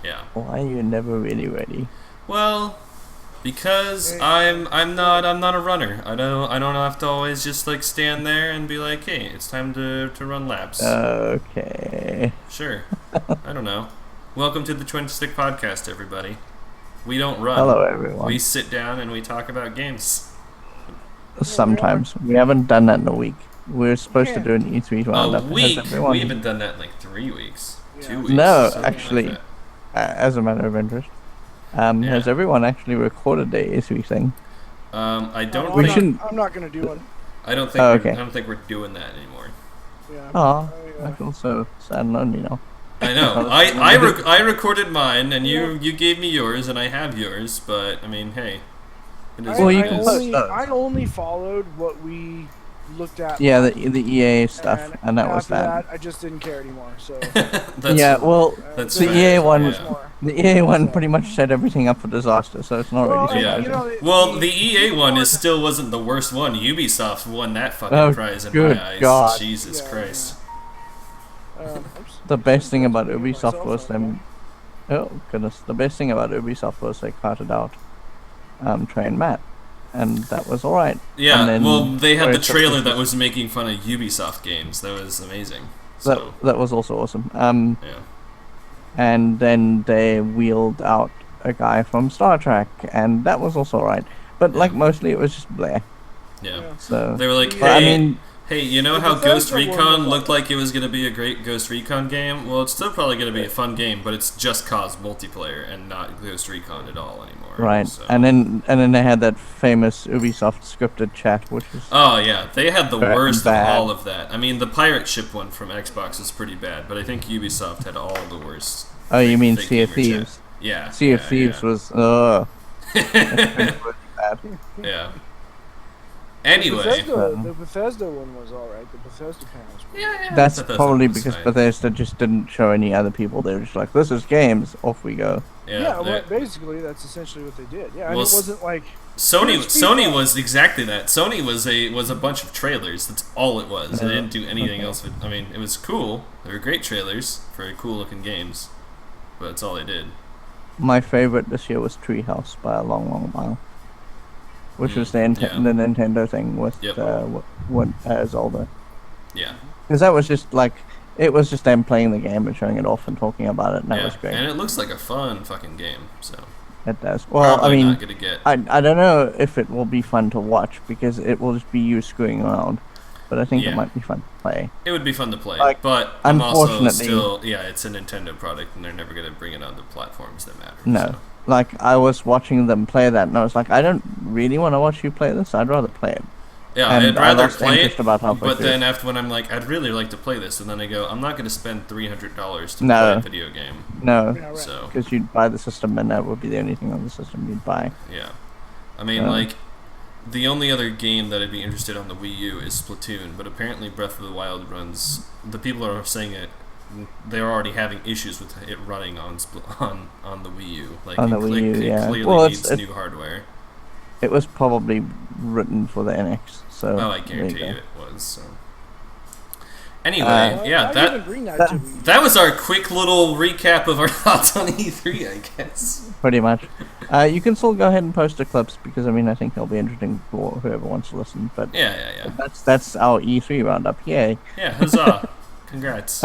Yeah. Why are you never really ready? Well, because I'm not a runner. I don't have to always just like stand there and be like, hey, it's time to run laps. Okay. Sure. I don't know. Welcome to the Twinstiq podcast, everybody. We don't run. Hello, We everyone. sit down and we talk about games. Yeah, we are. Sometimes we haven't done that in a week. We're supposed to Yeah. do an E3 A roundup. Has week? We everyone? haven't done that in like 3 weeks, Yeah. 2 weeks, No, something actually, like as a matter of interest, that. has Yeah. everyone actually recorded their E3 thing? I don't I'm We think. shouldn't. I'm not gonna do one. I don't think. Oh, I okay. don't think we're doing that anymore. Yeah. Oh, I I, feel so sad and lonely now. I know. I recorded mine, and you gave me yours, and I have yours. But I mean, hey, it is Well, what you it can is. post those. I only followed what we looked at. Yeah, live, the EA stuff, and that was after that. I just didn't care anymore. So That's, Yeah, well, That's the fair, EA one, yeah. the EA one pretty much set everything up for disaster, so it's not Well, really Yeah. surprising. Well, the EA one is still wasn't the worst one. Ubisoft won that fucking Oh, prize in good my eyes. God. Jesus Yeah, Christ. oops. The best thing about Mute Ubisoft myself was on them. Oh goodness, the best thing about Ubisoft was they carted out Trey and Matt, and that was all right. Yeah, And then well, they had the very trailer that suspicious. was making fun of Ubisoft games. That was amazing. That So, that was also awesome. yeah. And then they wheeled out a guy from Star Trek, and that was also all right. But like Yeah. mostly, it was just bleh. Yeah. Yeah. So They were like, But, I hey, mean, hey, you know The how Ghost Bethesda one Recon was looked like- like it was going to be a great Ghost Recon game? Well, it's still probably going to be a fun game, but it's just cause multiplayer and not Ghost Recon at all anymore. right, So. and then they had that famous Ubisoft scripted chat, which was Oh yeah, they had the Bad. worst of all of that. I mean, the pirate ship one from Xbox was pretty bad, but I think Ubisoft had all the worst. oh, you mean fake Sea of gamer chat. Thieves? Yeah. Sea of Thieves was that's pretty bad. Yeah. The Anyway. the Bethesda one was all right. The Bethesda panels. Were Yeah, That's Bethesda probably was because fine. Bethesda just didn't show any other people. They were just like, "This is games, off we go." Yeah, they're- well, basically that's essentially what they did. Yeah, and Well, it wasn't like Sony Here's Sony FIFA. was exactly that. Sony was a bunch of trailers. That's all it was. They didn't do anything else. I mean, it was cool. They were great trailers for cool looking games, but that's all they did. My favorite this year was Treehouse by a long, long mile, which was the, yeah. the Nintendo thing with Yep. Zelda. Yeah, Because that was just like, it was just them playing the game and showing it off and talking about it, and that yeah. was great. And it looks like a fun fucking game. So It does. Well, probably I mean, not gonna get. I don't know if it will be fun to watch because it will just be you screwing around, but I think Yeah. it might be fun to play. It would be fun to play, Like, but I'm also unfortunately- still it's a Nintendo product, and they're never gonna bring it on the platforms that matter. No. So. Like, I was watching them play that, and I was like, I don't really want to watch you play this. I'd rather play it. Yeah, And I'd I rather lost play it, interest about halfway but through. then after when I'm like, I'd really like to play this, and then I go, I'm not gonna spend $300 to No. play a video game. No, yeah, right. So because you'd buy the system, and that would be the only thing on the system you'd buy. yeah, I mean Yeah. like. The only other game that I'd be interested on the Wii U is Splatoon, but apparently Breath of the Wild runs. The people that are saying it, they're already having issues with it running on on the Wii U. Like On the it, Wii U, it yeah. clearly Well, needs new hardware. It was probably written for the NX, so. Oh, I there guarantee go. you it was. So. Anyway, Well, yeah, I that didn't bring that, that- to Wii U. that was our quick little recap of our thoughts on E3, I guess. Pretty much. You can still go ahead and post the clips because I mean I think they'll be interesting for whoever wants to listen. But Yeah. that's our E3 roundup. Yay. Yeah, huzzah. Congrats.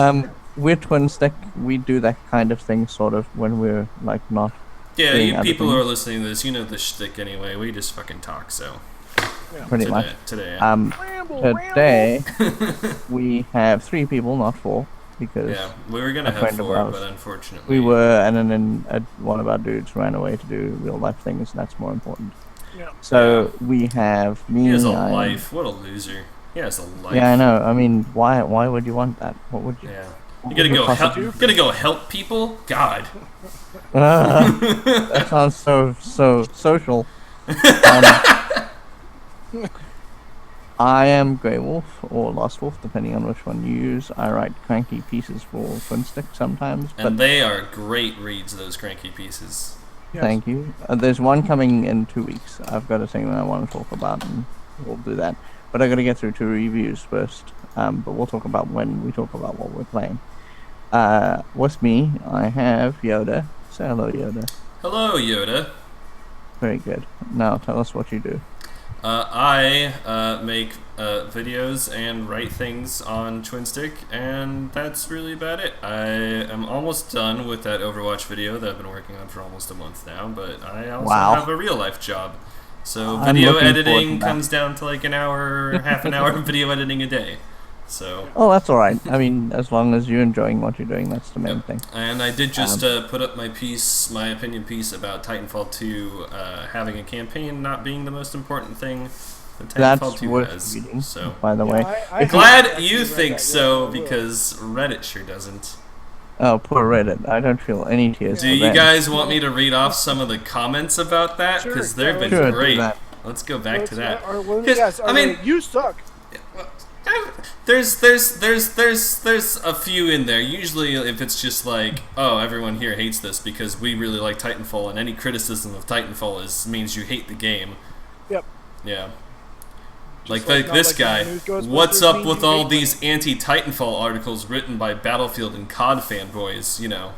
We're Twinstiq. We do that kind of thing sort of when we're like not. Yeah, doing you other people who are things. listening to this, you know the shtick anyway. We just fucking talk, so. Pretty much. Today. Ramble, Today we have 3 people, not 4, because Yeah, we were gonna a have friend of 4, ours. but unfortunately. we were, and then one of our dudes ran away to do real life things, and that's more important. Yeah. So we have me. He has a I- life. What a loser. He has a life. Yeah, I know. I mean, why would you want that? What would you? Yeah. what You gotta would go the help. possi- Gotta go help people. God. That sounds so social. I am Grey Wolf or Lost Wolf, depending on which one you use. I write cranky pieces for Twinstiq sometimes, but And they are great reads. Those cranky pieces. Yes. thank you. There's one coming in 2 weeks. I've got a thing that I want to talk about, and we'll do that. But I got to get through 2 reviews first. But we'll talk about when we talk about what we're playing. With me, I have Yoda. Say hello, Yoda. Hello, Yoda. Very good. Now tell us what you do. I make videos and write things on Twinstiq, and that's really about it. I am almost done with that Overwatch video that I've been working on for almost a month now, but I also have a real life job. So video editing comes down to like an hour, half an hour of video editing a day. So. Oh, that's all right. I mean, as long as you're enjoying what you're doing, that's the main thing. And I did just put up my opinion piece about Titanfall 2 having a campaign not being the most important thing that Titanfall 2 has. Reading, so, by the way, I'm glad you think so because Reddit sure doesn't. Oh, poor Reddit. I don't feel any tears. Do you guys want me to read off some of the comments about that? Because they've been great. Let's go back to that. I mean, you suck. There's a few in there. Usually, if it's just like, oh, everyone here hates this because we really like Titanfall, and any criticism of Titanfall means you hate the game. Yep. Yeah. Like this guy. What's up with all these anti-Titanfall articles written by Battlefield and COD fanboys? You know.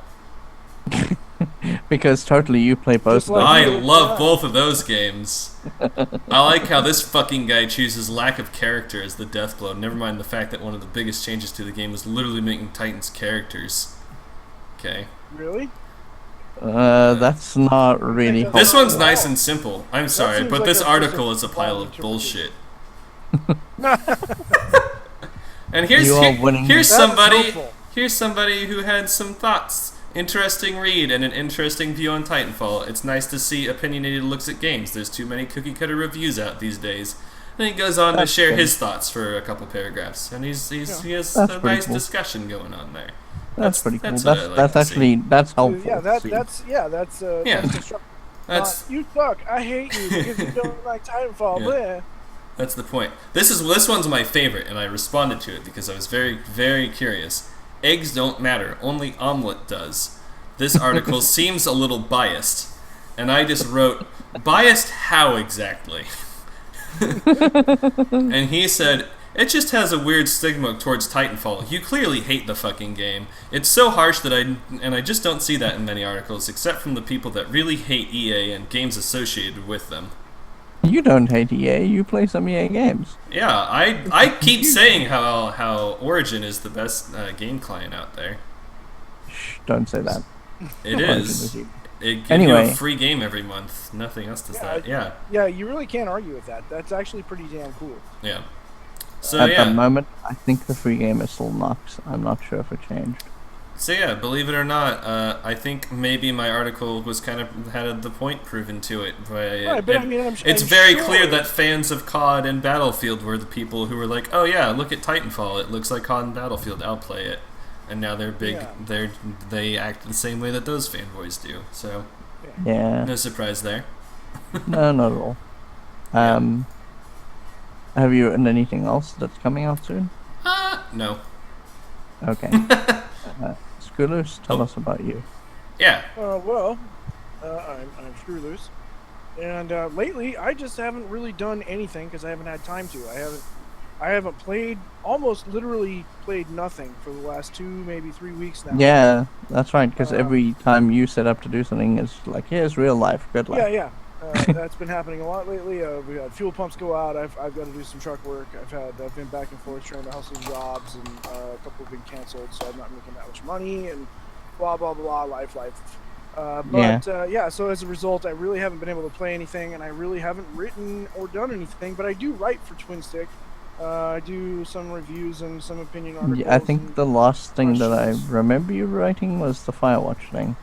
Because totally you play both. I love both of those games. I like how this fucking guy chooses lack of character as the death blow. Never mind the fact that one of the biggest changes to the game was literally making Titans characters. Okay. Really? That's not really. This one's nice and simple. I'm sorry, but this article is a pile of bullshit. And here's somebody who had some thoughts. Interesting read and an interesting view on Titanfall. It's nice to see opinionated looks at games. There's too many cookie-cutter reviews out these days. And he goes on to share his thoughts for a couple paragraphs. And he has a nice discussion going on there. That's pretty cool. That's actually helpful. Yeah, that's you suck. I hate you because you don't like Titanfall. Yeah. That's the point. This one's my favorite, and I responded to it because I was very, very curious. Eggs don't matter, only omelet does. This article seems a little biased. And I just wrote, biased how exactly? And he said, it just has a weird stigma towards Titanfall. You clearly hate the fucking game. It's so harsh that I just don't see that in many articles, except from the people that really hate EA and games associated with them. You don't hate EA, you play some EA games. Yeah, I keep saying how Origin is the best game client out there. Shh, don't say that. It is. It gives you a free game every month. Nothing else does that. Yeah. Yeah, you really can't argue with that. That's actually pretty damn cool. Yeah. So At the moment, I think the free game is still Nox. I'm not sure if it changed. So yeah, believe it or not, I think maybe my article was kind of had the point proven to it. It's very clear that fans of COD and Battlefield were the people who were like, oh yeah, look at Titanfall. It looks like COD and Battlefield outplay it, and now they're big. Yeah. They act the same way that those fanboys do. So yeah, no surprise there. No, not at all. Have you written anything else that's coming out soon? No. Okay. Screwloose, tell us about you. Yeah. I'm Screwloose, and lately I just haven't really done anything because I haven't had time to. I haven't played, almost literally played nothing for the last 2, maybe 3 weeks now. Yeah, that's right. Because every time you set up to do something, it's like, here's real life. Good luck. Yeah. That's been happening a lot lately. We had fuel pumps go out. I've got to do some truck work. I've been back and forth trying to hustle jobs, and a couple have been canceled, so I'm not making that much money, and blah blah blah. Life. So as a result, I really haven't been able to play anything, and I really haven't written or done anything. But I do write for Twinstiq. I do some reviews and some opinion articles. Yeah, I think the last thing that I remember you writing was the Firewatch thing.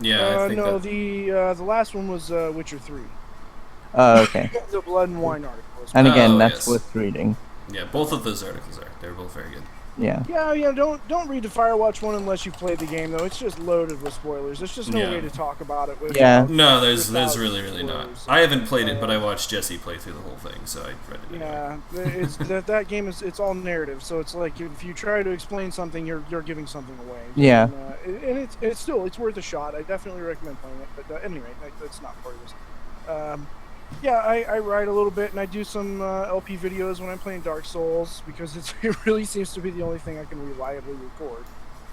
Yeah, I think the last one was Witcher 3. Oh, okay. The Blood and Wine article. And again, that's worth reading. Yeah, both of those articles they're both very good. Yeah. Yeah, don't read the Firewatch one unless you've played the game though. It's just loaded with spoilers. There's just no way to talk about it with. Yeah. No, there's really not. I haven't played it, but I watched Jesse play through the whole thing, so I read it. Yeah, it's that game it's all narrative, so it's like if you try to explain something, you're giving something away. Yeah. And it's worth a shot. I definitely recommend playing it, but anyway, that's not part of this. Yeah, I write a little bit, and I do some LP videos when I'm playing Dark Souls, because it really seems to be the only thing I can reliably record.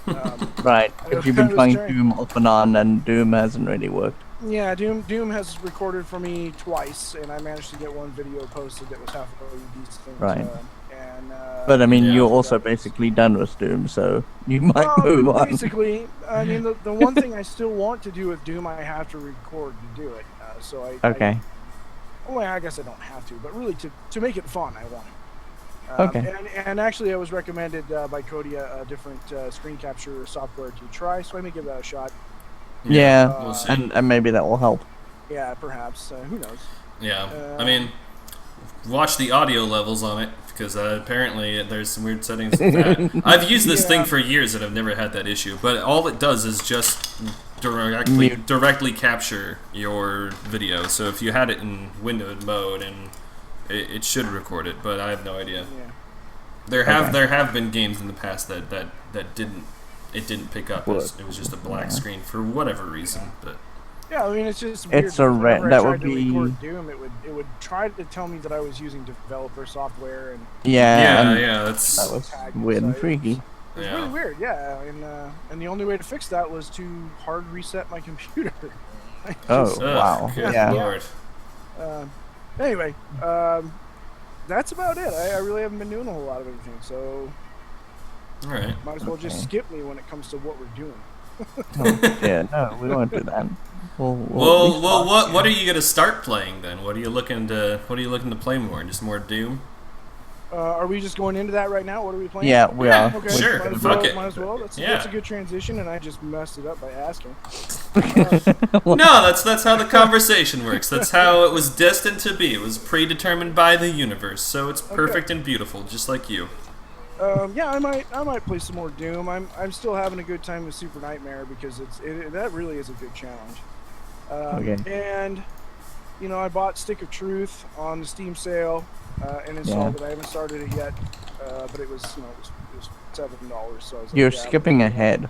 Right, because you've been I was trying trying- Doom off and on, and Doom hasn't really worked. Yeah, Doom has recorded for me twice, and I managed to get one video posted that was halfway decent. Right. And But I mean, Yeah. you're also basically done with Doom, so you might move on. Basically, I mean, the one thing I still want to do with Doom, I have to record to do it. So Okay. Well, I guess I don't have to, but really to make it fun, I want it. Okay. And actually, I was recommended by Cody a different screen capture software to try, so I may give that a shot. Yeah, we'll see. and maybe that will help. Yeah, perhaps. Who knows? Yeah, I mean, watch the audio levels on it because apparently there's some weird settings with that. I've used this thing for years and I've never had that issue, but all it does is just directly capture your video. So if you had it in windowed mode, and it should record it, but I have no idea. Yeah. There have been games in the past that didn't pick up. It was just a black screen for whatever reason, but. Yeah, I mean it's just weird. It's a Whenever I that tried would to be record Doom, it would try to tell me that I was using developer software, and yeah, Yeah, that's that was tag weird and site. freaky. it was really weird. Yeah, and the only way to fix that was to hard reset my computer. Oh wow, good yeah. lord. Anyway, that's about it. I really haven't been doing a whole lot of anything, so All right. might as well just Okay. skip me when it comes to what we're doing. Yeah, no, we won't do that. We'll Well, what are you gonna start playing then? What are you looking to play more? Just more Doom? Are we just going into that right now? What are we playing? Yeah, we are. Okay, Sure, might as fuck well. it. Might as well. That's a good transition, and I just messed it up by asking. No, that's how the conversation works. That's how it was destined to be. It was predetermined by the universe, so it's perfect and beautiful, just like you. Yeah, I might play some more Doom. I'm still having a good time with Super Nightmare because that really is a good challenge. Okay. And you know, I bought Stick of Truth on the Steam sale and installed it. I haven't started it yet, but it was it was $7. So I was like, You're yeah, skipping ahead.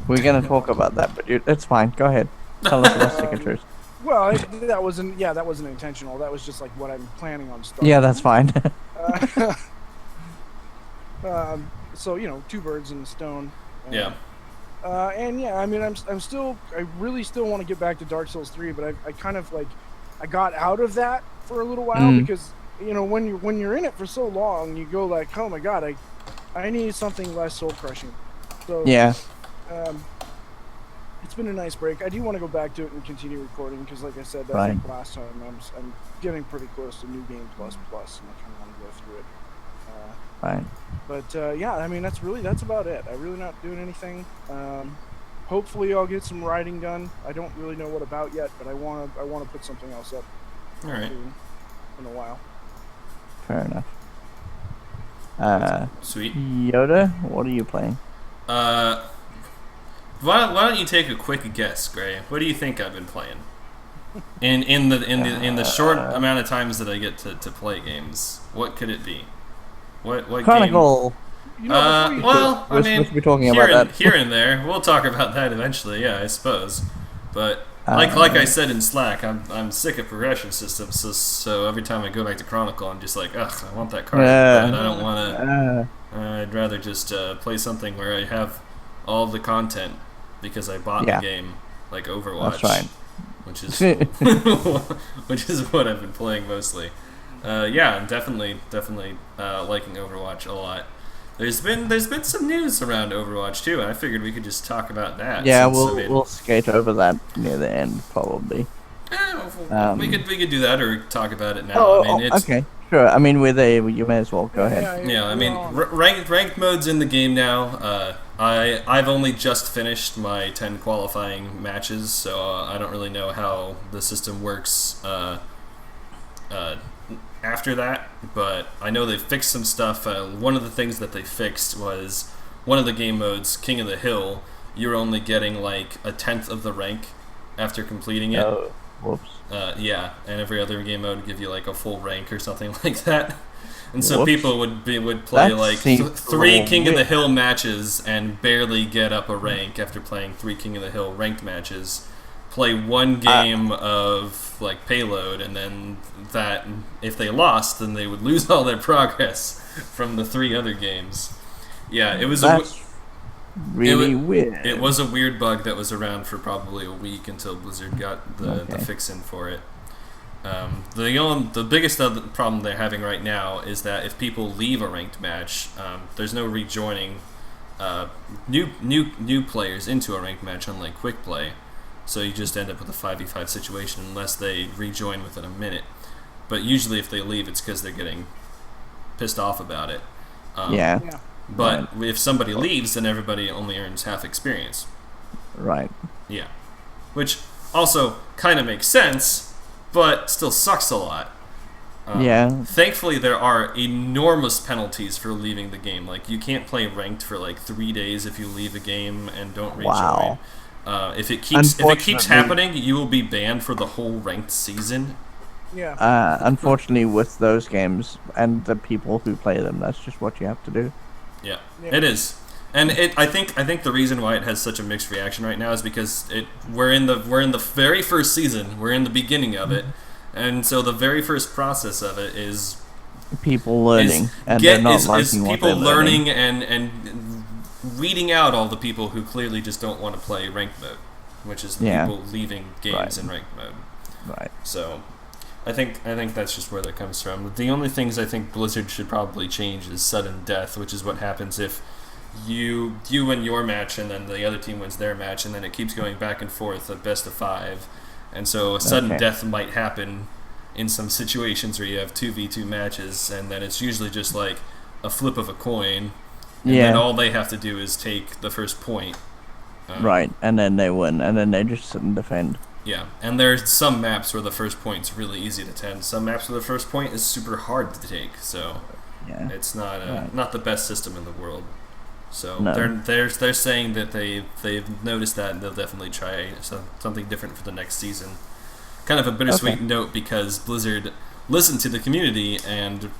We're gonna talk about that, but it's fine. Go ahead. Tell us about Stick of Truth. Well, that wasn't intentional. That was just like what I'm planning on starting. Yeah, that's fine. So two birds in a stone. Yeah. And yeah, I mean, I really still want to get back to Dark Souls 3, but I kind of I got out of that for a little while because when you're in it for so long, you go like, oh my god, I need something less soul crushing. So Yeah. It's been a nice break. I do want to go back to it and continue recording because, like I said, I Right. think last time I'm getting pretty close to New Game Plus, and I kind of want to go through it. Fine. But yeah, I mean that's about it. I'm really not doing anything. Hopefully I'll get some writing done. I don't really know what about yet, but I want to put something else up All right. soon, in a while. Fair enough. Sweet. Yoda, what are you playing? Why don't you take a quick guess, Gray? What do you think I've been playing? In the short amount of times that I get to play games, what could it be? What Chronicle. You know, before you- Well, I We're mean, supposed to be talking here about and, that. here and there. We'll talk about that eventually. Yeah, I suppose. But like I said in Slack, I'm sick of progression systems. So every time I go back to Chronicle, I'm just like, ugh, I want that card, but I don't want to. I'd rather just play something where I have all the content because I bought the game, like Overwatch. That's right. Which is which is what I've been playing mostly. Yeah, I'm definitely liking Overwatch a lot. There's been some news around Overwatch too, and I figured we could just talk about that. Yeah, since, we'll skate over that near the end probably. We could do that or talk about it now. Oh, I mean, it's, okay, sure. I mean, you may as well go ahead. Yeah, I mean, ranked mode's in the game now. I've only just finished my 10 qualifying matches, so I don't really know how the system works after that. But I know they fixed some stuff. One of the things that they fixed was one of the game modes, King of the Hill. You're only getting like a 10th of the rank after completing it. Oh, whoops. Yeah, and every other game mode would give you like a full rank or something like that. And so Whoops. people would play That like seems a three little King of the weird. Hill matches and barely get up a rank after playing 3 King of the Hill ranked matches. Play one game of like payload, and then that if they lost, then they would lose all their progress from the 3 other games. Yeah, it was really weird. It was a weird bug that was around for probably a week until Blizzard got the fix in for it. The biggest other problem they're having right now is that if people leave a ranked match, there's no rejoining new players into a ranked match, unlike quick play. So you just end up with a 5v5 situation unless they rejoin within a minute. But usually, if they leave, it's because they're getting pissed off about it. Yeah. But if somebody leaves, then everybody only earns half experience. Right. Yeah. Which also kind of makes sense, but still sucks a lot. Yeah. Thankfully, there are enormous penalties for leaving the game. Like, you can't play ranked for like 3 days if you leave a game and don't rejoin. Wow. If it keeps happening, you will be banned for the whole ranked season. Yeah. Unfortunately, with those games and the people who play them, that's just what you have to do. Yeah. It is. And I think the reason why it has such a mixed reaction right now is because we're in the very first season. We're in the beginning of it, and so the very first process of it is people learning, they're not liking what people they're learning and weeding out all the people who clearly just don't want to play ranked mode, which is the people leaving games in ranked mode. Right. So, I think that's just where that comes from. The only things I think Blizzard should probably change is sudden death, which is what happens if you win your match and then the other team wins their match, and then it keeps going back and forth, a best of 5. And so a sudden death might happen in some situations where you have 2v2 matches, and then it's usually just like a flip of a coin, and then all they have to do is take the first point. Right, and then they win, and then they just sit and defend. Yeah, and there's some maps where the first point's really easy to tend. Some maps where the first point is super hard to take, so it's not the best system in the world. So they're saying that they've noticed that, and they'll definitely try something different for the next season. Kind of a bittersweet note, because Blizzard listened to the community, and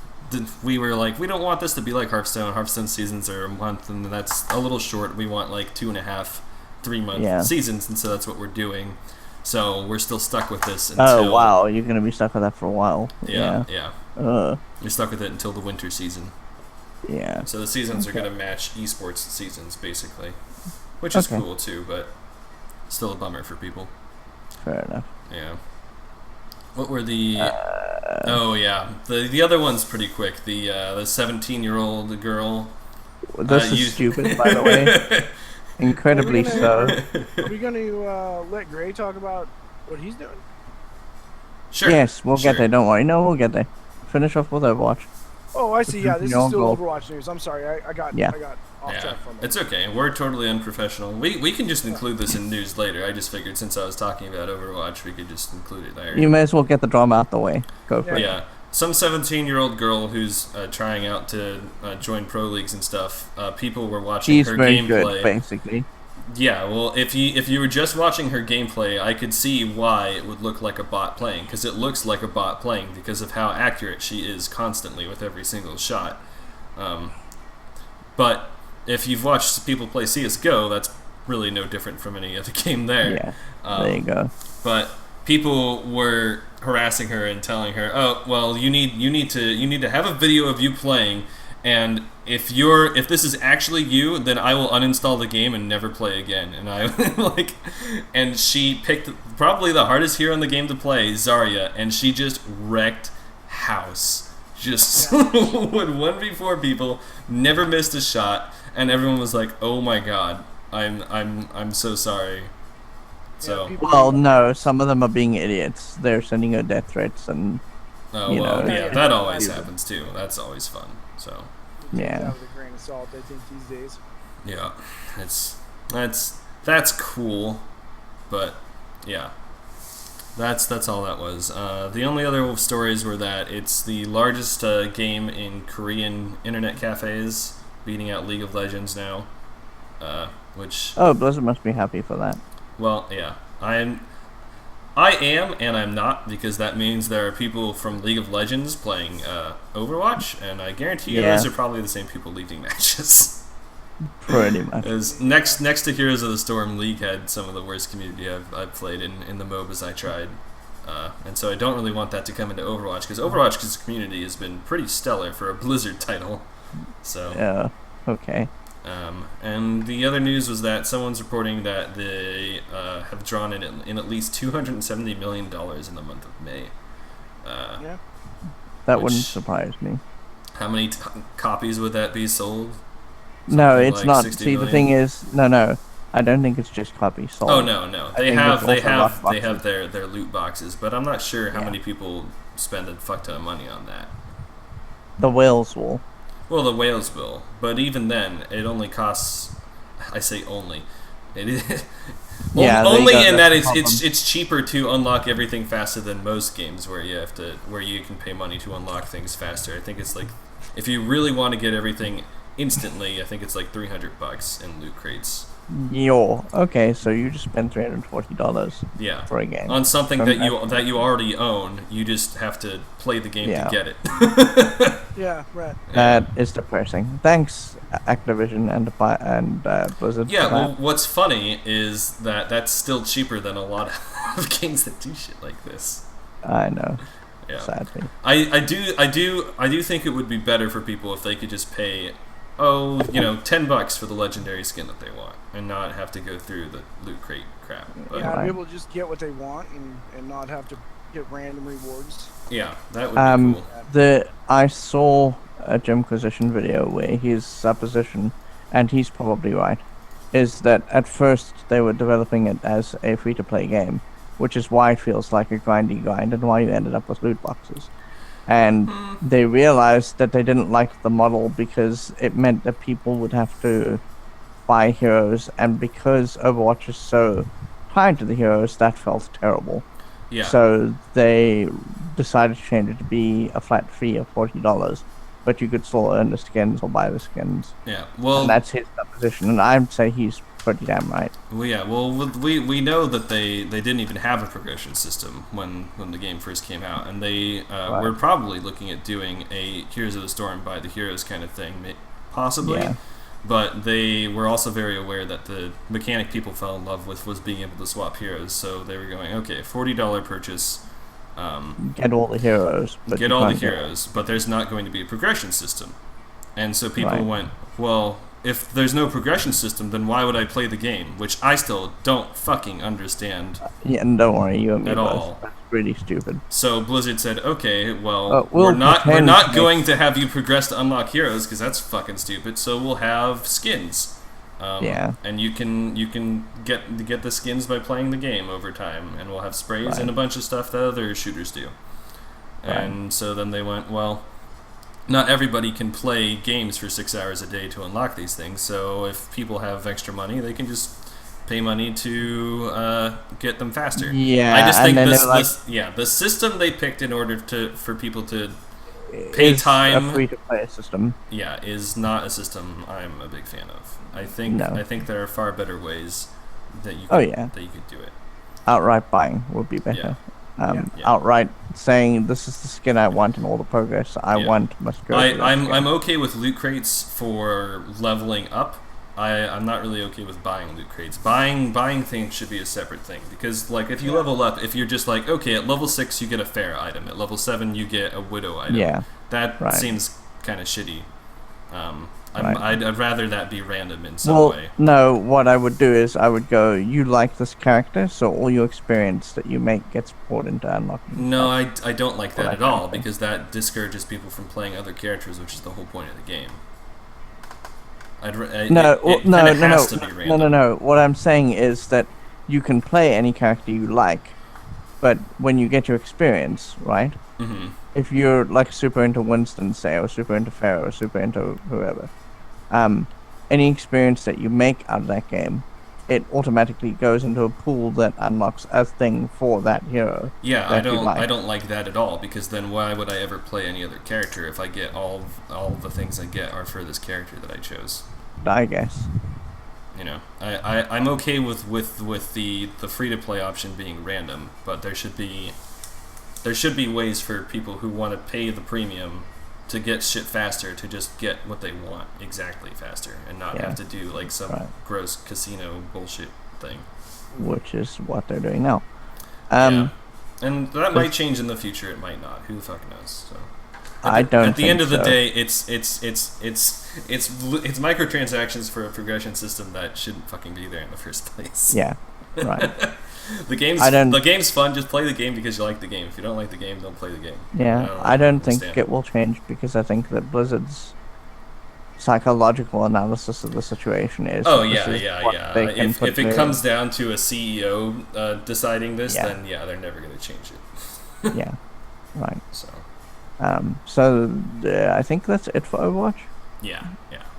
we were like, we don't want this to be like Hearthstone. Hearthstone seasons are a month, and that's a little short. We want like 2.5, 3 month seasons, and so that's what we're doing. So we're still stuck with this until... Oh, wow, you're going to be stuck with that for a while. Yeah. You're stuck with it until the winter season. Yeah. So the seasons are going to match esports seasons, basically. Which is cool, too, but still a bummer for people. Fair enough. Yeah. What were the... The other one's pretty quick. The 17-year-old girl... This is stupid, by the way. Incredibly so. Are we going to let Gray talk about what he's doing? Sure. Yes, we'll get there. Don't worry. No, we'll get there. Finish off with Overwatch. Oh, I see. Yeah, this is still Overwatch news. I'm sorry. I got off track from it. It's okay. We're totally unprofessional. We can just include this in news later. I just figured since I was talking about Overwatch, we could just include it there. You may as well get the drama out the way. Go for it. Yeah. Some 17-year-old girl who's trying out to join pro leagues and stuff. People were watching her gameplay. Good, basically. Yeah, well, if you were just watching her gameplay, I could see why it would look like a bot playing, because it looks like a bot playing because of how accurate she is constantly with every single shot. But if you've watched people play CS:GO, that's really no different from any other game there. Yeah, there you go. But people were harassing her and telling her, "Oh, well, you need to have a video of you playing, and if this is actually you, then I will uninstall the game and never play again." And I and she picked probably the hardest hero in the game to play, Zarya, and she just wrecked house. Just would 1v4 people, never missed a shot, and everyone was like, "Oh my god, I'm so sorry." So well, no, some of them are being idiots. They're sending her death threats and. That always happens too. That's always fun. So. Yeah. That with a grain of salt, I think, these days. Yeah, that's cool, but yeah, that's all that was. The only other stories were that it's the largest game in Korean internet cafes, beating out League of Legends now. Which Blizzard must be happy for that. Well, yeah, I am, and I'm not, because that means there are people from League of Legends playing Overwatch, and I guarantee you those are probably the same people leaving matches. Pretty much. As next to Heroes of the Storm, League had some of the worst community I've played in the MOBAs I tried. And so I don't really want that to come into Overwatch, because Overwatch's community has been pretty stellar for a Blizzard title. So yeah, okay. And the other news was that someone's reporting that they have drawn in at least $270 million in the month of May. Yeah. That Which- wouldn't surprise me. How many copies would that be sold? No, Something it's like not. 60 See, the million? thing is, no. I don't think it's just copies sold. Oh no, they think have it's also loot their loot boxes, but I'm not sure how Yeah. many people spend a fuck ton of money on that. The whales will. Well, the whales will, but even then, it only costs. I say only. It is Yeah, there you only go, in that's that the it's cheaper to unlock everything faster than most games where you can pay money to unlock things faster. I think it's like if you really want to get everything instantly, I think it's like $300 in loot crates. Okay, so you just spent $340 Yeah. for a game. On something From that you already own, you just have to play the game Yeah. to get it. Yeah, right. That is depressing. Thanks, Activision and Blizzard. Yeah, for well, that. what's funny is that that's still cheaper than a lot of games that do shit like this. I know. Yeah. Sadly. I do think it would be better for people if they could just pay, $10 for the legendary skin that they want and not have to go through the loot crate crap. But Yeah, Right. be able to just get what they want and not have to get random rewards. yeah, that would be cool. I saw a Jimquisition video where his supposition, and he's probably right, is that at first they were developing it as a free-to-play game, which is why it feels like a grindy grind and why you ended up with loot boxes. And they realized that they didn't like the model because it meant that people would have to buy heroes, and because Overwatch is so tied to the heroes, that felt terrible. Yeah. So they decided to change it to be a flat fee of $40, but you could still earn the skins or buy the skins. Yeah. Well, And that's his supposition, and I'd say he's pretty damn right. we know that they didn't even have a progression system when the game first came out, and they were probably looking at doing a Heroes of the Storm by the Heroes kind of thing, possibly. Yeah. But they were also very aware that the mechanic people fell in love with was being able to swap heroes, so they were going, okay, $40 purchase, Get all the heroes. But get you all the can't get- heroes, but there's not going to be a progression system. And so people Right. went, well, if there's no progression system, then why would I play the game? Which I still don't fucking understand. Yeah, and don't worry, you and me At both. all. That's really stupid. So Blizzard said, okay, well, We'll we're not pretend to make- going to have you progress to unlock heroes because that's fucking stupid. So we'll have skins. Yeah. And you can get the skins by playing the game over time, and we'll have sprays Right. and a bunch of stuff that other shooters do. Right. And so then they went, well, not everybody can play games for 6 hours a day to unlock these things. So if people have extra money, they can just pay money to get them faster. Yeah, I just think and then they were like, the system they picked in order for people to pay it's time, a free-to-play system. is not a system I'm a big fan of. I think No. there are far better ways that you Oh, could, yeah. that you could do it. Outright buying would be better. Yeah. Outright saying this is the skin I want and all the progress I Yeah. want must go. to that I'm skin. okay with loot crates for leveling up. I'm not really okay with buying loot crates. Buying things should be a separate thing, because like if you level up, if you're just like, okay, at level 6 you get a fair item, at level 7 you get a widow item. Yeah. That Right. seems kind of shitty. Right. I'd rather that be random in some Well, way. no, what I would do is I would go, you like this character, so all your experience that you make gets poured into unlocking. No, stuff. I don't like Well, that that at kind all, of thing. because that discourages people from playing other characters, which is the whole point of the game. Has to be random. No. What I'm saying is that you can play any character you like, but when you get your experience, right? Mm-hmm. If you're like super into Winston, say, or super into Pharaoh, or super into whoever, any experience that you make out of that game, it automatically goes into a pool that unlocks a thing for that hero. Yeah, that you like. I don't like that at all, because then why would I ever play any other character if I get all the things I get are for this character that I chose? I guess. You know, I'm okay with the free to play option being random, but there should be ways for people who want to pay the premium to get shit faster to just get what they want exactly faster and not Yeah. have to do like some Right. gross casino bullshit thing. Which is what they're doing now. Yeah. And that might change in the future, it might not. Who the fuck knows? So I don't. At the end of the so. day, it's microtransactions for a progression system that shouldn't fucking be there in the first place. Yeah, right. The game's fun. Just play the game because you like the game. If you don't like the game, don't play the game. Yeah, I don't think it will change because I think that Blizzard's psychological analysis of the situation is. Oh yeah. If it comes down to a CEO deciding this, then they're never going to change it. Yeah, right. So I think that's it for Overwatch. Yeah.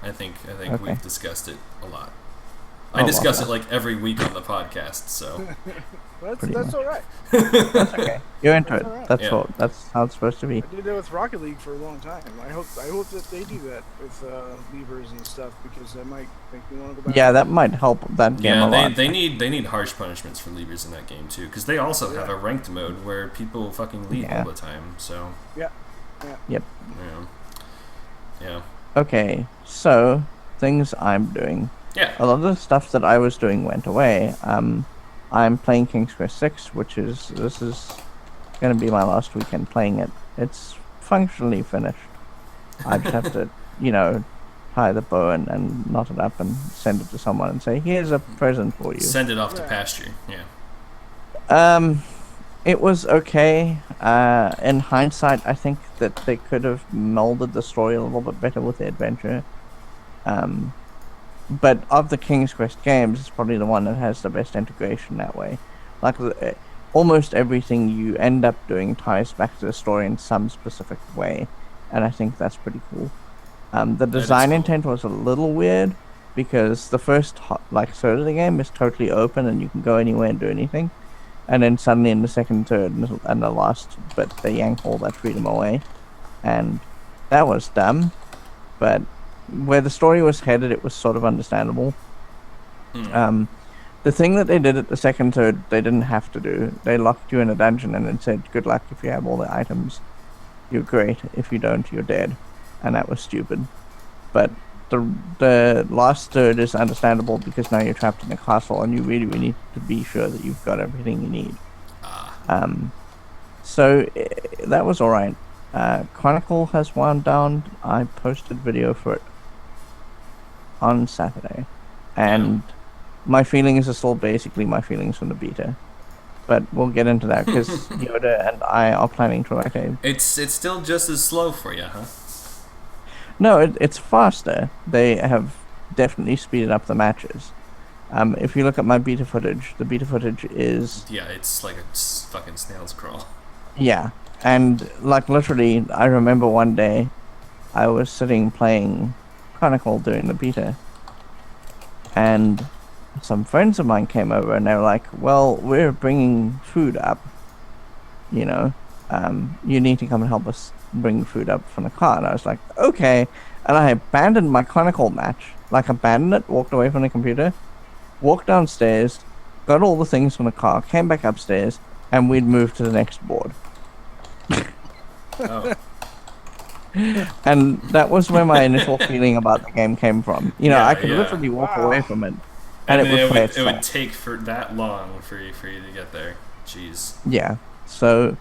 I think Okay. we've discussed it a lot. I discuss it like every week on the podcast, so that's all right. That's okay. You're into it. Right. That's how it's supposed to be. I did that with Rocket League for a long time. I hope that they do that with levers and stuff because that might make me want to go back. Yeah, that might help that game a lot. They need harsh punishments for levers in that game too, because they also have a ranked mode where people fucking leave all the time. So yeah. Yep. Yeah. Okay, so things I'm doing. Yeah. A lot of the stuff that I was doing went away. I'm playing King's Quest 6, this is going to be my last weekend playing it. It's functionally finished. I just have to, tie the bow and knot it up and send it to someone and say, here's a present for you. Send it off to pasture. Yeah. It was okay. In hindsight, I think that they could have molded the story a little bit better with the adventure. But of the King's Quest games, it's probably the one that has the best integration that way. Like, almost everything you end up doing ties back to the story in some specific way, and I think that's pretty cool. The design intent was a little weird, because the first third of the game is totally open and you can go anywhere and do anything, and then suddenly in the second, third, and the last bit, they yank all that freedom away, and that was dumb, but where the story was headed, it was sort of understandable. The thing that they did at the second, third, they didn't have to do. They locked you in a dungeon and then said, good luck if you have all the items. You're great. If you don't, you're dead. And that was stupid. But the last third is understandable because now you're trapped in a castle and you really need to be sure that you've got everything you need. So that was alright. Chronicle has wound down. I posted video for it on Saturday, and my feelings are still basically my feelings from the beta, but we'll get into that because Yoda and I are planning to write a... It's still just as slow for you, huh? No, it's faster. They have definitely speeded up the matches. If you look at my beta footage, the beta footage is... Yeah, it's like a fucking snail's crawl. Yeah, and literally, I remember one day I was sitting playing Chronicle during the beta, and some friends of mine came over and they were like, well, we're bringing food up, you need to come and help us bring food up from the car. And I was like, okay, and I abandoned my Chronicle match, abandoned it, walked away from the computer, walked downstairs, got all the things from the car, came back upstairs, and we'd moved to the next board. Oh. And that was where my initial feeling about the game came from. I could literally walk away from it, and it would take for that long for you to get there. Jeez. Yeah. So,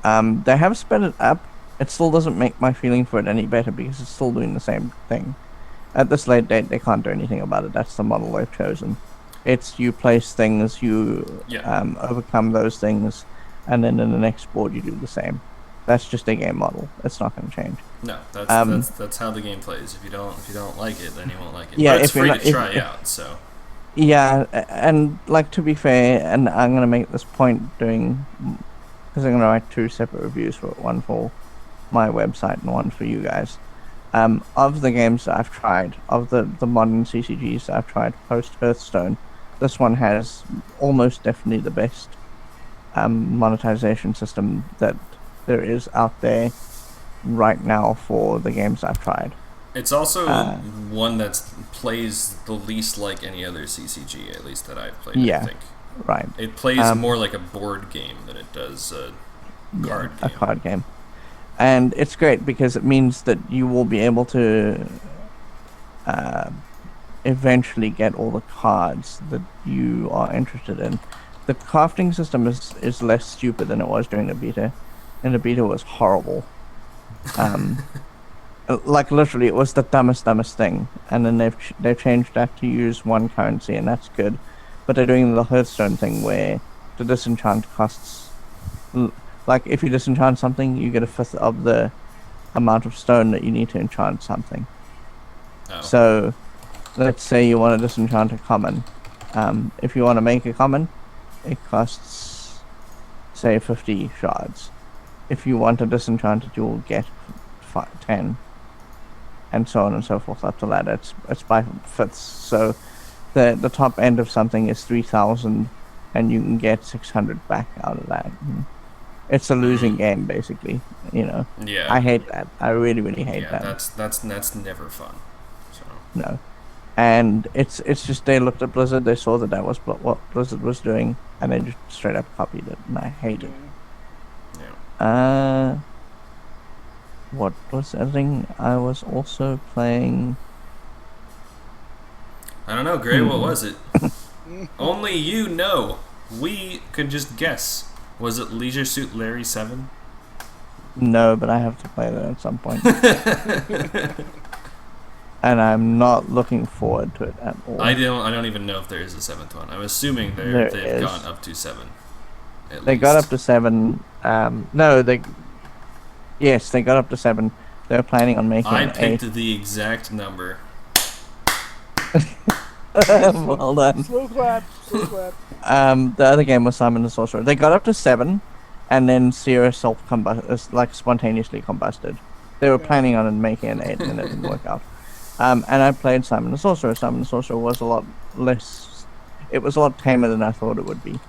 they have sped it up. It still doesn't make my feeling for it any better because it's still doing the same thing. At this late date, they can't do anything about it. That's the model they've chosen. It's you place things, you overcome those things, and then in the next board you do the same. That's just a game model. It's not going to change. No, that's how the game plays. If you don't like it, then you won't like it. Yeah, but it's free to try out. So. Yeah, and to be fair, and I'm going to make this point because I'm going to write 2 separate reviews for it, one for my website and one for you guys. Of the games that I've tried, of the modern CCGs that I've tried post Hearthstone, this one has almost definitely the best monetization system that there is out there right now for the games I've tried. It's also one that plays the least like any other CCG, at least that I've played. Yeah, I think. Right. It plays more like a board game than it does a card game. A card game. And it's great because it means that you will be able to eventually get all the cards that you are interested in. The crafting system is less stupid than it was during the beta, and the beta was horrible. Like literally, it was the dumbest thing, and then they've changed that to use one currency, and that's good. But they're doing the Hearthstone thing where the disenchant costs, like if you disenchant something, you get a fifth of the amount of stone that you need to enchant something. Oh. So, let's say you want to disenchant a common. If you want to make a common, it costs, say, 50 shards. If you want to disenchant it, you'll get 10. And so on and so forth up to that. It's by fifths. So the top end of something is 3,000, and you can get 600 back out of that. It's a losing game, basically. You know. Yeah. I hate that. I really, really hate that. That's never fun. So. No. And it's just they looked at Blizzard, they saw that was what Blizzard was doing, and they just straight up copied it, and I hate it. Yeah. What was the other thing I was also playing? I don't know, Gray. What was it? Only you know. We could just guess. Was it Leisure Suit Larry 7? No, but I have to play that at some point. And I'm not looking forward to it at all. I don't even know if there is a 7th one. I'm assuming they've gone up to 7. They got up to 7. Yes, they got up to 7. They're planning on making I an picked 8. the exact number. Well done. Slow clap. The other game was Simon the Sorcerer. They got up to 7, and then Sierra spontaneously combusted. They were planning on making an 8, and it didn't work out. And I played Simon the Sorcerer. Simon the Sorcerer was a lot less... It was a lot tamer than I thought it would be.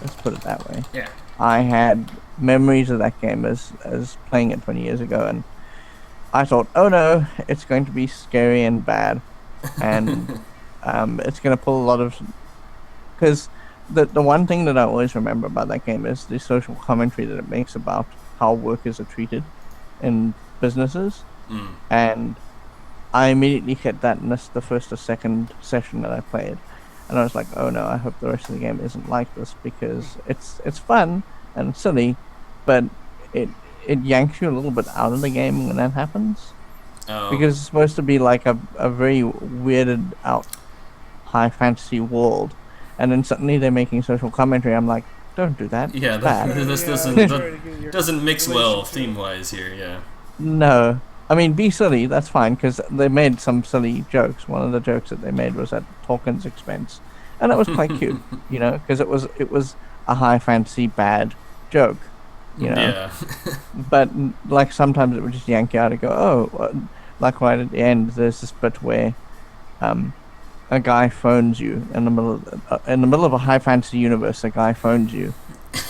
Let's put it that way. Yeah. I had memories of that game as playing it 20 years ago, and I thought, oh no, it's going to be scary and bad, and it's going to pull a lot of... Because the one thing that I always remember about that game is the social commentary that it makes about how workers are treated in businesses, and I immediately hit that and missed the first or second session that I played. And I was like, oh no, I hope the rest of the game isn't like this, because it's fun and silly, but it yanks you a little bit out of the game when that happens. Oh. Because it's supposed to be like a very weirded out high fantasy world, and then suddenly they're making social commentary. I'm like, don't do that. Yeah, it's bad. this doesn't mix well theme-wise here, yeah. No. I mean, be silly, that's fine, because they made some silly jokes. One of the jokes that they made was at Tolkien's expense. And that was quite cute, you know, because it was a high fantasy bad joke, you know. Yeah. But, like, sometimes it would just yank you out and go, oh, like right at the end, there's this bit where a guy phones you in the middle of a high fantasy universe. A guy phones you,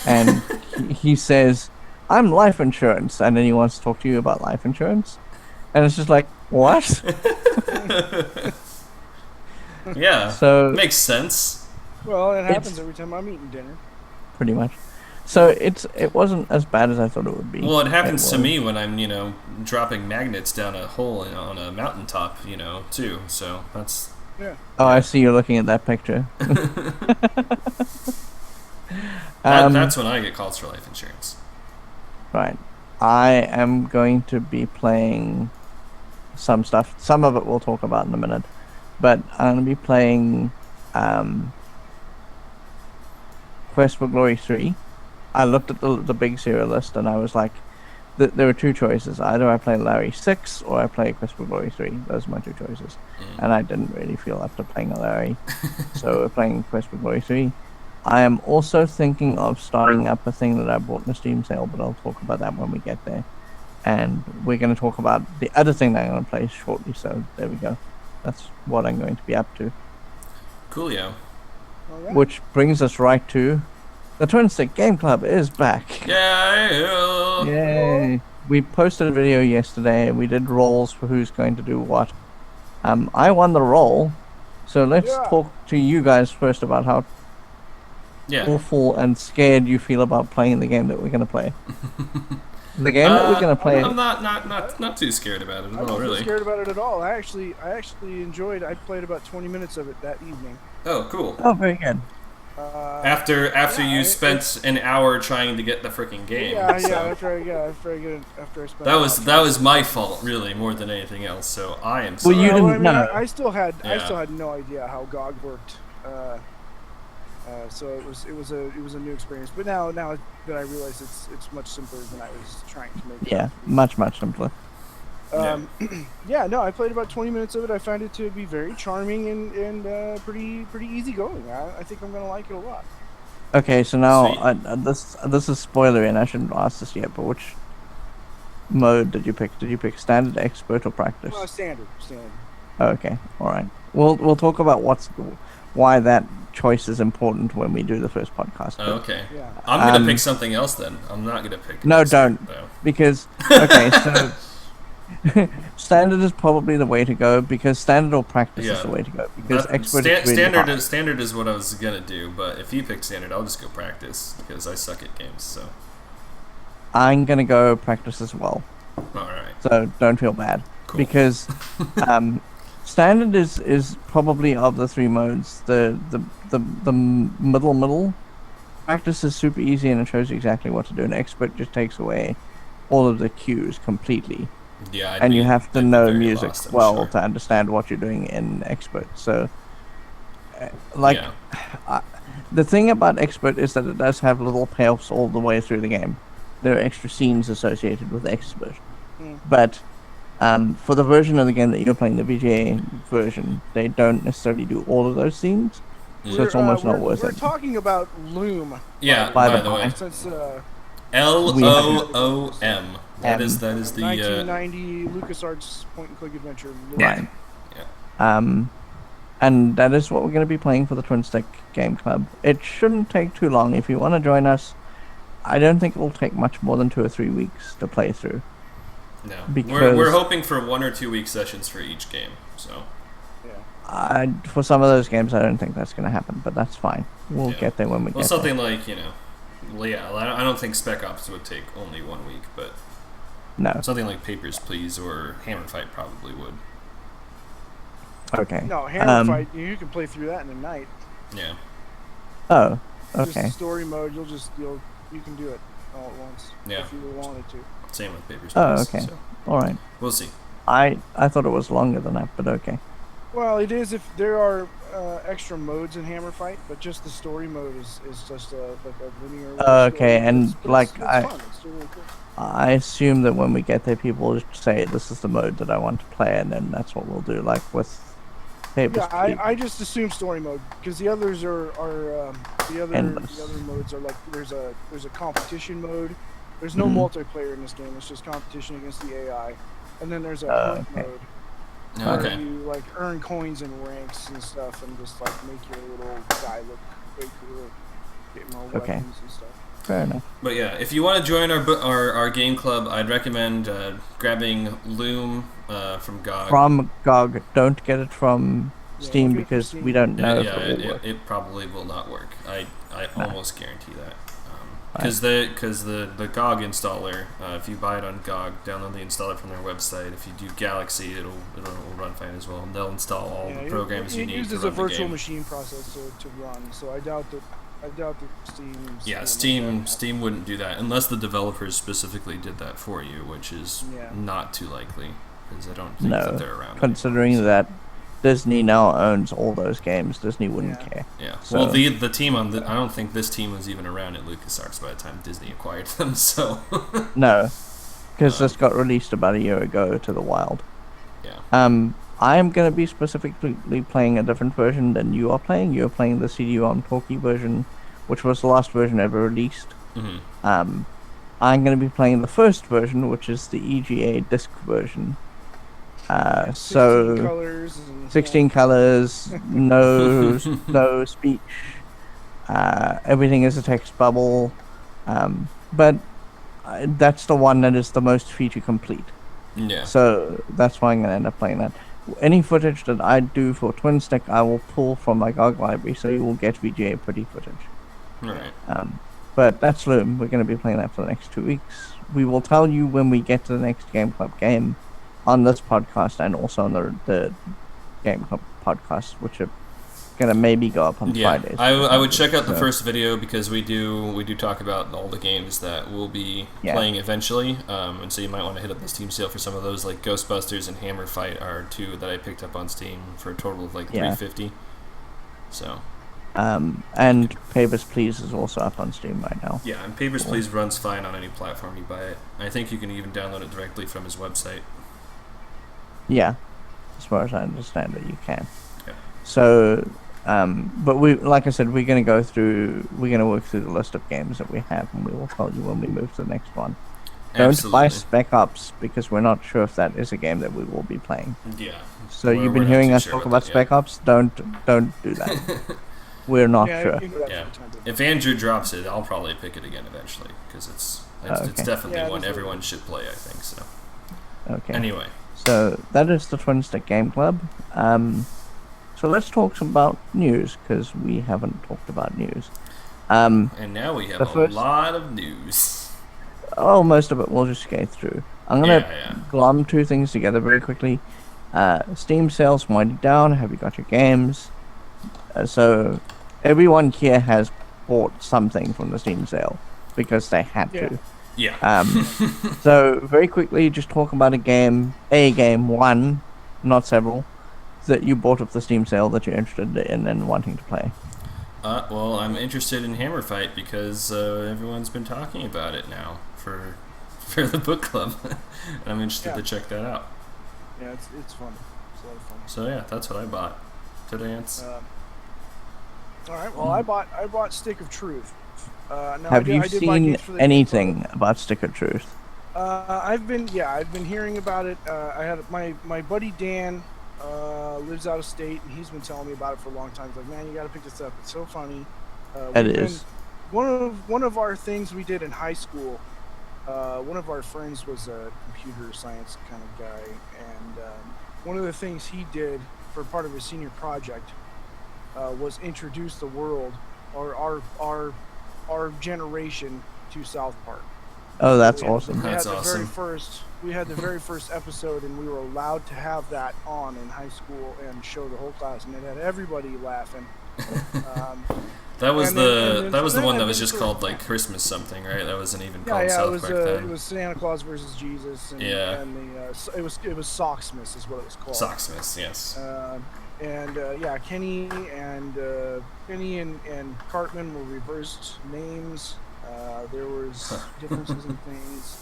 and he says, I'm life insurance, and then he wants to talk to you about life insurance. And it's just like, what? Yeah. So makes sense. Well, it happens every time I'm eating dinner. Pretty much. So it wasn't as bad as I thought it would be. Well, it happens to me when I'm, dropping magnets down a hole on a mountaintop, too. So that's... Yeah. Oh, I see you're looking at that picture. That's when I get calls for life insurance. Right. I am going to be playing some stuff. Some of it we'll talk about in a minute. But I'm going to be playing Quest for Glory 3. I looked at the big serial list, and I was like, there were two choices. Either I play Larry 6 or I play Quest for Glory 3. Those are my two choices. And I didn't really feel up to playing a Larry. So we're playing Quest for Glory 3. I am also thinking of starting up a thing that I bought in a Steam sale, but I'll talk about that when we get there. And we're going to talk about the other thing that I'm going to play shortly, so there we go. That's what I'm going to be up to. Coolio. Right. Which brings us right to the Twinstiq Game Club is back. Yeah. Yay! We posted a video yesterday. We did rolls for who's going to do what. I won the roll, so let's talk to you guys first about how awful and scared you feel about playing the game that we're going to play. The game that we're going to play. I'm not too scared about it at all, really. I'm not scared about it at all. I actually enjoyed. I played about 20 minutes of it that evening. Oh, cool. Oh, very good. After you spent an hour trying to get the freaking game. Yeah, so. after I spent. That was my fault, really, more than anything else. So I am Well, sorry. you didn't know. I still had no idea how GOG worked. So it was a new experience. But now that I realize it's much simpler than I was trying to make it. Yeah, much simpler. I played about 20 minutes of it. I found it to be very charming and pretty easygoing. I think I'm gonna like it a lot. Okay, so now this is spoilery, and I shouldn't ask this yet. But which mode did you pick? Did you pick standard, expert, or practice? Standard. Okay, all right. We'll talk about why that choice is important when we do the first podcast. Oh, okay. Yeah. I'm gonna pick something else then. I'm not gonna pick. No, expert, don't. though. Because okay, so standard is probably the way to go, because standard or practice is the way to go. Because expert is really hard. Standard is what I was gonna do, but if you pick standard, I'll just go practice because I suck at games. So I'm gonna go practice as well. all right. So don't feel bad, Cool. because standard is probably of the three modes the middle. Practice is super easy and it shows you exactly what to do. And expert just takes away all of the cues completely. Yeah. And you have to know music lost, well sure. to understand what you're doing in expert. So, the thing about expert is that it does have little payoffs all the way through the game. There are extra scenes associated with expert. But for the version of the game that you're playing, the VGA version, they don't necessarily do all of those scenes. So it's almost not worth We're it. talking about Loom. Yeah. By By the the way, Since LOOM. That is the 1990 LucasArts point-and-click adventure. Loom. Right. And that is what we're going to be playing for the Twinstiq Game Club. It shouldn't take too long. If you want to join us, I don't think it'll take much more than 2 or 3 weeks to play through. No, Because we're hoping for 1 or 2 week sessions for each game. So for some of those games, I don't think that's going to happen, but that's fine. We'll get there when we get there. something like I don't think Spec Ops would take only 1 week, but No. something like Papers, Please or Hammer Fight probably would. Okay. No, Hammer Fight, you can play through that in a night. Yeah. Oh, Just okay. story mode, you can do it all at once. Yeah. If you wanted to. Same with Papers, Please. Oh, okay. So All right. we'll see. I thought it was longer than that, but okay. Well, it is if there are extra modes in Hammer Fight, but just the story mode is just like a linear. Okay, story. and It's like fun. It's still really cool. I assume that when we get there, people will just say this is the mode that I want to play, and then that's what we'll do. Like with Papers, Please. I just assume story mode because the others are the other modes are like there's a competition mode. There's no multiplayer in this game. It's just competition against the AI, and then there's a hunt mode. Okay. Where you like earn coins and ranks and stuff, and just like make your little guy look way cooler, get more weapons and stuff. Fair enough. But yeah, if you want to join our game club, I'd recommend grabbing Loom from GOG. From GOG, don't get it from Steam because Steam. we don't know if it will work. It probably will not work. I almost guarantee that. Because the GOG installer, if you buy it on GOG, download the installer from their website. If you do Galaxy, it'll run fine as well. And they'll install all the programs you need to run the game. It uses a virtual machine processor to run, so I doubt that Steam. Yeah, Steam wouldn't do that unless the developers specifically did that for you, which is not too likely because I don't think that they're around. Considering that Disney now owns all those games, Disney wouldn't care. Yeah. So, well, the team I don't think this team was even around at LucasArts by the time Disney acquired them. So. No, because this got released about a year ago to the wild. Yeah. I am going to be specifically playing a different version than you are playing. You're playing the CD-ROM talkie version, which was the last version ever released. Mm-hmm. I'm going to be playing the first version, which is the EGA disc version. 16 colors. 16 colors, no speech. Everything is a text bubble. But that's the one that is the most feature complete. Yeah. So that's why I'm going to end up playing that. Any footage that I do for Twinstiq, I will pull from my GOG library, so you will get VGA pretty footage. Right. But that's Loom. We're going to be playing that for the next 2 weeks. We will tell you when we get to the next Game Club game on this podcast and also on the Game Club podcast, which are gonna maybe go up on Yeah, Fridays. I would check out the So- first video because we do talk about all the games that we'll be playing eventually, and so you might want to hit up the Steam sale for some of those. Like Ghostbusters and Hammer Fight are two that I picked up on Steam for a total of like $350. So. And Papers, Please is also up on Steam right now. Yeah, and Papers, Please runs fine on any platform you buy it. I think you can even download it directly from his website. Yeah, as far as I understand it, you can. Yeah. So, but like I said, we're gonna work through the list of games that we have, and we will tell you when we move to the next one. Don't buy Spec Ops because we're not sure if that is a game that we will be playing. Yeah. So you've been hearing us talk about Spec Ops. Don't do that. We're not sure. Yeah. If Andrew drops it, I'll probably pick it again eventually because it's definitely one everyone should play. I think so. Okay. Anyway. So that is the Twinstiq Game Club. So let's talk about news because we haven't talked about news. And now we have a lot of news. Oh, most of it we'll just skate through. I'm gonna glom two things together very quickly. Steam sales winding down. Have you got your games? So everyone here has bought something from the Steam sale because they had to. Yeah. So very quickly, just talk about a game, one, not several, that you bought off the Steam sale that you're interested in and wanting to play. Well, I'm interested in Hammer Fight because everyone's been talking about it now for the book club, and I'm interested to check that out. Yeah, it's fun. It's a lot of fun. So yeah, that's what I bought. Today, Ants. All right. Well, I bought Stick of Truth. Now Have you seen anything about Stick of Truth? I've been hearing about it. I had my buddy Dan lives out of state, and he's been telling me about it for a long time. He's like, man, you got to pick this up. It's so funny. It is. One of our things we did in high school. One of our friends was a computer science kind of guy, and one of the things he did for part of his senior project was introduce the world or our generation to South Park. Oh, that's awesome. That's awesome. We had the very first episode, and we were allowed to have that on in high school and show the whole class, and it had everybody laughing. That was the one that was just called like Christmas something, right? That wasn't even called South Park then. It was Santa Claus versus Jesus. And, and it was Socksmith is what it was called. Socksmith, yes. Kenny and Cartman were reversed names. There was differences in things,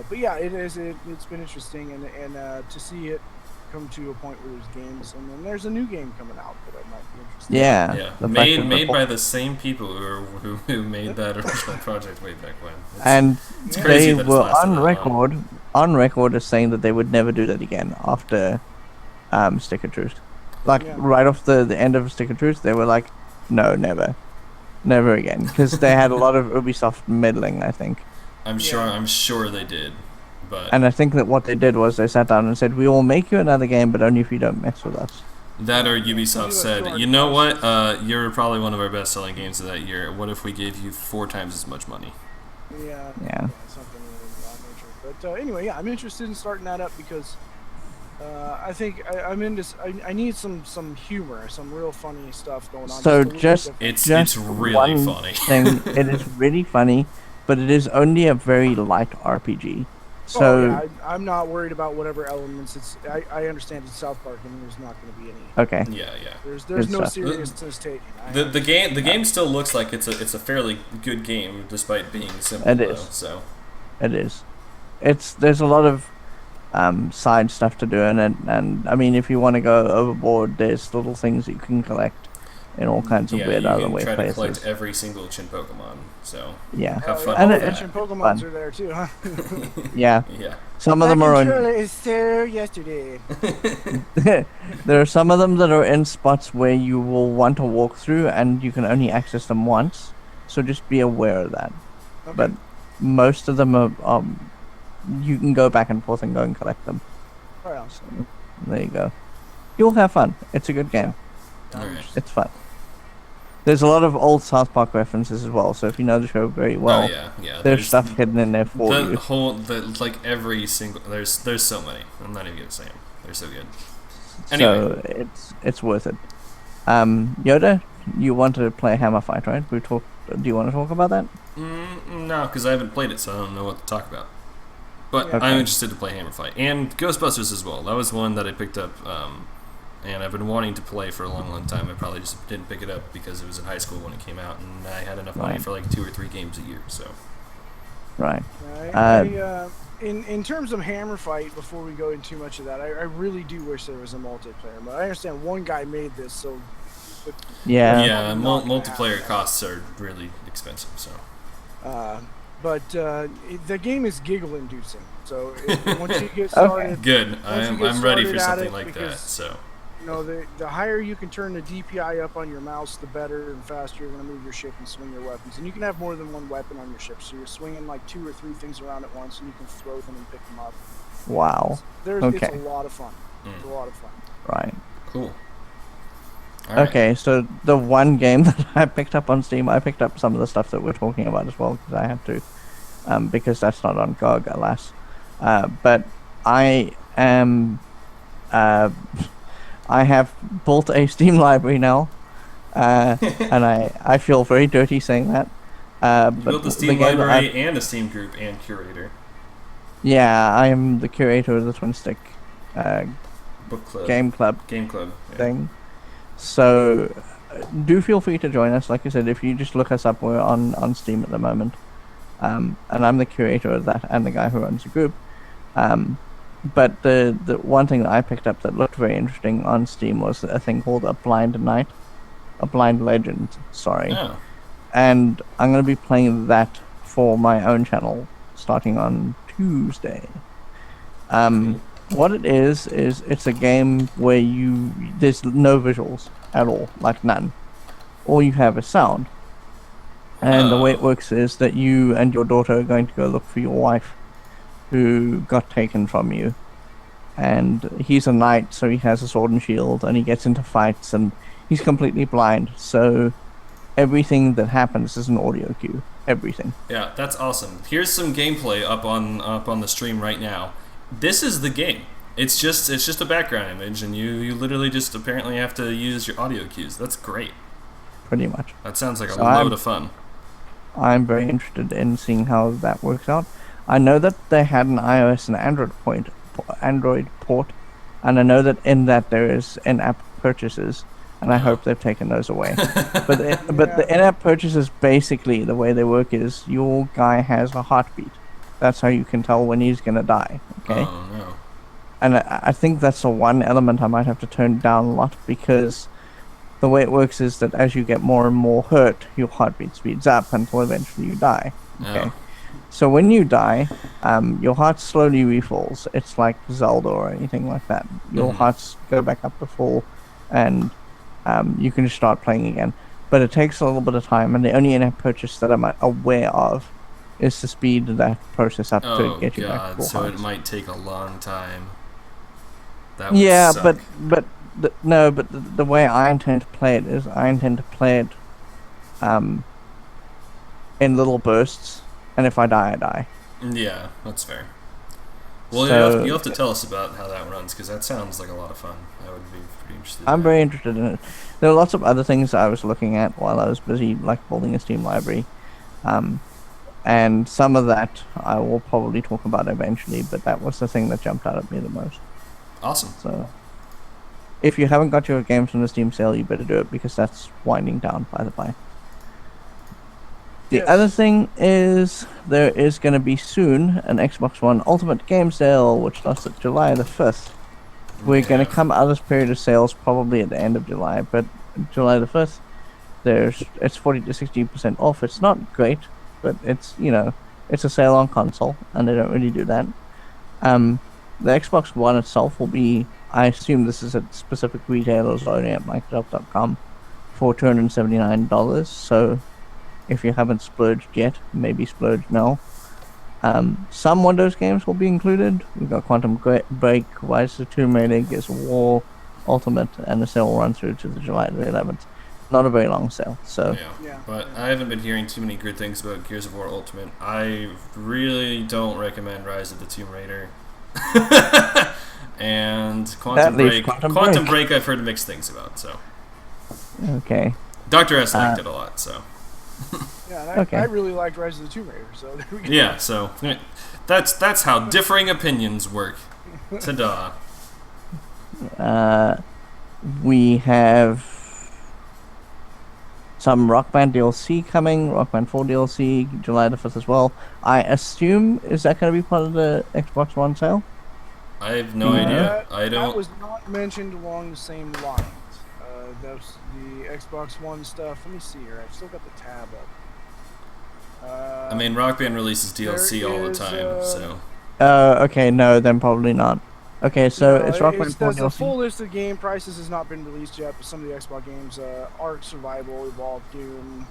but yeah, it's been interesting, and to see it come to a point where there's games, and then there's a new game coming out that I might be interested in. Yeah, made by the same people who made that original project way back when. It's crazy they were on record as saying that they would never do that again after Stick of Truth. Right off the end of Stick of Truth, they were like, no, never again, because they had a lot of Ubisoft meddling, I think. I'm sure they did, but and I think that what they did was they sat down and said, we will make you another game, but only if you don't mess with us. That or Ubisoft said, you know what, you're probably one of our best-selling games of that year. What if we gave you 4 times as much money? Yeah. Something of that nature. But anyway, I'm interested in starting that up because I think I'm into. I need some humor, some real funny stuff going on. So it's really funny. It is really funny, but it is only a very light RPG. So I'm not worried about whatever elements. I understand it's South Park, and there's not going to be any. Okay. Yeah. There's no seriousness taken. The game still looks like it's a fairly good game despite being simple. It is. So. It is. There's a lot of side stuff to do in it, and I mean, if you want to go overboard, there's little things that you can collect in all kinds of weird other way places. Yeah, you can try to collect every single Chin Pokemon, so have fun. And the Chin Pokemons are there too, huh? Yeah. Some of them are is there yesterday. There are some of them that are in spots where you will want to walk through, and you can only access them once, so just be aware of that. Okay. But most of them are you can go back and forth and go and collect them. Right. So, there you go. You'll have fun. It's a good game. Right. It's fun. There's a lot of old South Park references as well, so if you know the show very well, there's stuff hidden in there for you. Every single there's so many. I'm not even gonna say them. They're so good. Anyway. So it's worth it. Yoda, you wanted to play Hammer Fight, right? Do you want to talk about that? No, because I haven't played it, so I don't know what to talk about. But Yeah. Okay. I'm interested to play Hammer Fight and Ghostbusters as well. That was one that I picked up, and I've been wanting to play for a long, long time. I probably just didn't pick it up because it was in high school when it came out, and I had enough money Right. for like 2 or 3 games a year. So Right. In terms of Hammer Fight, before we go into too much of that, I really do wish there was a multiplayer. But I understand one guy made this, so Yeah. yeah, not gonna multiplayer happen. costs are really expensive. So but the game is giggle-inducing. So once you get started, good. Once you get I'm ready for started at something it, like that. because, So you know, the higher you can turn the DPI up on your mouse, the better and faster you're going to move your ship and swing your weapons. And you can have more than one weapon on your ship, so you're swinging like 2 or 3 things around at once, and you can throw them and pick them up. Wow. It's It's a lot of fun. It's a lot of fun. Right. cool. All right. Okay, so the one game that I picked up on Steam, I picked up some of the stuff that we're talking about as well because I had to, because that's not on GOG, alas. But I am, I have built a Steam library now, and I feel very dirty saying that. You But built a the Steam game that library and a Steam group and curator. yeah, I am the curator of the Twinstiq Book club. game club Game club. Yeah. thing. So do feel free to join us. Like I said, if you just look us up, we're on Steam at the moment. And I'm the curator of that and the guy who runs the group. But the one thing that I picked up that looked very interesting on Steam was a thing called a Blind Legend, sorry. Oh. And I'm going to be playing that for my own channel starting on Tuesday. What it is it's a game where there's no visuals at all, like none. All you have is sound. And the way it works is that you and your daughter are going to go look for your wife who got taken from you. And he's a knight, so he has a sword and shield, and he gets into fights, and he's completely blind, so everything that happens is an audio cue. Everything. Yeah, that's awesome. Here's some gameplay up on the stream right now. This is the game. It's just a background image, and you literally just apparently have to use your audio cues. That's great. Pretty much. That sounds like a So load of fun. I'm very interested in seeing how that works out. I know that they had an iOS and Android port, and I know that in that there is in-app purchases, and I hope they've taken those away. But the in-app purchases, basically the way they work is your guy has a heartbeat. That's how you can tell when he's gonna die. Okay. Oh no. And I think that's the one element I might have to turn down a lot, because the way it works is that as you get more and more hurt, your heartbeat speeds up until eventually you die. Okay. Oh. So when you die, your heart slowly refills. It's like Zelda or anything like that. Your hearts go back up to full, and you can just start playing again. But it takes a little bit of time, and the only in-app purchase that I'm aware of is to speed that process up to get you back to God, full so hearts. it might take a long time. That would Yeah, suck. but the way I intend to play it is I intend to play it in little bursts, and if I die, I die. Yeah, that's fair. Well, So- you'll have to tell us about how that runs, because that sounds like a lot of fun. I would be pretty interested. I'm in very interested in it. There are lots of other things I was looking at while I was busy, like building a Steam library. And some of that I will probably talk about eventually, but that was the thing that jumped out at me the most. that. Awesome. So, if you haven't got your games from the Steam sale, you better do it, because that's winding down, by the by. The Yes. other thing is there is going to be soon an Xbox One Ultimate Game Sale, which starts at July the 5th. We're going to come out of this period of sales probably at the end of July, but July the 5th, it's 40 to 60% off. It's not great, but it's a sale on console, and they don't really do that. The Xbox One itself will be, I assume this is at specific retailers only at Microsoft.com, for $279. So if you haven't splurged yet, maybe splurge now. Some Windows games will be included. We've got Quantum Break, Rise of the Tomb Raider, Gears of War, Ultimate, and the sale will run through to the July the 11th. Not a very long sale, so Yeah. But I haven't been hearing too many good things about Gears of War Ultimate. I really don't recommend Rise of the Tomb Raider. And Quantum That leaves Break. Quantum Break. Break I've heard mixed things about, so. Okay. Dr. S liked it a lot, so. Yeah, and Okay. I really liked Rise of the Tomb Raider, so there we go. Yeah, so that's how differing opinions work. Ta-da. We have some Rock Band DLC coming, Rock Band 4 DLC, July the 5th as well. I assume, is that going to be part of the Xbox One sale? I have no idea. I That don't. was not mentioned along the same lines. That's the Xbox One stuff. Let me see here. I've still got the tab up. I mean, Rock Band releases DLC there all the is, time, so. Okay, no, then probably not. Okay, so it's Rock Band 4 the DLC. full list of game prices has not been released yet, but some of the Xbox games, Ark Survival, Evolved, Doom,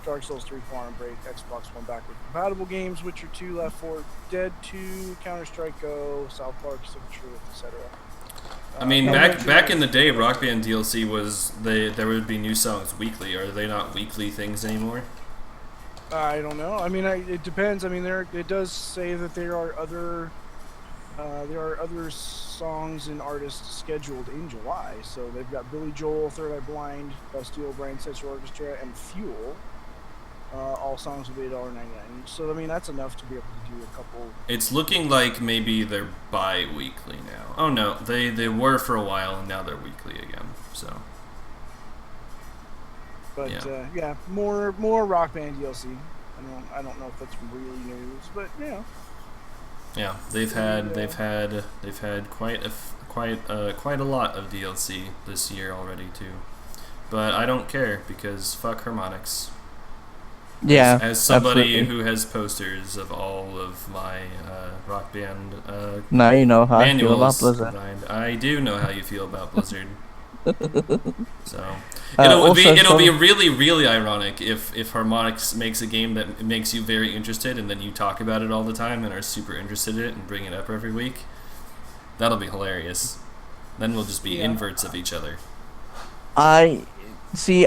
Dark Souls 3, Quantum Break, Xbox One backward compatible games, Witcher 2, Left 4 Dead 2, Counter-Strike Go, South Park, Signature, etc. I mean, back in the day, Rock Band DLC was there would be new songs weekly. Are they not weekly things anymore? I don't know. I mean, it depends. I mean, it does say that there are other songs and artists scheduled in July. So they've got Billy Joel, Third Eye Blind, Bastille, Brain Sensor Orchestra, and Fuel. All songs will be $8.99. So I mean, that's enough to be able to do a couple. It's looking like maybe they're bi-weekly now. Oh no, they were for a while and now they're weekly again. So. But yeah, more Rock Band DLC. I don't know if that's really news, but yeah. Yeah, they've had quite a lot of DLC this year already too. But I don't care because fuck harmonics. Yeah, As somebody absolutely. who has posters of all of my Rock Band Now you know how I feel about manuals Blizzard. combined, I do know how you feel about Blizzard. So Also it'll be some- really, really ironic if Harmonix makes a game that makes you very interested and then you talk about it all the time and are super interested in it and bring it up every week. That'll be hilarious. Then we'll just be inverts of each other. I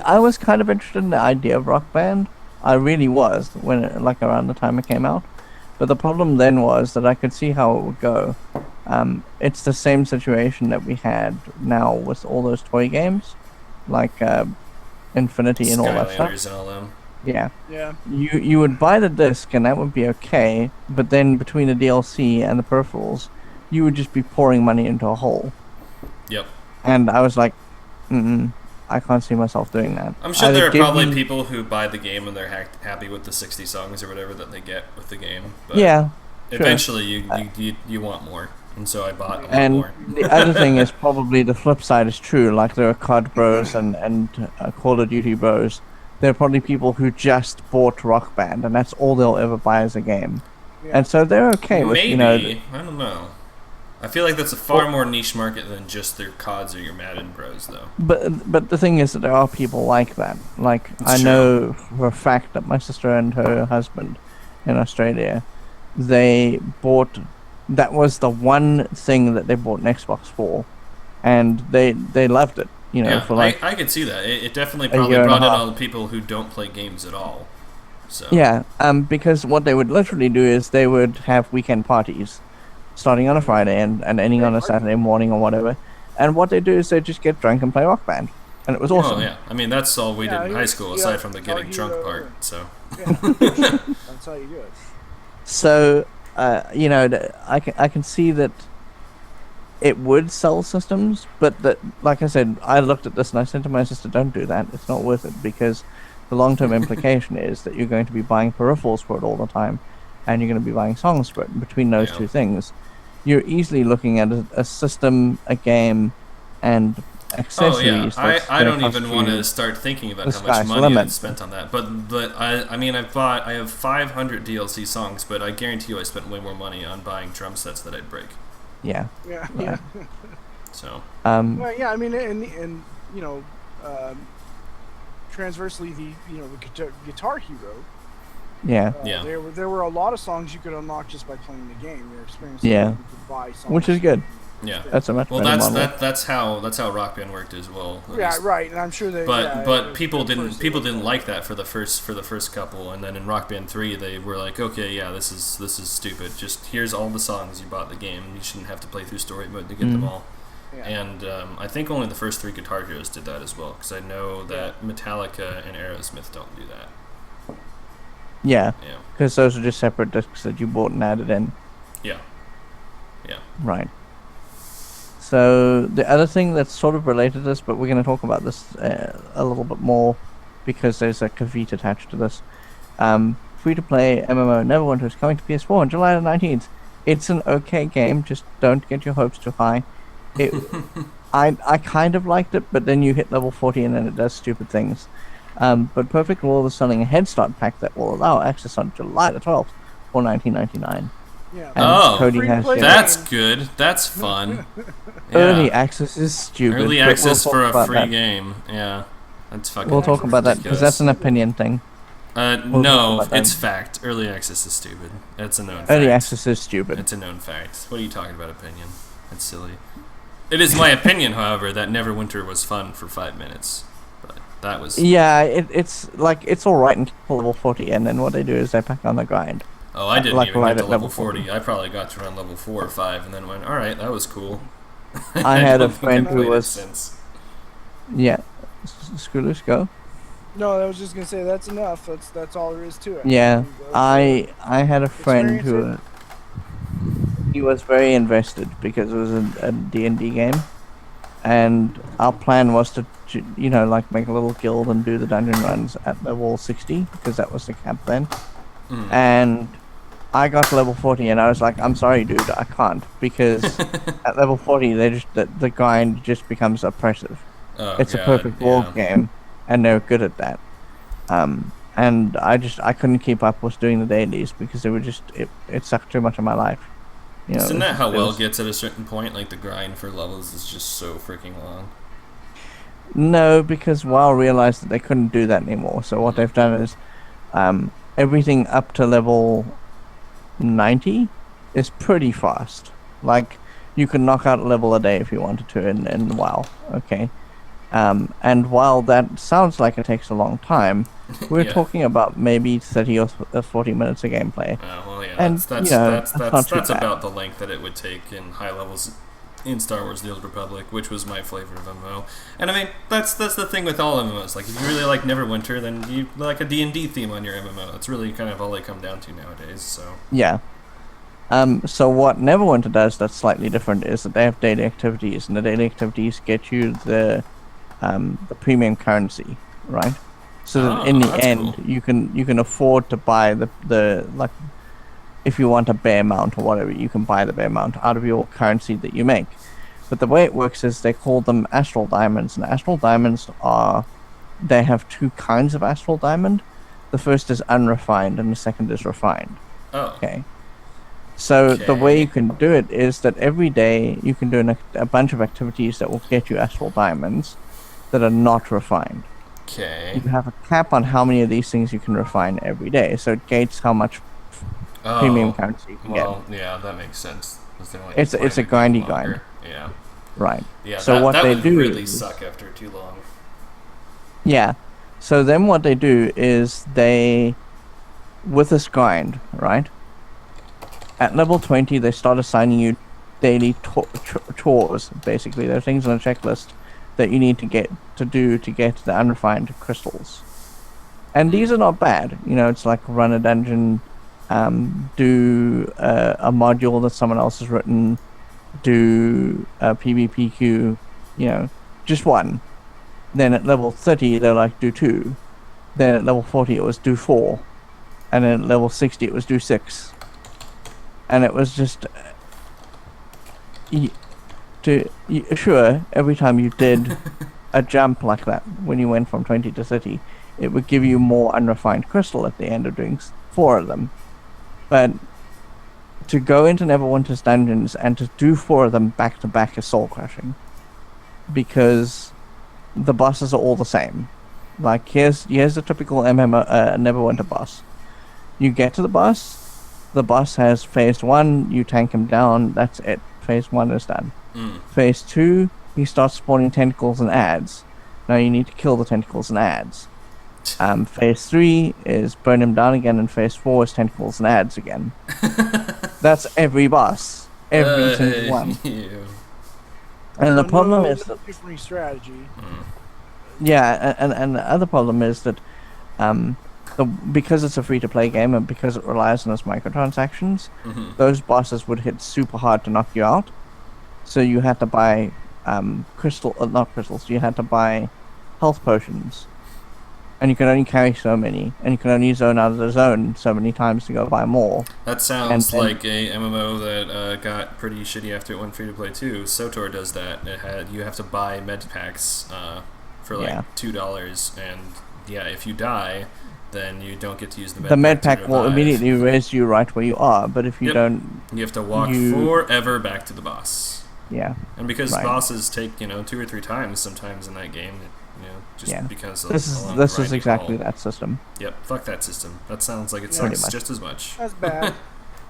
was kind of interested in the idea of Rock Band. I really was when around the time it came out. But the problem then was that I could see how it would go. It's the same situation that we had now with all those toy games, like Infinity and all that stuff. Skylanders and all them. Yeah. Yeah. You would buy the disc and that would be okay, but then between the DLC and the peripherals, you would just be pouring money into a hole. Yep. And I was like, I can't see myself doing that. I'm sure Either there are give probably me- people who buy the game and they're happy with the 60 songs or whatever that they get with the game. But Yeah. Sure. eventually you want more. And so I bought a lot And more. the other thing is probably the flip side is true. Like there are COD bros and Call of Duty bros. There are probably people who just bought Rock Band and that's all they'll ever buy as a game. Yeah. And so they're okay with, Maybe. you know... I don't know. I feel like that's a far more niche market than just their CODs or your Madden bros, though. But the thing is that there are people like that. Like, It's I true. know for a fact that my sister and her husband in Australia, they bought... That was the one thing that they bought an Xbox for. And they loved it, you know, Yeah, for like... I could see that. It definitely a probably year and a brought in half. all the people who don't play games at all. So Yeah, because what they would literally do is they would have weekend parties, starting on a Friday and ending on a Saturday morning or whatever. And what they do is they just get drunk and play Rock Band, and it was awesome. Oh yeah, I mean that's all we Yeah, did in high school, yeah, aside from the Guitar getting drunk Hero. part. So Yeah, that's how you do it. So, you know, I can see that it would sell systems, but that, like I said, I looked at this and I said to my sister, "Don't do that. It's not worth it because the long-term implication is that you're going to be buying peripherals for it all the time, and you're going to be buying songs for it. And between those two things, you're easily looking at a system, a game, and accessories. I don't even want to start thinking about how much money I spent on that. But I mean I have 500 DLC songs, but I guarantee you I spent way more money on buying drum sets that I'd break. Yeah. Yeah. Yeah. So Well, yeah, I mean, and you know, transversely, the Guitar Hero. Yeah. Yeah. There were a lot of songs you could unlock just by playing the game. Your experience. Yeah. You could buy songs. Which is good. yeah. That's a much Well, better model. that's how Rock Band worked as well. at Yeah, least. right. And I'm sure they. But people didn't like that for the first couple, and then in Rock Band 3 they were like, okay, yeah, this is stupid. Just here's all the songs you bought the game. You shouldn't have to play through story mode to get them all. Yeah. And I think only the first 3 Guitar Heroes did that as well, because I know that Metallica and Aerosmith don't do that. Yeah, Yeah. because those are just separate discs that you bought and added in. Yeah. Yeah. Right. So the other thing that's sort of related to this, but we're going to talk about this a little bit more because there's a caveat attached to this. Free-to-play MMO Neverwinter is coming to PS4 on July the 19th. It's an okay game, just don't get your hopes too high. I kind of liked it, but then you hit level 40 and then it does stupid things. But Perfect World is selling a Head Start pack that will allow access on July the 12th for $19.99. Yeah. Oh, Cody has free-to-play That's game. good. That's fun. Early Yeah. access is stupid. Early but we'll access talk for a about free that. game. Yeah. That's fucking We'll talk about that because that's an opinion thing. We'll talk No, about that. it's fact. Early access is stupid. It's a known fact. Early access is stupid. It's a known fact. What are you talking about opinion? That's silly. It is my opinion, however, that Neverwinter was fun for 5 minutes. But that was... Yeah, it's like it's all right until level 40, and then what they do is they pack on the grind. Oh, I didn't like even right get to at level level 40. I probably got to around level 4 or 5 and then went, alright, that was cool. I had a don't think friend I've who played it was since. yeah. Screws go. No, I was just gonna say that's enough. That's all there is to it. Yeah, Go I had a friend Experience who he was very invested because it was a D&D game, and our plan was to like make a little guild and do the dungeon runs at level 60 because that was the cap then. And I got to level 40 and I was like, I'm sorry dude, I can't, because at level 40 the grind just becomes oppressive. It's a perfect world game and they're good at that. And I couldn't keep up with doing the dailies because it sucked too much of my life. Isn't that how WoW gets at a certain point? Like the grind for levels is just so freaking long. No, because WoW realized that they couldn't do that anymore. So what they've done is everything up to level 90 is pretty fast. Like you can knock out a level a day if you wanted to in WoW. Okay. And while that sounds like it takes a long time, we're talking about maybe 30 or 40 minutes of gameplay. Well, yeah, And, that's not too bad. about the length that it would take in high levels in Star Wars: The Old Republic, which was my flavor of MMO. And I mean, that's the thing with all MMOs. Like, if you really like Neverwinter, then you like a D&D theme on your MMO. That's really kind of all they come down to nowadays. So Yeah. So what Neverwinter does that's slightly different is that they have daily activities, and the daily activities get you the premium currency, right? So that in the end, cool. you can afford to buy the like, if you want a bare amount or whatever, you can buy the bare amount out of your currency that you make. But the way it works is they call them astral diamonds, and astral diamonds they have 2 kinds of astral diamond. The first is unrefined, and the second is refined. Oh. Okay. So the way you can do it is that every day you can do a bunch of activities that will get you astral diamonds that are not refined. Okay. You have a cap on how many of these things you can refine every day, so it gates how much premium currency you can get. Yeah, that makes sense. It's a grindy grind. Yeah. Right. Yeah. So what that they would do really is, suck after too long. Yeah. So then what they do is with this grind, right? At level 20, they start assigning you daily chores, basically. There are things on a checklist that you need to do to get the unrefined crystals. And these are not bad. It's like run a dungeon, do a module that someone else has written, do a PvPQ, just one. Then at level 30, they're like, do 2. Then at level 40, it was do 4. And then at level 60, it was do 6. And it was just... sure, every time you did a jump like that, when you went from 20 to 30, it would give you more unrefined crystal at the end of doing 4 of them. But to go into Neverwinter's dungeons and to do 4 of them back to back is soul crushing, because the bosses are all the same. Like here's the typical MMO Neverwinter boss. You get to the boss has phase 1, you tank him down, that's it. Phase 1 is done. Phase 2, he starts spawning tentacles and adds. Now you need to kill the tentacles and adds. Phase 3 is burn him down again, and phase 4 is tentacles and adds again. That's every boss. Every single one. And the problem no, is no that different strategy. yeah, and the other problem is that because it's a free-to-play game and because it relies on its microtransactions, those bosses would hit super hard to knock you out. So you had to buy not crystals. You had to buy health potions, and you can only carry so many, and you can only zone out of the zone so many times to go buy more. That sounds like a MMO that got pretty shitty after it went free to play too. SOTOR does that. You have to buy med packs for like $2, and yeah, if you die, then you don't get to use the med pack. The med pack will immediately raise you right where you are, but if you don't, you have to walk forever back to the boss. Yeah, and because bosses take 2 or 3 times sometimes in that game, because this is exactly that system. Yep, fuck that system. That sounds like it sucks just as much. That's bad.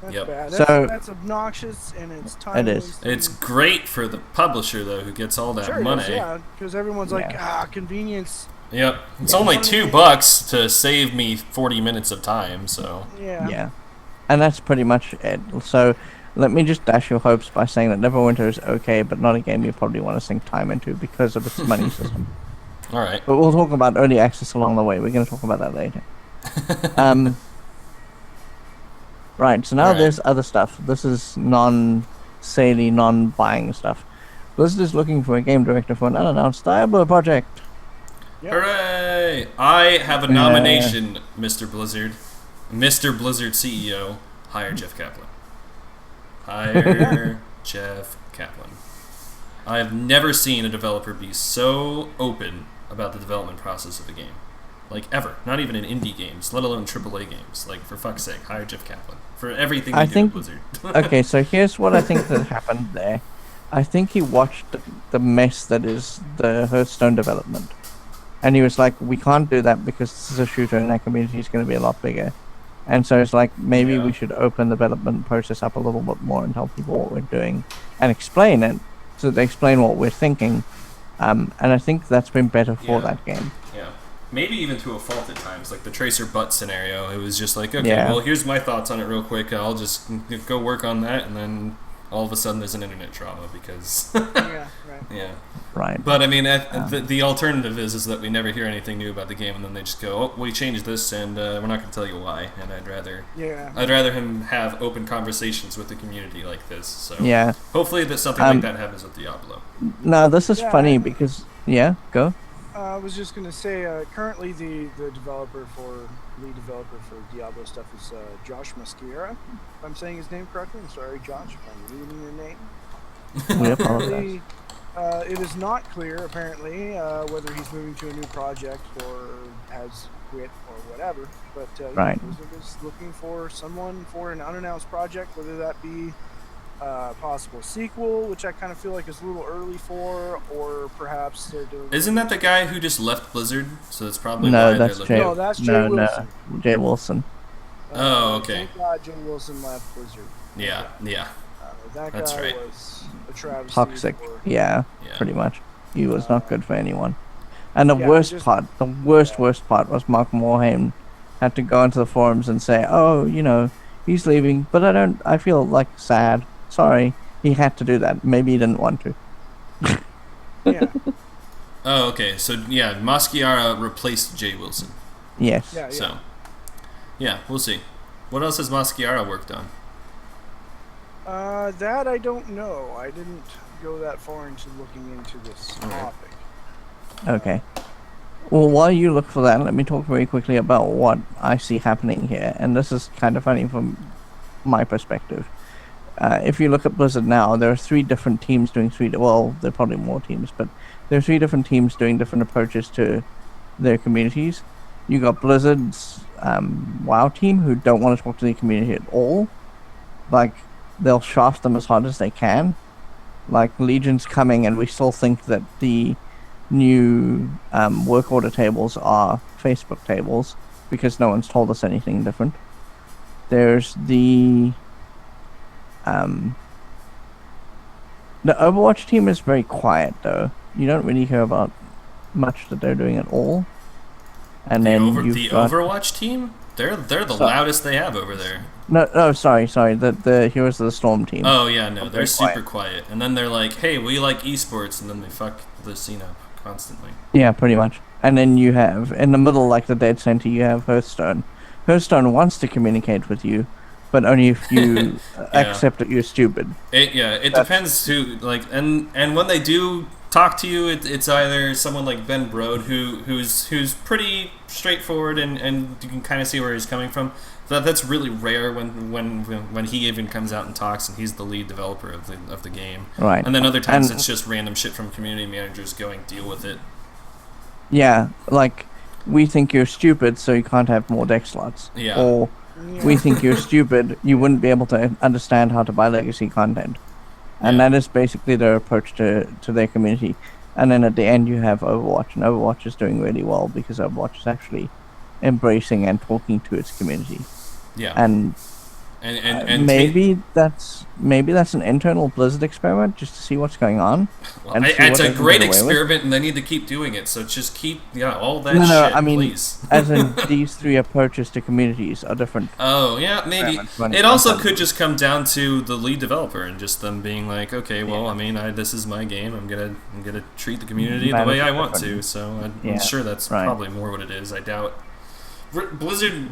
That's bad. That's obnoxious, and it's time. It is. It's great for the publisher though, who gets all that money. Yeah, because everyone's like, convenience. Yep, it's only $2 to save me 40 minutes of time. So yeah, and that's pretty much it. So let me just dash your hopes by saying that Neverwinter is okay, but not a game you probably want to sink time into because of its money system. All right, but we'll talk about early access along the way. We're going to talk about that later. Right, so now there's other stuff. This is non-saley, non-buying stuff. Blizzard is looking for a game director for an unannounced Diablo project. Yep. Hooray! I have a nomination, Mr. Blizzard. Mr. Blizzard CEO, hire Jeff Kaplan. Hire Jeff Kaplan. I have never seen a developer be so open about the development process of a game. Like, ever. Not even in indie games, let alone AAA games. Like, for fuck's sake, hire Jeff Kaplan. For everything you do at Blizzard. Okay, so here's what I think that happened there. I think he watched the mess that is the Hearthstone development. And he was like, we can't do that because this is a shooter and our community is going to be a lot bigger. And so it's like, maybe we should open the development process up a little bit more and tell people what we're doing and explain it so they explain what we're thinking. And I think that's been better for that game. Yeah. Maybe even to a fault at times, like the Tracer Butt scenario. It was just like, okay, well, here's my thoughts on it real quick. I'll just go work on that, and then all of a sudden there's an internet drama because... Right. But I mean, the alternative is that we never hear anything new about the game, and then they just go, "Oh, we changed this, and we're not going to tell you why." And I'd rather him have open conversations with the community like this. So hopefully that something like that happens with Diablo. No, this is funny because go. I was just going to say, currently the lead developer for Diablo stuff is Josh Mascara. If I'm saying his name correctly, I'm sorry, Josh, if I'm reading your name. We apologize. It is not clear, apparently, whether he's moving to a new project or has quit or whatever. But Blizzard is looking for someone for an unannounced project, whether that be a possible sequel, which I kind of feel like is a little early for, or perhaps they're doing... Isn't that the guy who just left Blizzard? So that's probably why that's Jay. No, that's Jay Wilson. No, Jay Wilson. Oh, okay. Thank God Jay Wilson left Blizzard. Yeah. That that's guy right. was a travesty. Toxic. Yeah, pretty much. He was not good for anyone. And the worst part was Mark Morhaime had to go into the forums and say, "Oh, he's leaving, but I feel like sad. Sorry, he had to do that. Maybe he didn't want to." Oh, okay. So Mascara replaced Jay Wilson. Yes. So, we'll see. What else has Mascara worked on? That I don't know. I didn't go that far into looking into this topic. Okay. Well, while you look for that, let me talk very quickly about what I see happening here. And this is kind of funny from my perspective. If you look at Blizzard now, there are 3 different teams doing well, there are probably more teams, but there are 3 different teams doing different approaches to their communities. You got Blizzard's WoW team, who don't want to talk to the community at all. Like, they'll shaft them as hard as they can. Like, Legion's coming, and we still think that the new work order tables are Facebook tables because no one's told us anything different. There's the Overwatch team is very quiet, though. You don't really hear about much that they're doing at all. And then Overwatch team? They're the So- loudest they have over there. No, sorry. The Heroes of the Storm team. Oh yeah, no, They're they're very super quiet. And then they're like, "Hey, we like esports," and then they fuck the scene up constantly. Yeah, pretty much. And then you have, in the middle, like the dead center, you have Hearthstone. Hearthstone wants to communicate with you, but only if you accept that you're stupid. It depends who and when they do talk to you, it's either someone like Ben Brode who's pretty straightforward and you can kind of see where he's coming from. That's really rare when he even comes out and talks and he's the lead developer of the game. Right. And then other times And- it's just random shit from community managers going deal with it. Yeah, like, we think you're stupid, so you can't have more deck slots. Yeah. Or, we think you're stupid, you wouldn't be able to understand how to buy legacy content. And Yeah. that is basically their approach to their community. And then at the end you have Overwatch, and Overwatch is doing really well because Overwatch is actually embracing and talking to its community. Yeah. And maybe that's an internal Blizzard experiment just to see what's going on. Well, and see it's what they a can great get away with. experiment, and they need to keep doing it. So just keep all that No, shit, I mean, please. as in these three approaches to communities are different. Oh yeah, maybe. experiments when It also comes could just come down to the lead developer and just them being like, okay, well, I mean, this is my game. I'm gonna treat the community the way I want to. So I'm Yeah, sure that's right. probably more what it is. I doubt Blizzard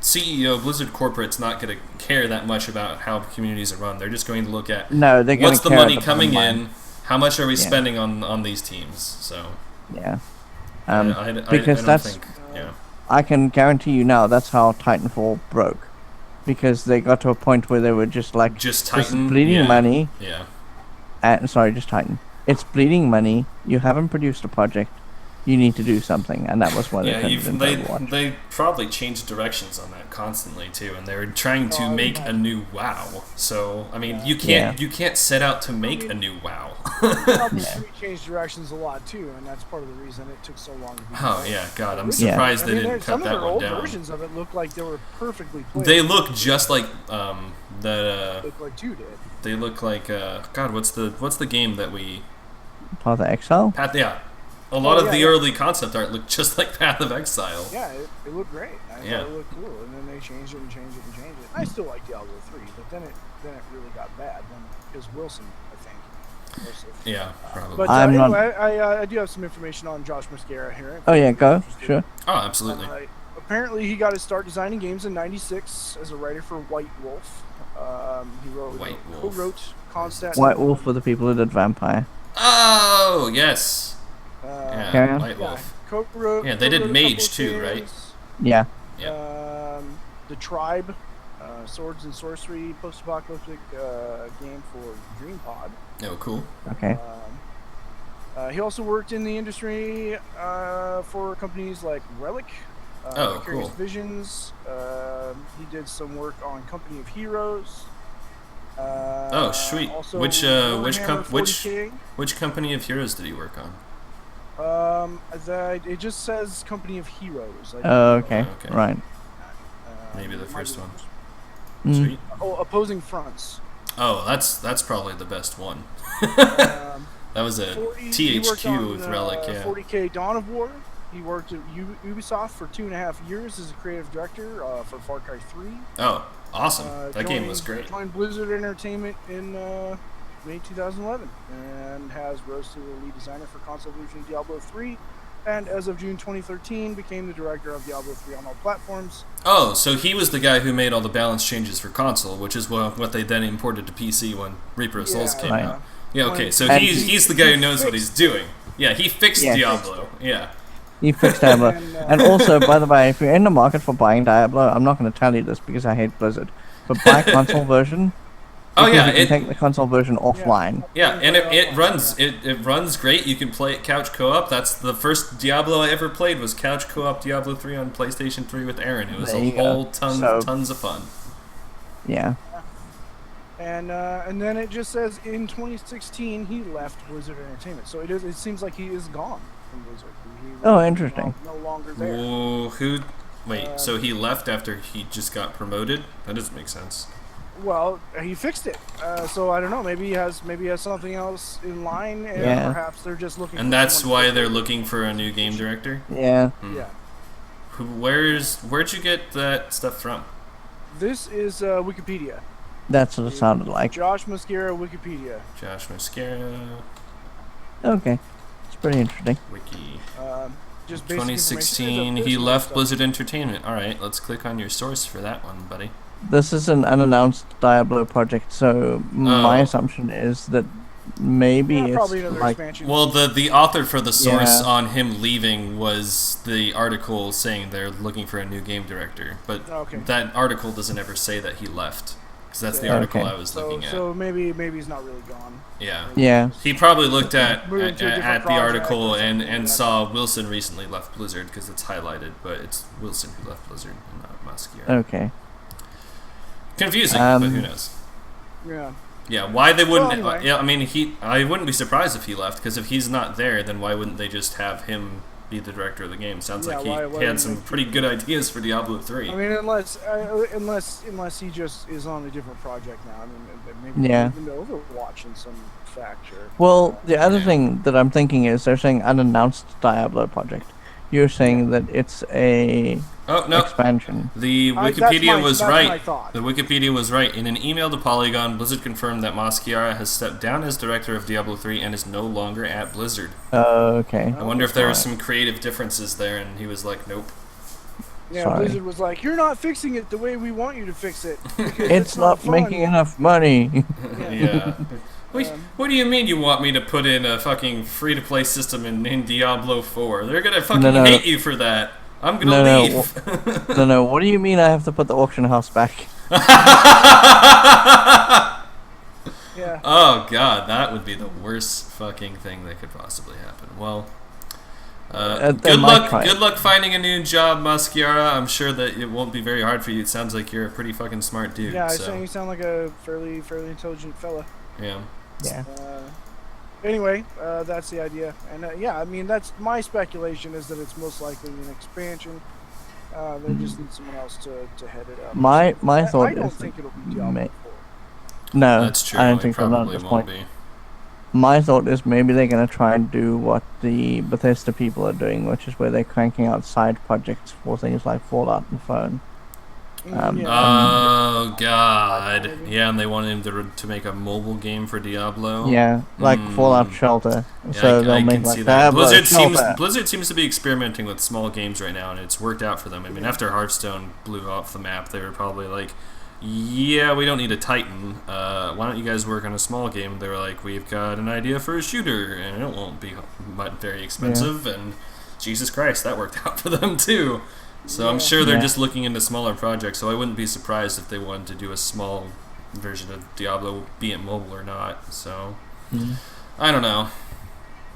CEO, Blizzard Corporate's not going to care that much about how communities are run. They're just going to look at No, they're going what's to the care money about coming bottom line. in, how much are we Yeah. spending on these teams. So Yeah. I because don't that's think, yeah. I can guarantee you now that's how Titanfall broke, because they got to a point where they were just like, Just this is Titan, bleeding yeah. money. Yeah. Sorry, just Titan. It's bleeding money. You haven't produced a project. You need to do something, and that was what Yeah, it turned into Overwatch. they probably changed directions on that constantly too, and they were trying to make a new WoW. So I mean, you can't set out to make a new WoW. Probably changed directions a lot too, and that's part of the reason it took so long to be Oh developed. yeah, God, I'm Yeah. surprised I they mean, didn't some cut of that their one old down. versions of it looked like they were perfectly playable. They look just like that. Looked like two did. They look like God. What's the game that we? Path of Exile? Yeah. A lot of yeah, the yeah. early concept art looked just like Path of Exile. Yeah, it looked great. I Yeah. thought it looked cool, and then they changed it and changed it and changed it. I still like Diablo 3, but then it really got bad because Wilson, I think. mostly. Yeah, probably. But I'm not- anyway, I do have some information on Josh Mosquera here. Oh yeah, go. Interested. Sure. Oh, absolutely. Apparently, he got his start designing games in '96 as a writer for White Wolf. He White Wolf. co-wrote Constat. White Wolf for the people who did Vampire. Oh yes. Yeah, Carry on. White Yeah, Wolf. co-wrote. Yeah, they did co-wrote a Mage couple of too, right? games. Yeah. The Tribe, Swords and Sorcery, post-apocalyptic game for DreamPod. Oh, cool. Okay. He also worked in the industry for companies like Relic, Oh, Vicarious cool. Visions. He did some work on Company of Heroes. Oh, sweet. Also Which Warhammer 40K. which company of heroes did he work on? It just says Company of Heroes. I Oh, don't okay. know. Okay. Right. Maybe the might first be the one. first Mm. Sweet. Oh, Opposing Fronts. Oh, that's probably the best one. Um, That was a he worked THQ on, with Relic, yeah. 40K Dawn of War. He worked at Ubisoft for 2.5 years as a creative director for Far Cry 3. Oh, awesome. That game Joined- was great. Joined Blizzard Entertainment in May 2011 and has rose to the lead designer for console version of Diablo 3. And as of June 2013, became the director of Diablo 3 on all platforms. Oh, so he was the guy who made all the balance changes for console, which is what they then imported to PC when Reaper of Souls came Right. out. Yeah, okay, so And he's the guy who knows what he's doing. Yeah, he fixed Yeah. Diablo. Yeah. You fixed Diablo. And, And also, by the way, if you're in the market for buying Diablo, I'm not going to tell you this because I hate Blizzard, but buy console version. Oh because yeah, you can it take the console version offline. yeah, and it runs great. You can play it couch co-op. That's the first Diablo I ever played was couch co-op Diablo 3 on PlayStation 3 with Aaron. It was There a you go. whole So- tons of fun. Yeah. And then it just says in 2016 he left Blizzard Entertainment. So it seems like he is gone from Blizzard. He Oh, interesting. No longer there. Whoa, wait, so he left after he just got promoted? That doesn't make sense. Well, he fixed it. So I don't know. Maybe he has something else in line, and Yeah. perhaps they're just looking. And for that's someone why to- they're looking for a new game director? Yeah. Yeah. Where'd you get that stuff from? This is Wikipedia. That's what it sounded like. Josh Mosquera, Wikipedia. Josh Mosquera. Okay, it's pretty interesting. Wiki. Just basic information. 2016. He left Blizzard Entertainment. All right, let's click on your source for that one, buddy. This is an unannounced Diablo project, so my assumption is that maybe it's probably another like expansion. Well, the author for the source Yeah. on him leaving was the article saying they're looking for a new game director, but that article doesn't ever say that he left, because that's the article I was looking at. So maybe he's not really gone. Yeah. Yeah. He probably looked at Moved to a different the article project or something and like saw Wilson recently left Blizzard, because it's highlighted, but it's Wilson who left Blizzard and not Mosquera. Okay. Confusing, but who knows? Yeah. Yeah, why they wouldn't? Well, anyway. Yeah, I mean, I wouldn't be surprised if he left, because if he's not there, then why wouldn't they just have him be the director of the game? Sounds like he had some pretty good ideas for Diablo 3. I mean, unless he just is on a different project now. I mean, maybe even Overwatch in some fact. Or, well, the other thing that I'm thinking is they're saying unannounced Diablo project. You're saying that it's a expansion. The Wikipedia was right. My thought. The Wikipedia was right. In an email to Polygon, Blizzard confirmed that Mosquera has stepped down as director of Diablo 3 and is no longer at Blizzard. Okay. I wonder if there were some creative differences there, and he was like, nope. Yeah, Sorry. Blizzard was like, "You're not fixing it the way we want you to fix it. It's not making enough money." Yeah. What do you mean you want me to put in a fucking free-to-play system in Diablo 4? They're gonna fucking hate you for that. I'm gonna leave. No, what do you mean I have to put the auction house back? Yeah. Oh god, that would be the worst fucking thing that could possibly happen. Well, good luck finding a new job, Mosquera. I'm sure that it won't be very hard for you. It sounds like you're a pretty fucking smart dude. Yeah, so. you sound like a fairly intelligent fella. Yeah. Yeah. Anyway, that's the idea, and I mean that's my speculation is that it's most likely an expansion. They just need someone else to head it up. My thought I don't is think it'll be Diablo 4. No, that's true. I don't think so. Not at this point. My thought is maybe they're going to try and do what the Bethesda people are doing, which is where they're cranking out side projects for things like Fallout and Phone. Oh god, yeah, and they wanted him to make a mobile game for Diablo. Yeah, like Fallout Shelter. Yeah, so they'll I make can like see that. Blizzard Blizzard seems to be experimenting with small games right now, and it's worked out for them. I mean, after Hearthstone blew off the map, they were probably like, "Yeah, we don't need a Titan. Why don't you guys work on a small game?" They were like, "We've got an idea for a shooter, and it won't be very expensive." And Jesus Christ, that worked out for them too. So I'm sure they're just looking into smaller projects, so I wouldn't be surprised if they wanted to do a small version of Diablo, be it mobile or not. So, I don't know.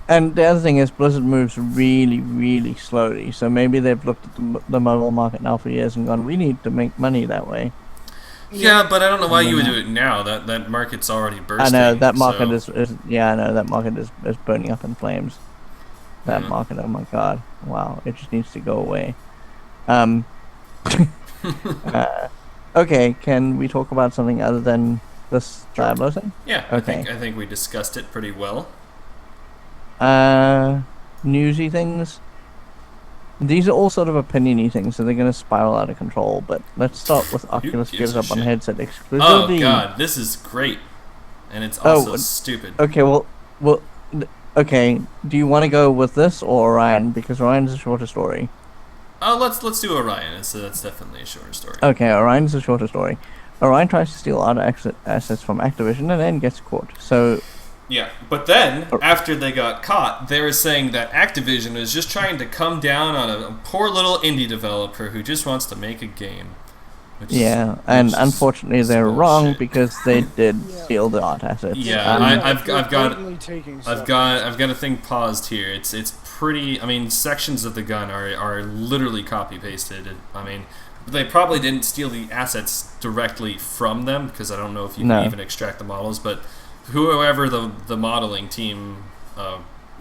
And the other thing is Blizzard moves really, really slowly, so maybe they've looked at the mobile market now for years and gone, we need to make money that way. Yeah, but I don't know why you would do it now. That market's already bursting. I know, that market is that market is burning up in flames. That market, oh my god. Wow, it just needs to go away. Okay, can we talk about something other than this Diablo thing? Yeah, okay. I think we discussed it pretty well. Newsy things. These are all sort of opinion-y things, so they're going to spiral out of control. But let's start with Oculus gives up on headset exclusivity. Oh god, this is great, and it's also stupid. Okay, okay. Do you want to go with this or Orion? Because Orion's a shorter story. Oh, let's do Orion. So that's definitely a shorter story. Okay, Orion's a shorter story. Orion tries to steal other assets from Activision and then gets caught. So. Yeah, but then, after they got caught, they were saying that Activision is just trying to come down on a poor little indie developer who just wants to make a game. And unfortunately they're wrong because they did steal the art assets. Yeah, I've got a thing paused here. It's pretty. I mean, sections of the gun are literally copy pasted. I mean, they probably didn't steal the assets directly from them because I don't know if you can even extract the models, but. Whoever the modeling team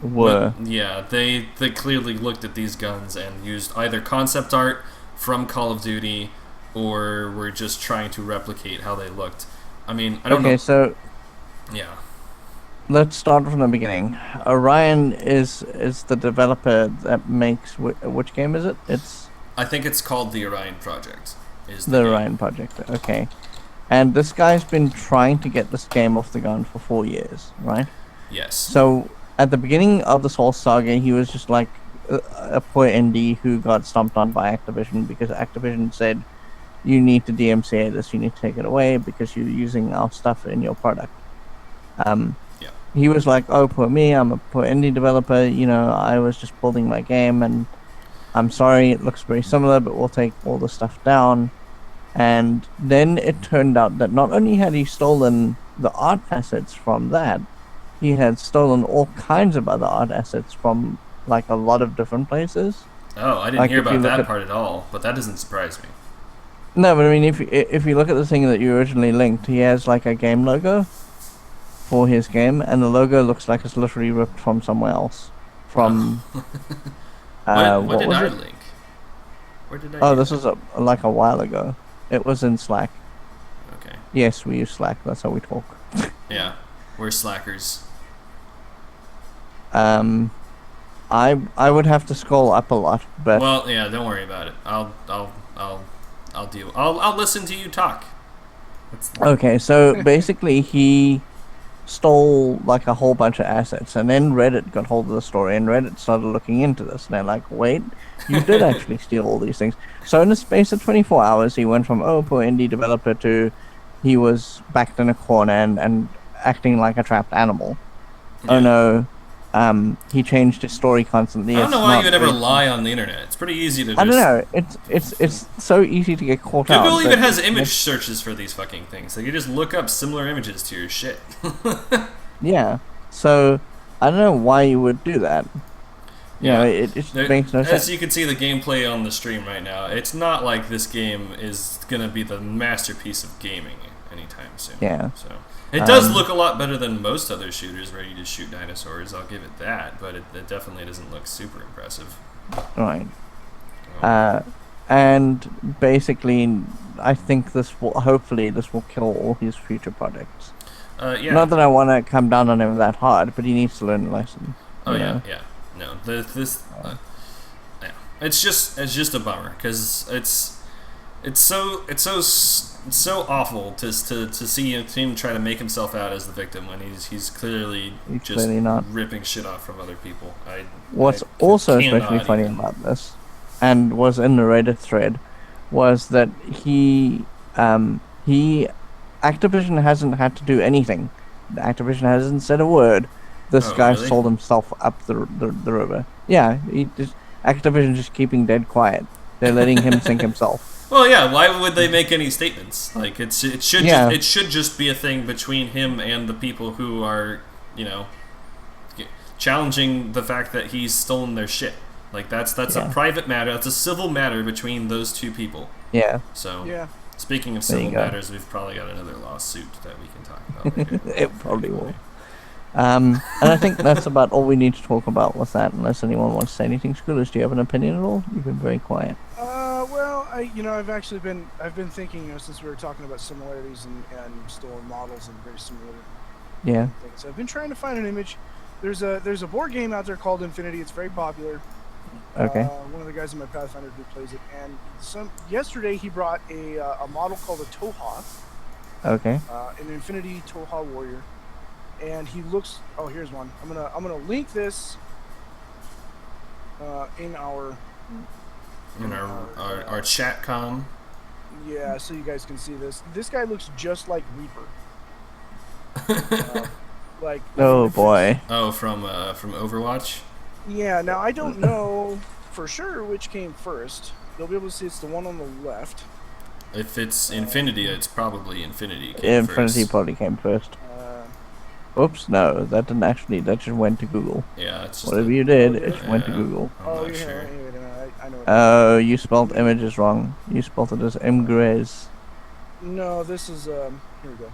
they clearly looked at these guns and used either concept art from Call of Duty or were just trying to replicate how they looked. I mean, I don't know. Okay, so let's start from the beginning. Orion is the developer that makes which game is it? It's I think it's called the Orion Project. Is The game. Orion Project, okay. And this guy's been trying to get this game off the ground for 4 years, right? Yes. So, at the beginning of this whole saga, he was just like a poor indie who got stomped on by Activision because Activision said, you need to DMCA this, you need to take it away because you're using our stuff in your product. He was like, oh, poor me, I'm a poor indie developer, you know, I was just building my game, and I'm sorry, it looks very similar, but we'll take all the stuff down. And then it turned out that not only had he stolen the art assets from that, he had stolen all kinds of other art assets from, like, a lot of different places. Oh, I didn't hear about that part at all, but that doesn't surprise me. No, but I mean, if you look at the thing that you originally linked, he has, like, a game logo for his game, and the logo looks like it's literally ripped from somewhere else. From what did I it? link? Where did I? Oh, this was like a while ago. It was in Slack. Okay. Yes, we use Slack. That's how we talk. Yeah, we're slackers. I would have to scroll up a lot, but Well, yeah, don't worry about it. I'll deal. I'll listen to you talk. okay. So basically, he stole like a whole bunch of assets, and then Reddit got hold of the story, and Reddit started looking into this, and they're like, wait, you did actually steal all these things. So in the space of 24 hours, he went from, oh, poor indie developer, to he was backed in a corner and acting like a trapped animal. Yeah. Oh no, he changed his story constantly. I don't know why you would ever lie on the internet. It's pretty easy to just... I don't know, it's so easy to get caught out. Google even has image searches for these fucking things. So you just look up similar images to your shit. Yeah, so I don't know why you would do that. You know, it just makes no sense. As you can see the gameplay on the stream right now, it's not like this game is gonna be the masterpiece of gaming anytime soon. Yeah. So it does look a lot better than most other shooters where you just shoot dinosaurs. I'll give it that, but it definitely doesn't look super impressive. Right. And basically, I think hopefully this will kill all his future projects. Yeah. Not that I want to come down on him that hard, but he needs to learn a lesson. Oh you yeah, know? yeah. No, yeah. It's just a bummer because it's so awful to see him try to make himself out as the victim when he's clearly not ripping shit off from other people. What's also especially funny about this, and was in the Reddit thread, was that Activision hasn't had to do anything. Activision hasn't said a word. This guy really? sold himself up the river. Yeah, Activision just keeping dead quiet. They're letting him sink himself. Well, yeah. Why would they make any statements? Like it should just be a thing between him and the people who are, you know, challenging the fact that he's stolen their shit. Like that's a private matter. That's a civil matter between those two people. Yeah. So Yeah. Speaking of civil matters, we've probably got another lawsuit that we can talk about later. It probably will. And I think that's about all we need to talk about with that, unless anyone wants to say anything. Schoolers, do you have an opinion at all? You've been very quiet. Well, I've been thinking, since we were talking about similarities and stolen models and very similar things. I've been trying to find an image. There's a board game out there called Infinity. It's very popular. Okay. One of the guys in my Pathfinder group plays it, and yesterday he brought a model called a Toha. Okay. An Infinity Toha warrior, and he looks. Oh, here's one. I'm gonna link this in our chat com. Yeah, so you guys can see this. This guy looks just like Reaper. Oh boy. Oh, from Overwatch. Yeah. Now I don't know for sure which came first. You'll be able to see it's the one on the left. If it's Infinity, it's probably Infinity. Infinity probably came first. Oops, no, that didn't actually. That just went to Google. Yeah, it's just whatever you did, it just went to Google. I'm not sure. I know. Oh, you spelled images wrong. You spelled it as imgrez. No, this is here we go.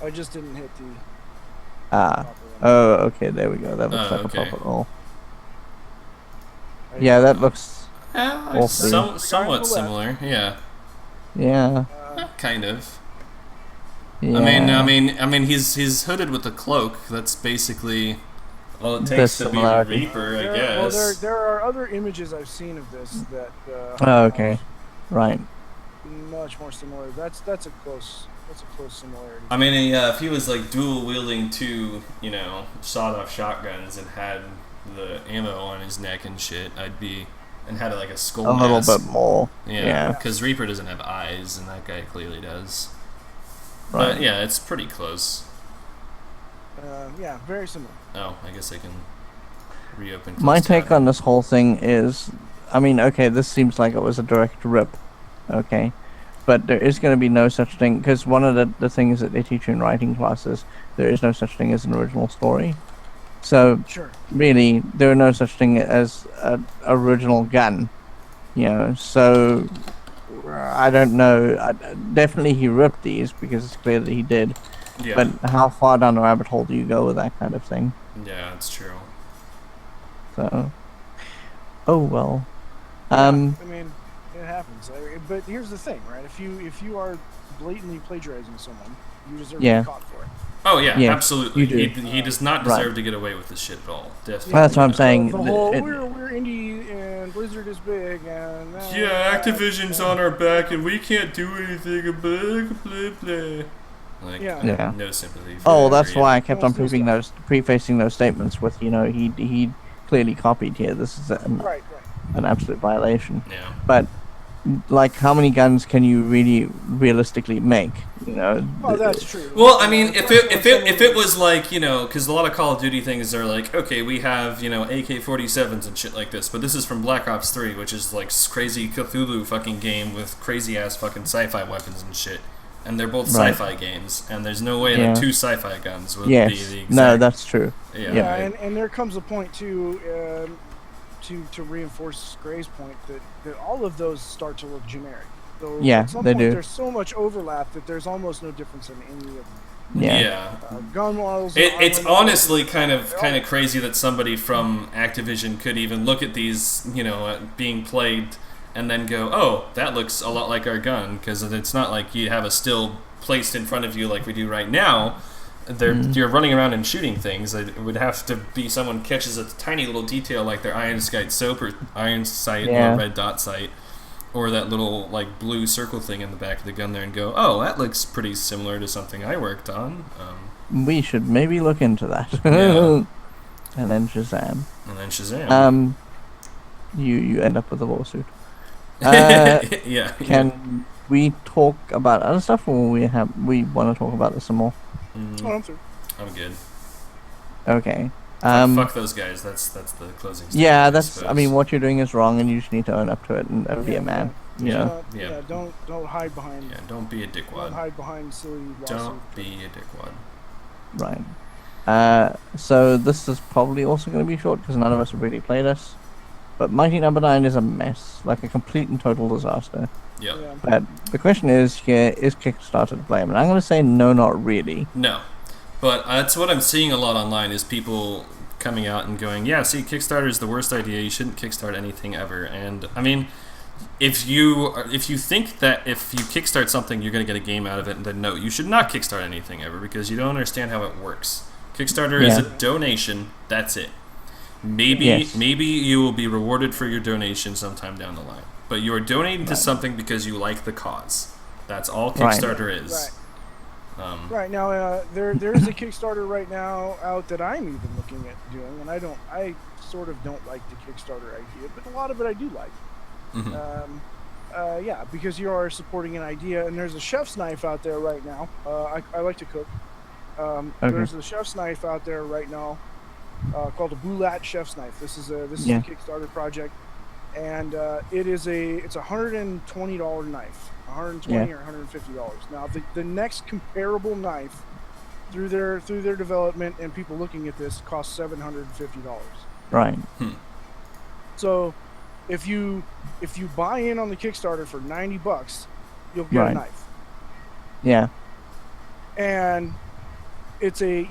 I just didn't hit the. Oh, okay, there we go. That looks like a puppet roll. Yeah, that looks somewhat similar. Yeah. Yeah. Kind of. Yeah. I mean, he's hooded with a cloak. That's basically Well, it the takes to be similarity. Reaper, I Well, guess. there are other images I've seen of this that. Oh, okay. Right. Much more similar. That's a close similarity. I mean, yeah, if he was like dual wielding two, sawed-off shotguns and had the ammo on his neck and shit, and had like a skull A little mask. bit more. Yeah, Yeah. because Reaper doesn't have eyes, and that guy clearly does. Right. But yeah, it's pretty close. Yeah, very similar. Oh, I guess I can reopen. My closed take tab. on this whole thing is, I mean, okay, this seems like it was a direct rip, okay, but there is going to be no such thing, because one of the things that they teach you in writing classes, there is no such thing as an original story. So, Sure. really, there are no such thing as an original gun, so I don't know. Definitely he ripped these, because it's clear that he did, Yeah. but how far down the rabbit hole do you go with that kind of thing? Yeah, it's true. So, oh well. I mean, it happens. But here's the thing, right? If you are blatantly plagiarizing someone, you deserve to be caught for it. Oh yeah, Yeah, absolutely. you do. He does not Right. deserve to get away with this shit at all. Definitely. That's what I'm saying. The whole It- we're indie and Blizzard is big and Yeah, Activision's on our back and we can't do anything. Blah blah blah. Like, Yeah. no sympathy. For Oh, that, that's period. why I kept on Most of prefacing those statements with, he clearly copied here. This is right. an absolute violation. Yeah. But, like, how many guns can you really realistically make? Well, that's true. Well, I mean, if it was like, because a lot of Call of Duty things are like, okay, we have AK-47s and shit like this, but this is from Black Ops 3, which is like crazy Cthulhu fucking game with crazy ass fucking sci-fi weapons and shit, and they're both Right. sci-fi games, and there's no way Yeah. that two sci-fi guns would Yes. be the exact. No, that's true. Yeah. Yeah, like- and there comes a point too, to reinforce Gray's point that all of those start to look generic. So Yeah, at some they point, do. There's so much overlap that there's almost no difference in any of them. Yeah. Gun models. It's armor models, honestly kind of crazy that somebody from Activision could even look at these, being played, and then go, "Oh, that looks a lot like our gun," because it's not like you have a still placed in front of you like we do right now. You're running around and shooting things. It would have to be someone catches a tiny little detail like their iron sight soap or iron sight Yeah. or red dot sight, or that little like blue circle thing in the back of the gun there, and go, "Oh, that looks pretty similar to something I worked on." We should maybe look into that. Yeah. And then Shazam. And then Shazam. You end up with a lawsuit. Yeah. Can we talk about other stuff, or we want to talk about this some more? Oh, I'm through. I'm good. Okay. Fuck those guys. That's the closing. Yeah, statement, that's. I suppose. mean, what you're doing is wrong, and you just need to own up to it and be Yeah, a man. yeah. Yeah. Don't hide behind. Yeah, don't be a Don't dickwad. hide behind silly lawsuit. Don't be a dickwad. Right. So this is probably also going to be short because none of us have really played this. But Mighty Number 9 is a mess, like a complete and total disaster. Yep. Yeah. But the question is, here, is Kickstarter to blame? And I'm going to say no, not really. No, but that's what I'm seeing a lot online is people coming out and going, "Yeah, see, Kickstarter is the worst idea. You shouldn't kickstart anything ever." And I mean, if you think that if you kickstart something you're going to get a game out of it, then no, you should not kickstart anything ever because you don't understand how it works. Kickstarter is a donation. That's it. Maybe you will be rewarded for your donation sometime down the line. But you are donating to something because you like the cause. That's all Kickstarter is. Right. Right now, there's a Kickstarter right now out that I'm even looking at doing, and I sort of don't like the Kickstarter idea, but a lot of it I do like. Mm-hmm. Yeah, because you are supporting an idea, and there's a chef's knife out there right now. I like to cook. There's a chef's knife out there right now called a Boulat chef's knife. This is a Kickstarter project, and it's a $120 knife, $120 or $150. Now the next comparable knife through their development and people looking at this costs $750. Right. So if you buy in on the Kickstarter for $90, you'll get a knife. Yeah. And it's a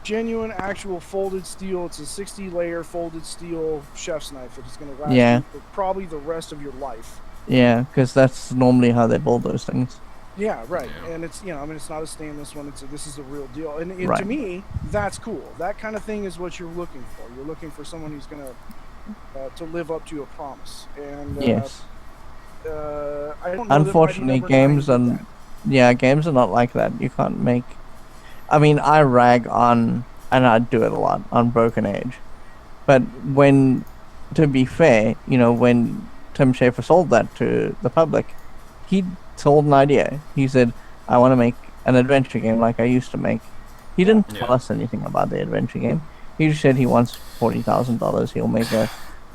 genuine actual folded steel. It's a 60-layer folded steel chef's knife that is going to last you for probably the rest of your life. Yeah, because that's normally how they build those things. Yeah, right. Yeah. And it's, I mean, it's not a stainless one. This is a real deal. And to Right. me, that's cool. That kind of thing is what you're looking for. You're looking for someone who's gonna to live up to a promise. And Yes. I don't know Unfortunately, that Mighty Number 9 games did are, that. yeah, games are not like that. You can't make. I mean, I rag on, and I do it a lot on Broken Age, but to be fair, when Tim Schafer sold that to the public, he sold an idea. He said, "I want to make an adventure game like I used to make." He didn't tell Yeah. us anything about the adventure game. He just said he wants $40,000. He'll make a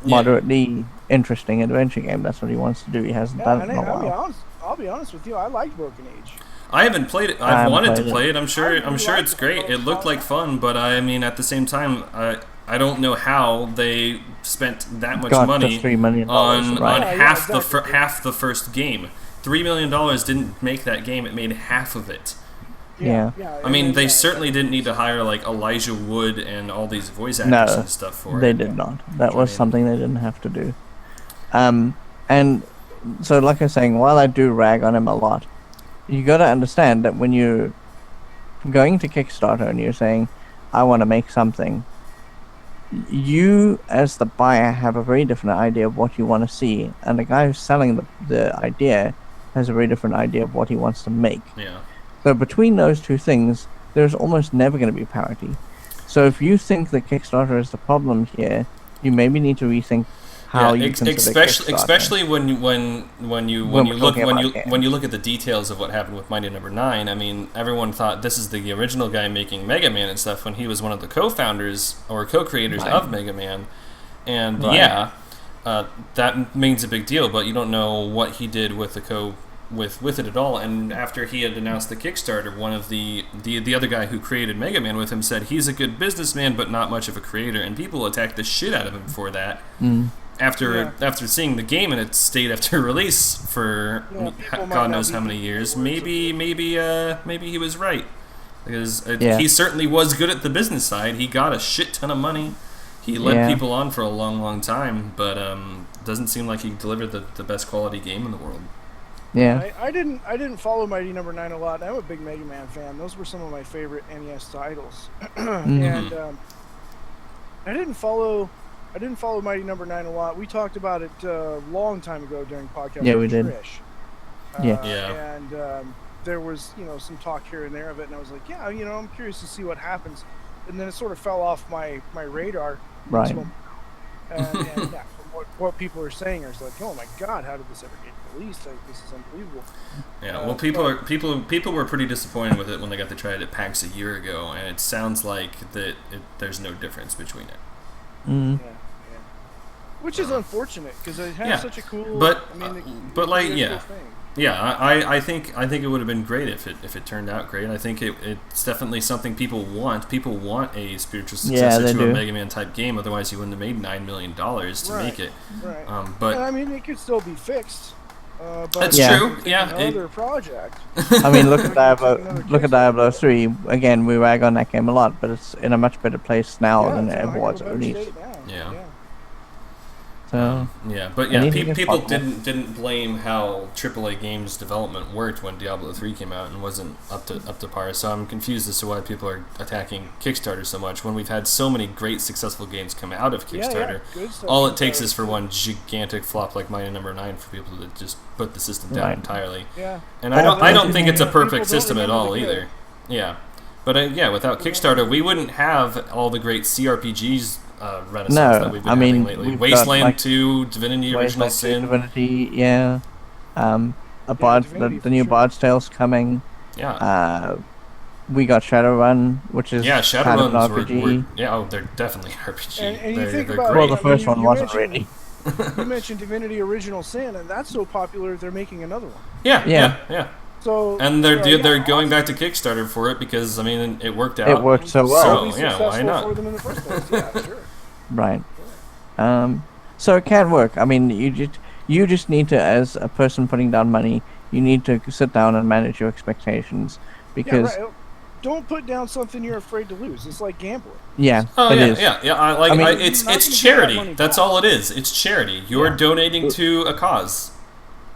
Yeah. moderately interesting adventure game. That's what he wants to do. He hasn't Yeah, done and it in a while. I'll be honest with you. I liked Broken Age. I haven't played it. I I've haven't wanted to played it. play it. I'm I sure. really I'm sure liked it's it. I great. thought It looked like fun, but I mean, at the same time, I don't know how they spent that much Got money the $3 million, on right? Yeah, half exactly. half the first game. $3 million didn't make that game. It made half of it. Yeah. I mean, and they then, certainly didn't need to hire like Elijah Wood and all these voice actors No, and stuff for They it. did not. That was mean- something they didn't have to do. And so, like I was saying, while I do rag on him a lot, you got to understand that when you're going to Kickstarter and you're saying, "I want to make something," you, as the buyer, have a very different idea of what you want to see, and the guy who's selling the idea has a very different idea of what he wants to make. Yeah. So between those two things, there's almost never going to be parity. So if you think that Kickstarter is the problem here, you maybe need to rethink how you consider Kickstarter. especially when you When we're look talking about games. when you look at the details of what happened with Mighty Number 9. I mean, everyone thought this is the original guy making Mega Man and stuff when he was one of the co-founders or co-creators Right. of Mega Man, and Right. yeah, that means a big deal. But you don't know what he did with the with it at all. And after he had announced the Kickstarter, one of the other guy who created Mega Man with him said he's a good businessman but not much of a creator, and people attacked the shit out of him for that. Mm. After seeing the game in its state after release for Yeah, people might God not knows be how many years, maybe he was right, because Yeah. he certainly was good at the business side. He got a shit ton of money. He led Yeah. people on for a long time, but doesn't seem like he delivered the best quality game in the world. Yeah. I didn't follow Mighty Number 9 a lot. I'm a big Mega Man fan. Those were some of my favorite NES titles. And I didn't follow Mighty Number 9 a lot. We talked about it a long time ago during podcast Yeah, with we did. Trish. Yeah. Yeah. And there was, some talk here and there of it, and I was like, yeah, I'm curious to see what happens. And then it sort of fell off my radar. Right. So, and yeah, from what people are saying, I was like, oh my god, how did this ever get released? Like, this is unbelievable. Yeah, well, people were pretty disappointed with it when they got to try it at PAX a year ago, and it sounds like there's no difference between it. Mm. Yeah. Which is unfortunate because it has Yeah, such a cool. but, I mean, but like, it's a really yeah. cool thing. Yeah, I think it would have been great if it turned out great. I think it's definitely something people want. People want a spiritual successor they to do. a Mega Man type game. Otherwise, you wouldn't have made $9 million to Right. make it. Right. But And I mean, it could still be fixed. But That's Yeah. true. Yeah, Another project. I mean, look at Another Diablo 3. Again, we rag on that game a lot, but it's in a much better place now than it's it in a heck was of at a better release. state now. Yeah. So, yeah, but yeah, anything is people possible. didn't blame how AAA games development worked when Diablo 3 came out and wasn't up to par. So I'm confused as to why people are attacking Kickstarter so much when we've had so many great successful games come out of Kickstarter. Good stuff. All it takes is for one gigantic flop like Mighty Number 9 for people to just put the system down Right. entirely. Yeah. And Well, I don't think it's a people perfect don't system at remember all the good. either. Yeah, but yeah, without Kickstarter, we wouldn't have all the great CRPGs renaissance No, that we've been I mean, having lately. we've got, Wasteland like, 2, Divinity Original Wasteland 2, Sin. Divinity, yeah. Divinity The for new sure. Bard's Tale's coming. Yeah. We got Shadowrun, which is Yeah, kind of an Shadowruns RPG. were yeah, they're definitely RPG. And you think they're about great. Well, the I mean, first one you wasn't mentioned- really. You mentioned Divinity Original Sin, and that's so popular they're making another one. yeah, Yeah. yeah. So And they're yeah, they're going awesome. back to Kickstarter for it because I mean it worked out. It worked so It's well. So, totally yeah, why successful not? for them in the first place. Yeah, sure. Right. So it can work. I mean, you just need to, as a person putting down money, you need to sit down and manage your expectations because Yeah, right. Don't put down something you're afraid to lose. It's like gambling. Oh it yeah, is. yeah. I mean- It's You're not gonna get that charity. money That's back. all it is. It's charity. You're Yeah. donating to a cause.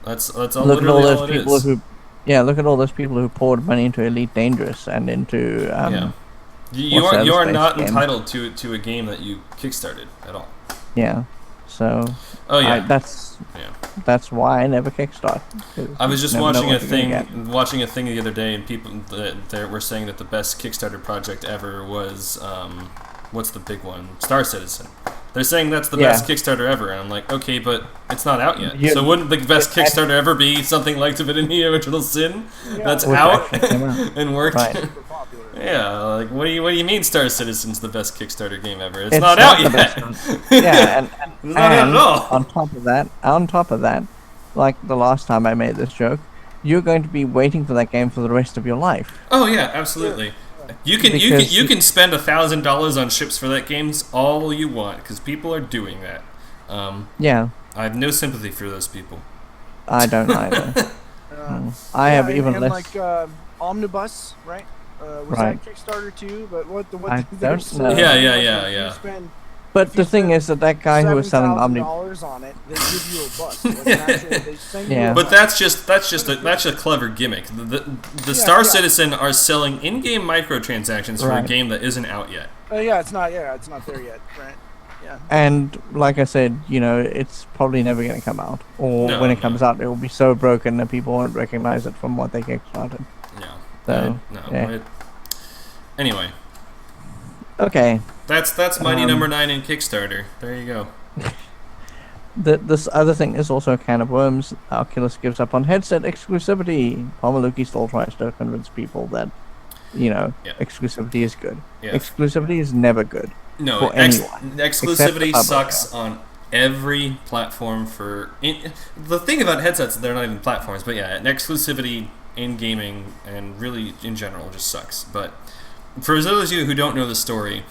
That's all Look at all literally those all it people is. who Yeah, look at all those people who poured money into Elite Dangerous and into Yeah. You what's the are other not space game? entitled to a game that you kickstarted at all. Yeah. So Oh yeah. Yeah. that's why I never kickstart. I was just You never know watching what you're gonna watching a thing the other day, and people that were saying that the best Kickstarter project ever was what's the big one? Star Citizen. They're saying that's the best Kickstarter ever, and I'm like, okay, but it's not out yet. So wouldn't the best Kickstarter ever be something like Divinity: Original Sin that's out and worked? Right. Super popular. Yeah, like what do you mean Star Citizen's the best Kickstarter game ever? It's not out yet. Yeah, and not out at all. on top of that, like the last time I made this joke, you're going to be waiting for that game for the rest of your life. Oh yeah, absolutely. You can spend $1,000 on ships for that games all you want because people are doing that. Yeah, I have no sympathy for those people. I don't either. I have even less. Like Omnibus, right? Was that Kickstarter too? But what I don't know. Yeah. But the thing is that guy who was selling $7,000 on it, they give you a bus. They send you a But bus. that's a clever gimmick. The Star Citizen are selling in-game microtransactions for a game that isn't out yet. It's not there yet, right? Yeah. And like I said, it's probably never going to come out. Or when it comes out, it will be so broken that people won't recognize it from what they kickstarted. Yeah. So, anyway. Okay. That's Mighty Number 9 in Kickstarter. There you go. This other thing is also a can of worms. Oculus gives up on headset exclusivity. Palmaluki still tries to convince people that, exclusivity is good. Yeah. Exclusivity is never good. No, for anyone. Exclusivity sucks on every platform the thing about headsets, they're not even platforms, but yeah, exclusivity in gaming and really in general just sucks. But for those of you who don't know the story,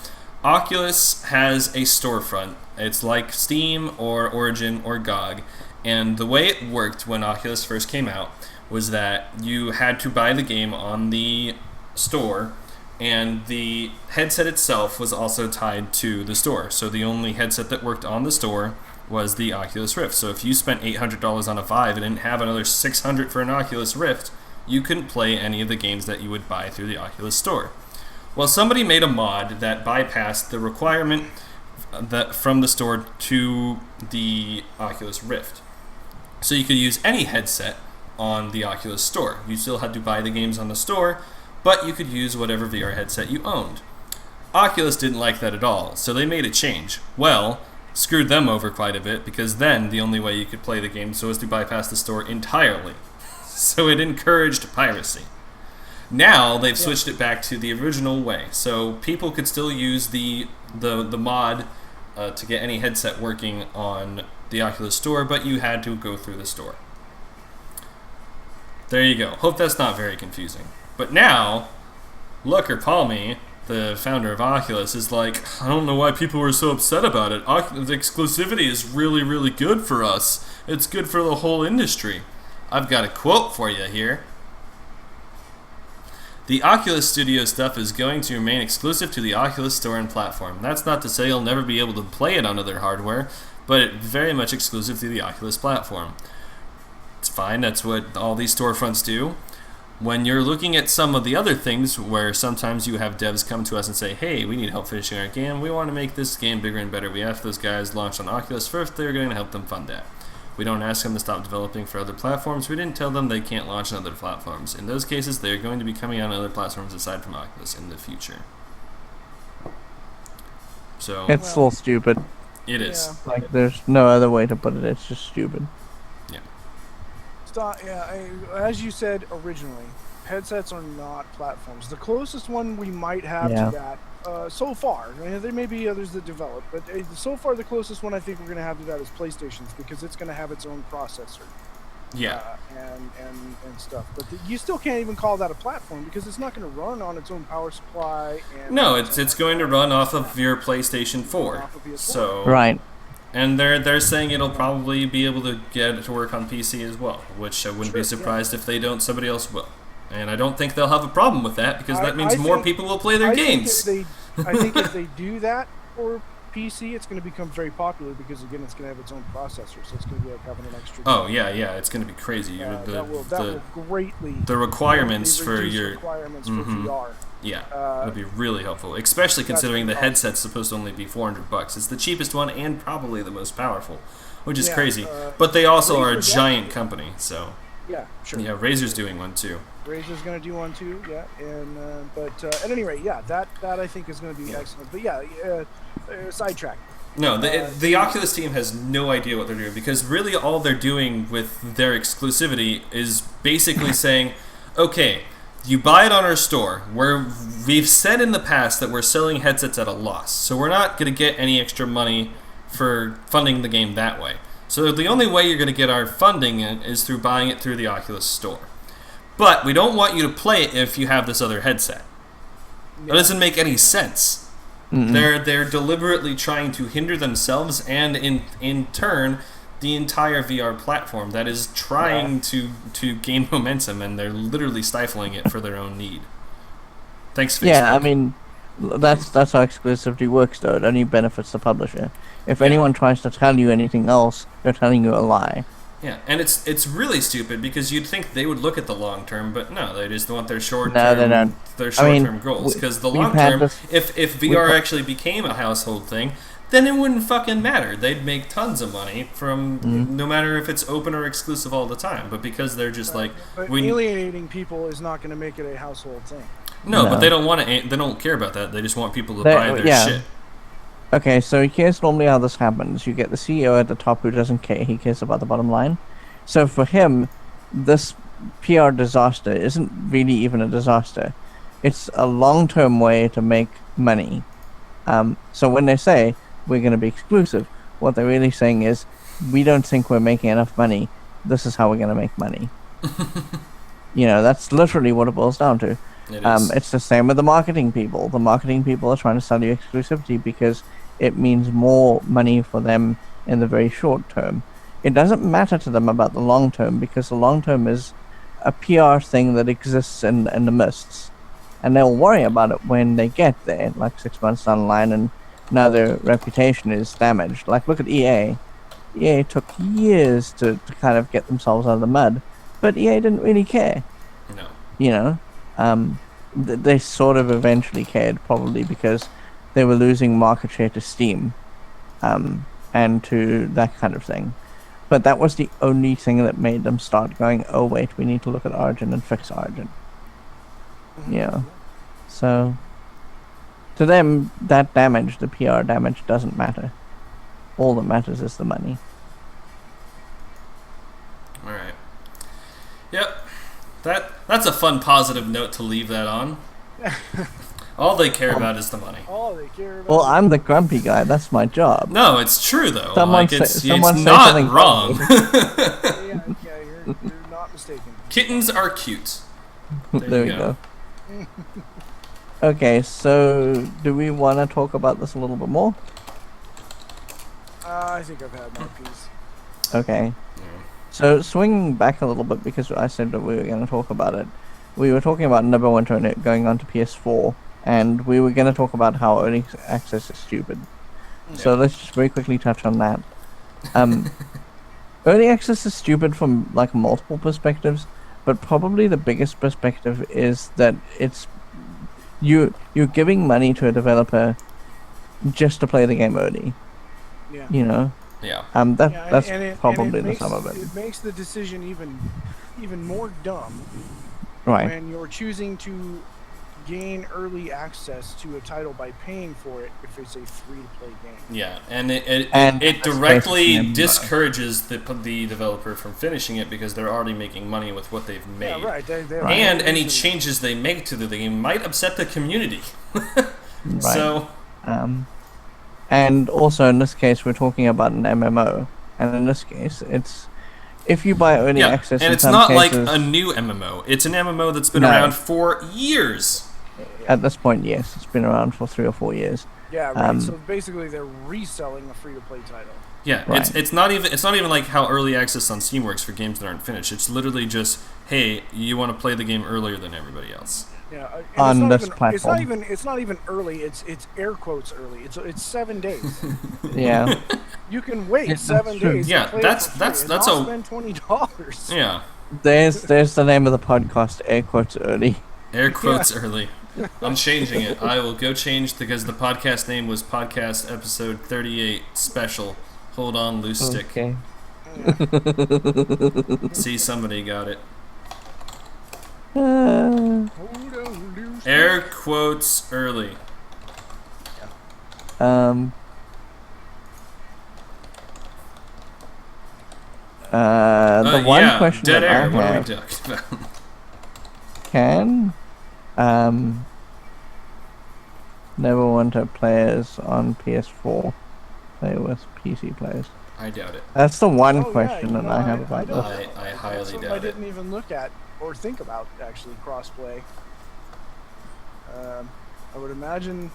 Oculus has a storefront. It's like Steam or Origin or GOG, and the way it worked when Oculus first came out was that you had to buy the game on the store, and the headset itself was also tied to the store. So the only headset that worked on the store was the Oculus Rift. So if you spent $800 on a Vive and didn't have another $600 for an Oculus Rift, you couldn't play any of the games that you would buy through the Oculus store. Well, somebody made a mod that bypassed the requirement that from the store to the Oculus Rift. So you could use any headset on the Oculus store. You still had to buy the games on the store, but you could use whatever VR headset you owned. Oculus didn't like that at all, so they made a change. Well, screwed them over quite a bit, because then the only way you could play the game was to bypass the store entirely. So it encouraged piracy. Now they've switched it back to the original way, so people could still use the mod to get any headset working on the Oculus Store, but you had to go through the store. There you go. Hope that's not very confusing. But now, Looker Palmy, the founder of Oculus, is like, I don't know why people were so upset about it. The exclusivity is really, really good for us. It's good for the whole industry. I've got a quote for you here. The Oculus Studio stuff is going to remain exclusive to the Oculus Store and platform. That's not to say you'll never be able to play it on other hardware, but it's very much exclusive to the Oculus platform. It's fine, that's what all these storefronts do. When you're looking at some of the other things where sometimes you have devs come to us and say, hey, we need help finishing our game, we want to make this game bigger and better. We asked those guys launch on Oculus first, they're going to help them fund that. We don't ask them to stop developing for other platforms. We didn't tell them they can't launch on other platforms. In those cases, they're going to be coming out on other platforms aside from Oculus in the future. So it's still stupid. It is. Like, there's no other way to put it. It's just stupid. As you said originally, headsets are not platforms. The closest one we might have to that, so far, there may be others that develop, but so far the closest one I think we're going to have to that is PlayStation's, because it's going to have its own processor. And stuff. But you still can't even call that a platform, because it's not going to run on its own power supply. No, it's going to run off of your PlayStation 4. So right. And they're saying it'll probably be able to get it to work on PC as well, which I wouldn't be surprised if they don't. Somebody else will. And I don't think they'll have a problem with that, because that means more people will play their games. I think if they do that for PC, it's going to become very popular because again, it's going to have its own processor, so it's going to be like having an extra. Oh yeah, it's going to be crazy. That will greatly the requirements for your requirements for VR. Yeah, that'd be really helpful, especially considering the headset's supposed to only be $400. It's the cheapest one and probably the most powerful, which is crazy. But they also are a giant company, so. Yeah, sure. Yeah, Razer's doing one too. Razer's going to do one too, yeah. And but at any rate, yeah, that I think is going to be excellent. But yeah, sidetrack. No, the Oculus team has no idea what they're doing, because really all they're doing with their exclusivity is basically saying, okay, you buy it on our store, where we've said in the past that we're selling headsets at a loss, so we're not going to get any extra money for funding the game that way. So the only way you're going to get our funding is through buying it through the Oculus store. But we don't want you to play it if you have this other headset. That doesn't make any sense. Mm-hmm. They're deliberately trying to hinder themselves and in turn the entire VR platform that is trying to gain momentum, and they're literally stifling it for their own need. Thanks, Facebook. Yeah, I mean, that's how exclusivity works, though. It only benefits the publisher. If anyone tries to tell you anything else, they're telling you a lie. Yeah, and it's really stupid, because you'd think they would look at the long term, but no, they just want their short term goals. Because the long term, if VR actually became a household thing, then it wouldn't fucking matter. They'd make tons of money from no matter if it's open or exclusive all the time. But because they're just like, but alienating people is not going to make it a household thing. No, but they don't want to. They don't care about that. They just want people to buy their shit. Okay, so here's normally how this happens. You get the CEO at the top who doesn't care. He cares about the bottom line. So for him, this PR disaster isn't really even a disaster. It's a long-term way to make money. So when they say, we're going to be exclusive, what they're really saying is, we don't think we're making enough money. This is how we're going to make money. That's literally what it boils down to. It's the same with the marketing people. The marketing people are trying to sell you exclusivity because it means more money for them in the very short term. It doesn't matter to them about the long term, because the long term is a PR thing that exists in the mists. And they'll worry about it when they get there, like 6 months down the line, and now their reputation is damaged. Like, look at EA. EA took years to kind of get themselves out of the mud, but EA didn't really care. No. They sort of eventually cared, probably because they were losing market share to Steam, and to that kind of thing. But that was the only thing that made them start going, oh wait, we need to look at Origin and fix Origin. Yeah. So, to them, that damage, the PR damage, doesn't matter. All that matters is the money. Alright. Yep. That's a fun, positive note to leave that on. All they care about is the money. All they care about. Well, I'm the grumpy guy. That's my job. No, it's true though. It's not wrong. You're not mistaken. Kittens are cute. There we go. Okay, so do we want to talk about this a little bit more? I think I've had my piece. Okay. So swinging back a little bit, because I said that we were going to talk about it. We were talking about Neverwinter going on to PS4, and we were going to talk about how early access is stupid. Yeah. So let's just very quickly touch on that. Early access is stupid from like multiple perspectives, but probably the biggest perspective is that it's you're giving money to a developer just to play the game early. Yeah. Yeah. That's probably the sum of it. It makes the decision even more dumb. Right. When you're choosing to gain early access to a title by paying for it if it's a free-to-play game. Yeah, and it directly discourages the developer from finishing it, because they're already making money with what they've made. Yeah, right. And any changes they make to the game might upset the community. Right. So. And also in this case, we're talking about an MMO, and in this case, it's if you buy early access. And it's not like a new MMO. It's an MMO that's been around for years. At this point, yes, it's been around for 3 or 4 years. Yeah, right. So basically, they're reselling a free-to-play title. Yeah, right. It's not even like how early access on Steam works for games that aren't finished. It's literally just, hey, you want to play the game earlier than everybody else. Yeah, on this It's platform. not even. It's not even early. It's air quotes early. It's 7 days. Yeah. You can wait That's 7 true. days. Yeah, and play that's- it for free that's- and that's not a- spend $20. Yeah. There's the name of the podcast, air quotes early. Air quotes early. I'm changing it. I will go change because the podcast name was podcast episode 38 special. Hold on, Loose-stiq. Okay. See, somebody got it. Uh, Air quotes early. um. The one yeah, question dead that air. I What are we have, talking about? can Neverwinter players on PS4 play with PC players? I doubt it. That's the one Oh, question yeah, that I have about don't this. know. I highly That's something doubt I it. didn't even look at or think about actually crossplay. I would imagine.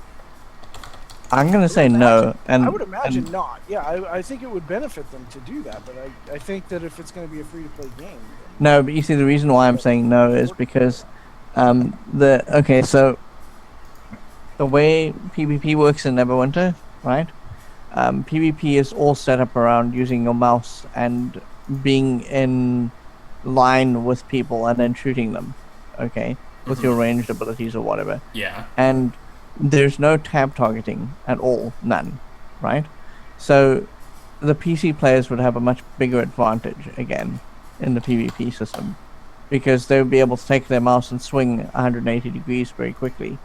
I'm gonna say no, and I would imagine and not. Yeah, I think it would benefit them to do that, but I think that if it's going to be a free to play game. no. But you see, the reason why I'm saying no is because so the way PvP works in Neverwinter, right? PvP is all set up around using your mouse and being in line with people and then shooting them, okay, with your ranged abilities or whatever. Yeah. And there's no tab targeting at all, none, right? So the PC players would have a much bigger advantage again in the PvP system because they would be able to take their mouse and swing 180 degrees very quickly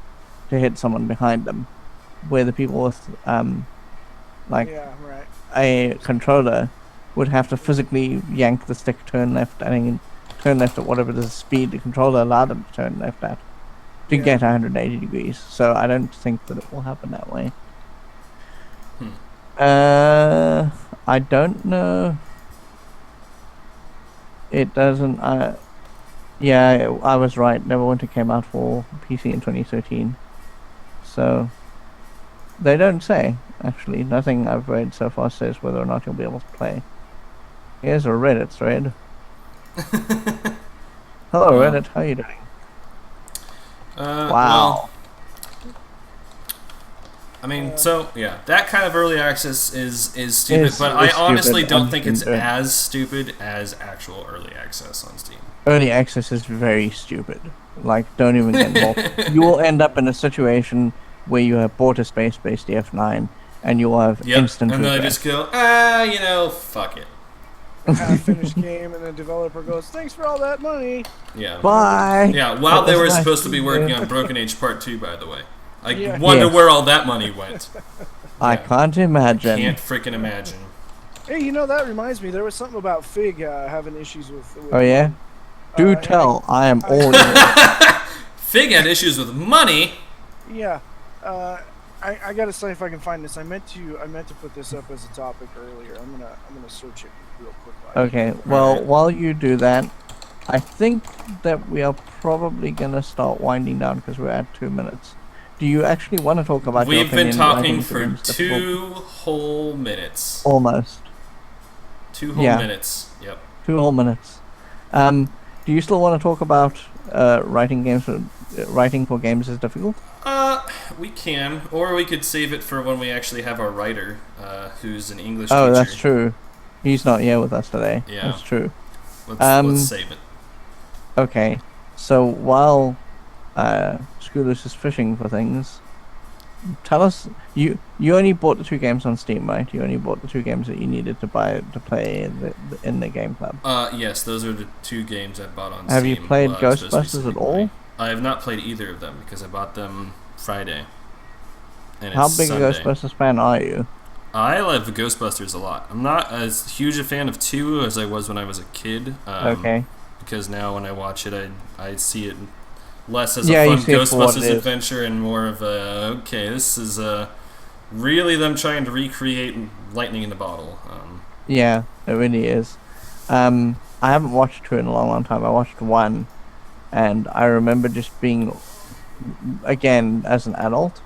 to hit someone behind them, where the people with Yeah, right. a controller would have to physically yank the stick, turn left at whatever the speed the controller allowed them to turn left at to Yeah. get 180 degrees. So I don't think that it will happen that way. I don't know. It doesn't. Yeah, I was right. Neverwinter came out for PC in 2013. So they don't say. Actually, nothing I've read so far says whether or not you'll be able to play. Here's a Reddit thread. Hello, Reddit. How are you doing? Wow. Well, I mean, so yeah, that kind of early access is stupid, but I honestly don't think it's as stupid as actual early access on Steam. Early access is very stupid. Like, don't even get involved. You will end up in a situation where you have bought a space-based DF9 and you will have instant and then I regret. just go, fuck it. Half-finished game, and the developer goes, "Thanks for all that money." Yeah. Bye. Yeah, while they That were was supposed to nice be to working do. on Broken Age Part 2, by the way. I Yeah. wonder Yes. where all that money went. I can't imagine. Can't freaking imagine. Hey, that reminds me. There was something about Fig having issues with Oh yeah? Do tell. I am all ears. Fig had issues with money. Yeah. I gotta see if I can find this. I meant to put this up as a topic earlier. I'm gonna search it real quick. Okay, well, Alright. while you do that, I think that we are probably gonna start winding down because we're at 2 minutes. Do you actually want to talk about your We've been opinion talking writing for games difficult? 2 whole minutes. Almost. 2 whole Yeah. minutes. Yep. 2 whole minutes. Do you still want to talk about writing for games is difficult? We can, or we could save it for when we actually have our writer, who's an English Oh, teacher. that's true. He's not here with us today. Yeah. That's true. Let's save it. Okay, so while Screwloose is fishing for things, tell us, you only bought the 2 games on Steam, right? You only bought the 2 games that you needed to play in the Game Club. Yes, those are the 2 games I bought on Steam. Have you played just Ghostbusters at recently. all? I have not played either of them because I bought them Friday. And How it's big Sunday. a Ghostbusters fan are you? I love the Ghostbusters a lot. I'm not as huge a fan of 2 as I was when I was a kid. Okay. Because now when I watch it, I see it less as Yeah, a you fun see it for what it Ghostbusters is. adventure and more of a, okay, this is really them trying to recreate lightning in the bottle. Yeah, it really is. I haven't watched 2 in a long, long time. I watched 1, and I remember just being, again, as an adult,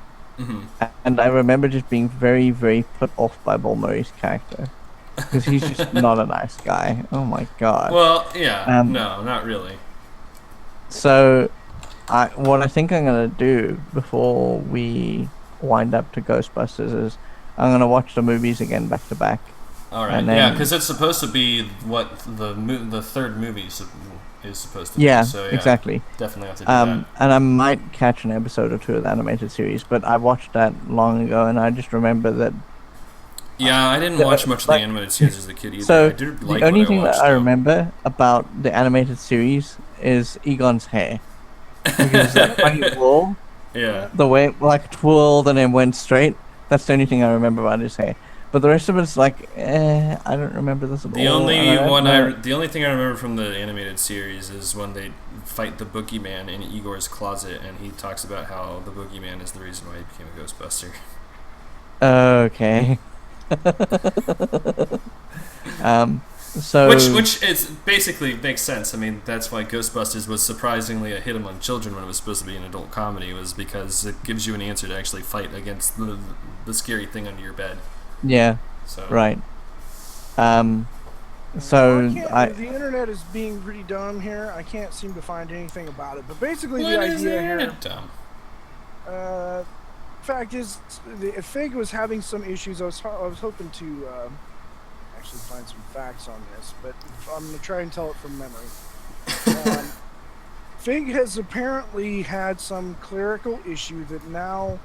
and I remember just being very, very put off by Bill Murray's character. Because he's just not a nice guy. Oh my god. Well, yeah, Um, no, not really. So, what I think I'm gonna do before we wind up to Ghostbusters is I'm gonna watch the movies again back to back. All right, And yeah, then- because it's supposed to be what the third movie is supposed to Yeah, be. So, yeah, exactly. definitely have to do that. And I might catch an episode or two of the animated series, but I watched that long ago, and I just remember that. Yeah, I didn't watch much of the like- animated series as a kid either. So I did like the only what thing I watched, that I though. remember about the animated series is Egon's hair. Because when he wore, Yeah. the way like twirled and then went straight. That's the only thing I remember about his hair. But the rest of it's like, I don't remember this at The all. only and I don't know- the only thing I remember from the animated series is when they fight the boogeyman in Igor's closet, and he talks about how the boogeyman is the reason why he became a Ghostbuster. Okay. So Which is basically makes sense. I mean, that's why Ghostbusters was surprisingly a hit among children when it was supposed to be an adult comedy, was because it gives you an answer to actually fight against the scary thing under your bed. yeah, So right. So The internet is being pretty dumb here. I can't seem to find anything about it. But basically, the What is idea the here. internet dumb? Fact is, Fig was having some issues. I was hoping to actually find some facts on this, but I'm gonna try and tell it from memory. Fig has apparently had some clerical issue that now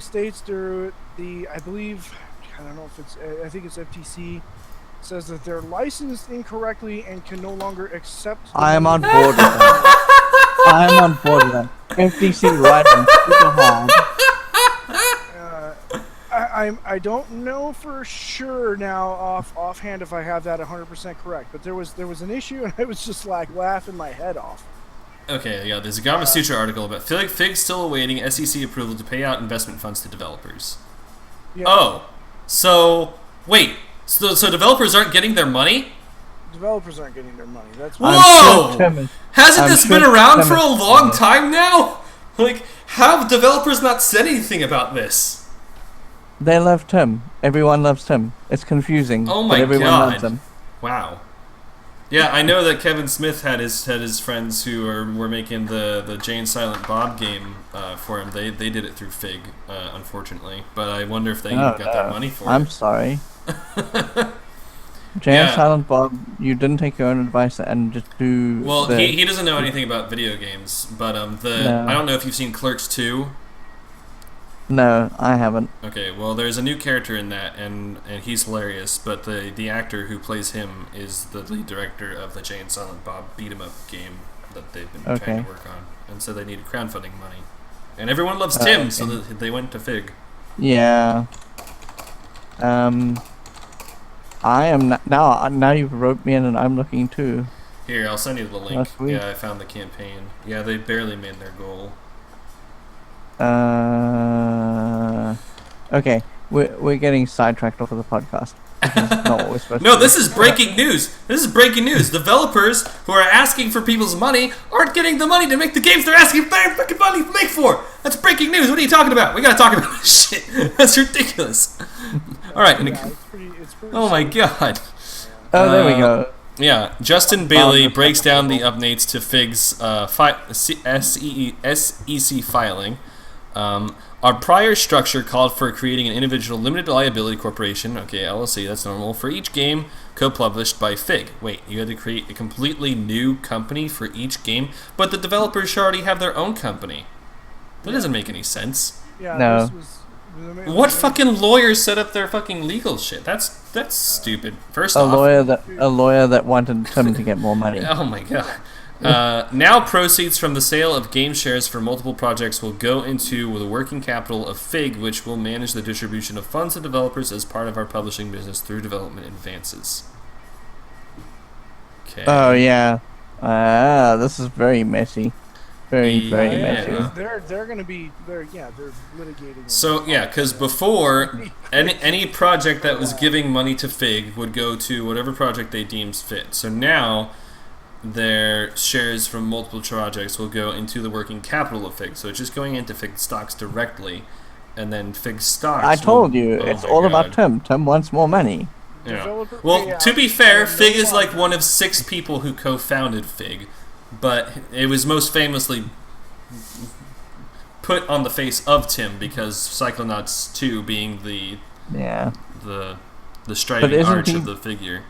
states through I believe, I don't know if it's, I think it's FTC, says that they're licensed incorrectly and can no longer accept. I am on board with that. I am on board with that. FTC writing super hard. I don't know for sure now offhand if I have that 100% correct, but there was an issue and I was just like laughing my head off. Okay, yeah, there's a Gama Sutra article about Fig still awaiting SEC approval to pay out investment funds to developers. Yeah, Oh, so wait, so developers aren't getting their money? developers aren't getting their money. That's Whoa! I'm sure Tim Hasn't I'm this sure been around Tim for a is- long time now? Like, how have developers not said anything about this? They love Tim. Everyone loves Tim. It's confusing. Oh but my everyone God. loves him. Wow. Yeah, I know that Kevin Smith had his friends who were making the Jay and Silent Bob game for him. They did it through Fig, unfortunately. But I wonder if they Oh, got that money for I'm it. sorry. Jay Yeah. and Silent Bob, you didn't take your own advice and just do. Well, the, he doesn't know anything about video games, but No. I don't know if you've seen Clerks 2. No, I haven't. Okay, well, there's a new character in that, and he's hilarious, but the actor who plays him is the lead director of the Jay and Silent Bob beat-em-up game that they've been trying Okay. to work on, and so they needed crowdfunding money. And everyone loves Oh, Tim, okay. so they went to Fig. Yeah. I am now you've roped me in, and I'm looking too. Here, I'll send you the link. That's sweet. Yeah, I found the campaign. Yeah, they barely made their goal. Okay, we're getting sidetracked off of the podcast. Which is not what we're supposed No, to this is breaking news. This is breaking news. Developers who are asking for people's money aren't getting the money to make the games they're asking their fucking money to make for. That's breaking news. What are you talking about? We gotta talk about this shit. That's ridiculous. All right. Yeah, it's pretty Oh my simple. god. Oh, there we go. Yeah, Justin Bailey that's breaks down the possible. updates to Fig's SEC filing. Our prior structure called for creating an individual limited liability corporation, okay, LLC, that's normal, for each game co-published by Fig. Wait, you had to create a completely new company for each game, but the developers should already have their own company. That doesn't make any sense. Yeah, No. this was. What fucking lawyers set up their fucking legal shit? That's stupid. First A off, lawyer that wanted Tim to get more money. oh my god. Now proceeds from the sale of game shares for multiple projects will go into the working capital of Fig, which will manage the distribution of funds to developers as part of our publishing business through development advances. Okay. Oh yeah. This is very messy. Very Yeah. messy. They're gonna be they're litigating. So yeah, because before any project that was giving money to Fig would go to whatever project they deemed fit. So now their shares from multiple projects will go into the working capital of Fig. So it's just going into Fig stocks directly, and then Fig stocks. I told will- you, oh it's my all God. about Tim. Tim wants more money. Yeah. Developer Well, payout to be fair, and no Fig is like longer. one of 6 people who co-founded Fig, but it was most famously put on the face of Tim because Psychonauts 2 being the striving arch of the figure.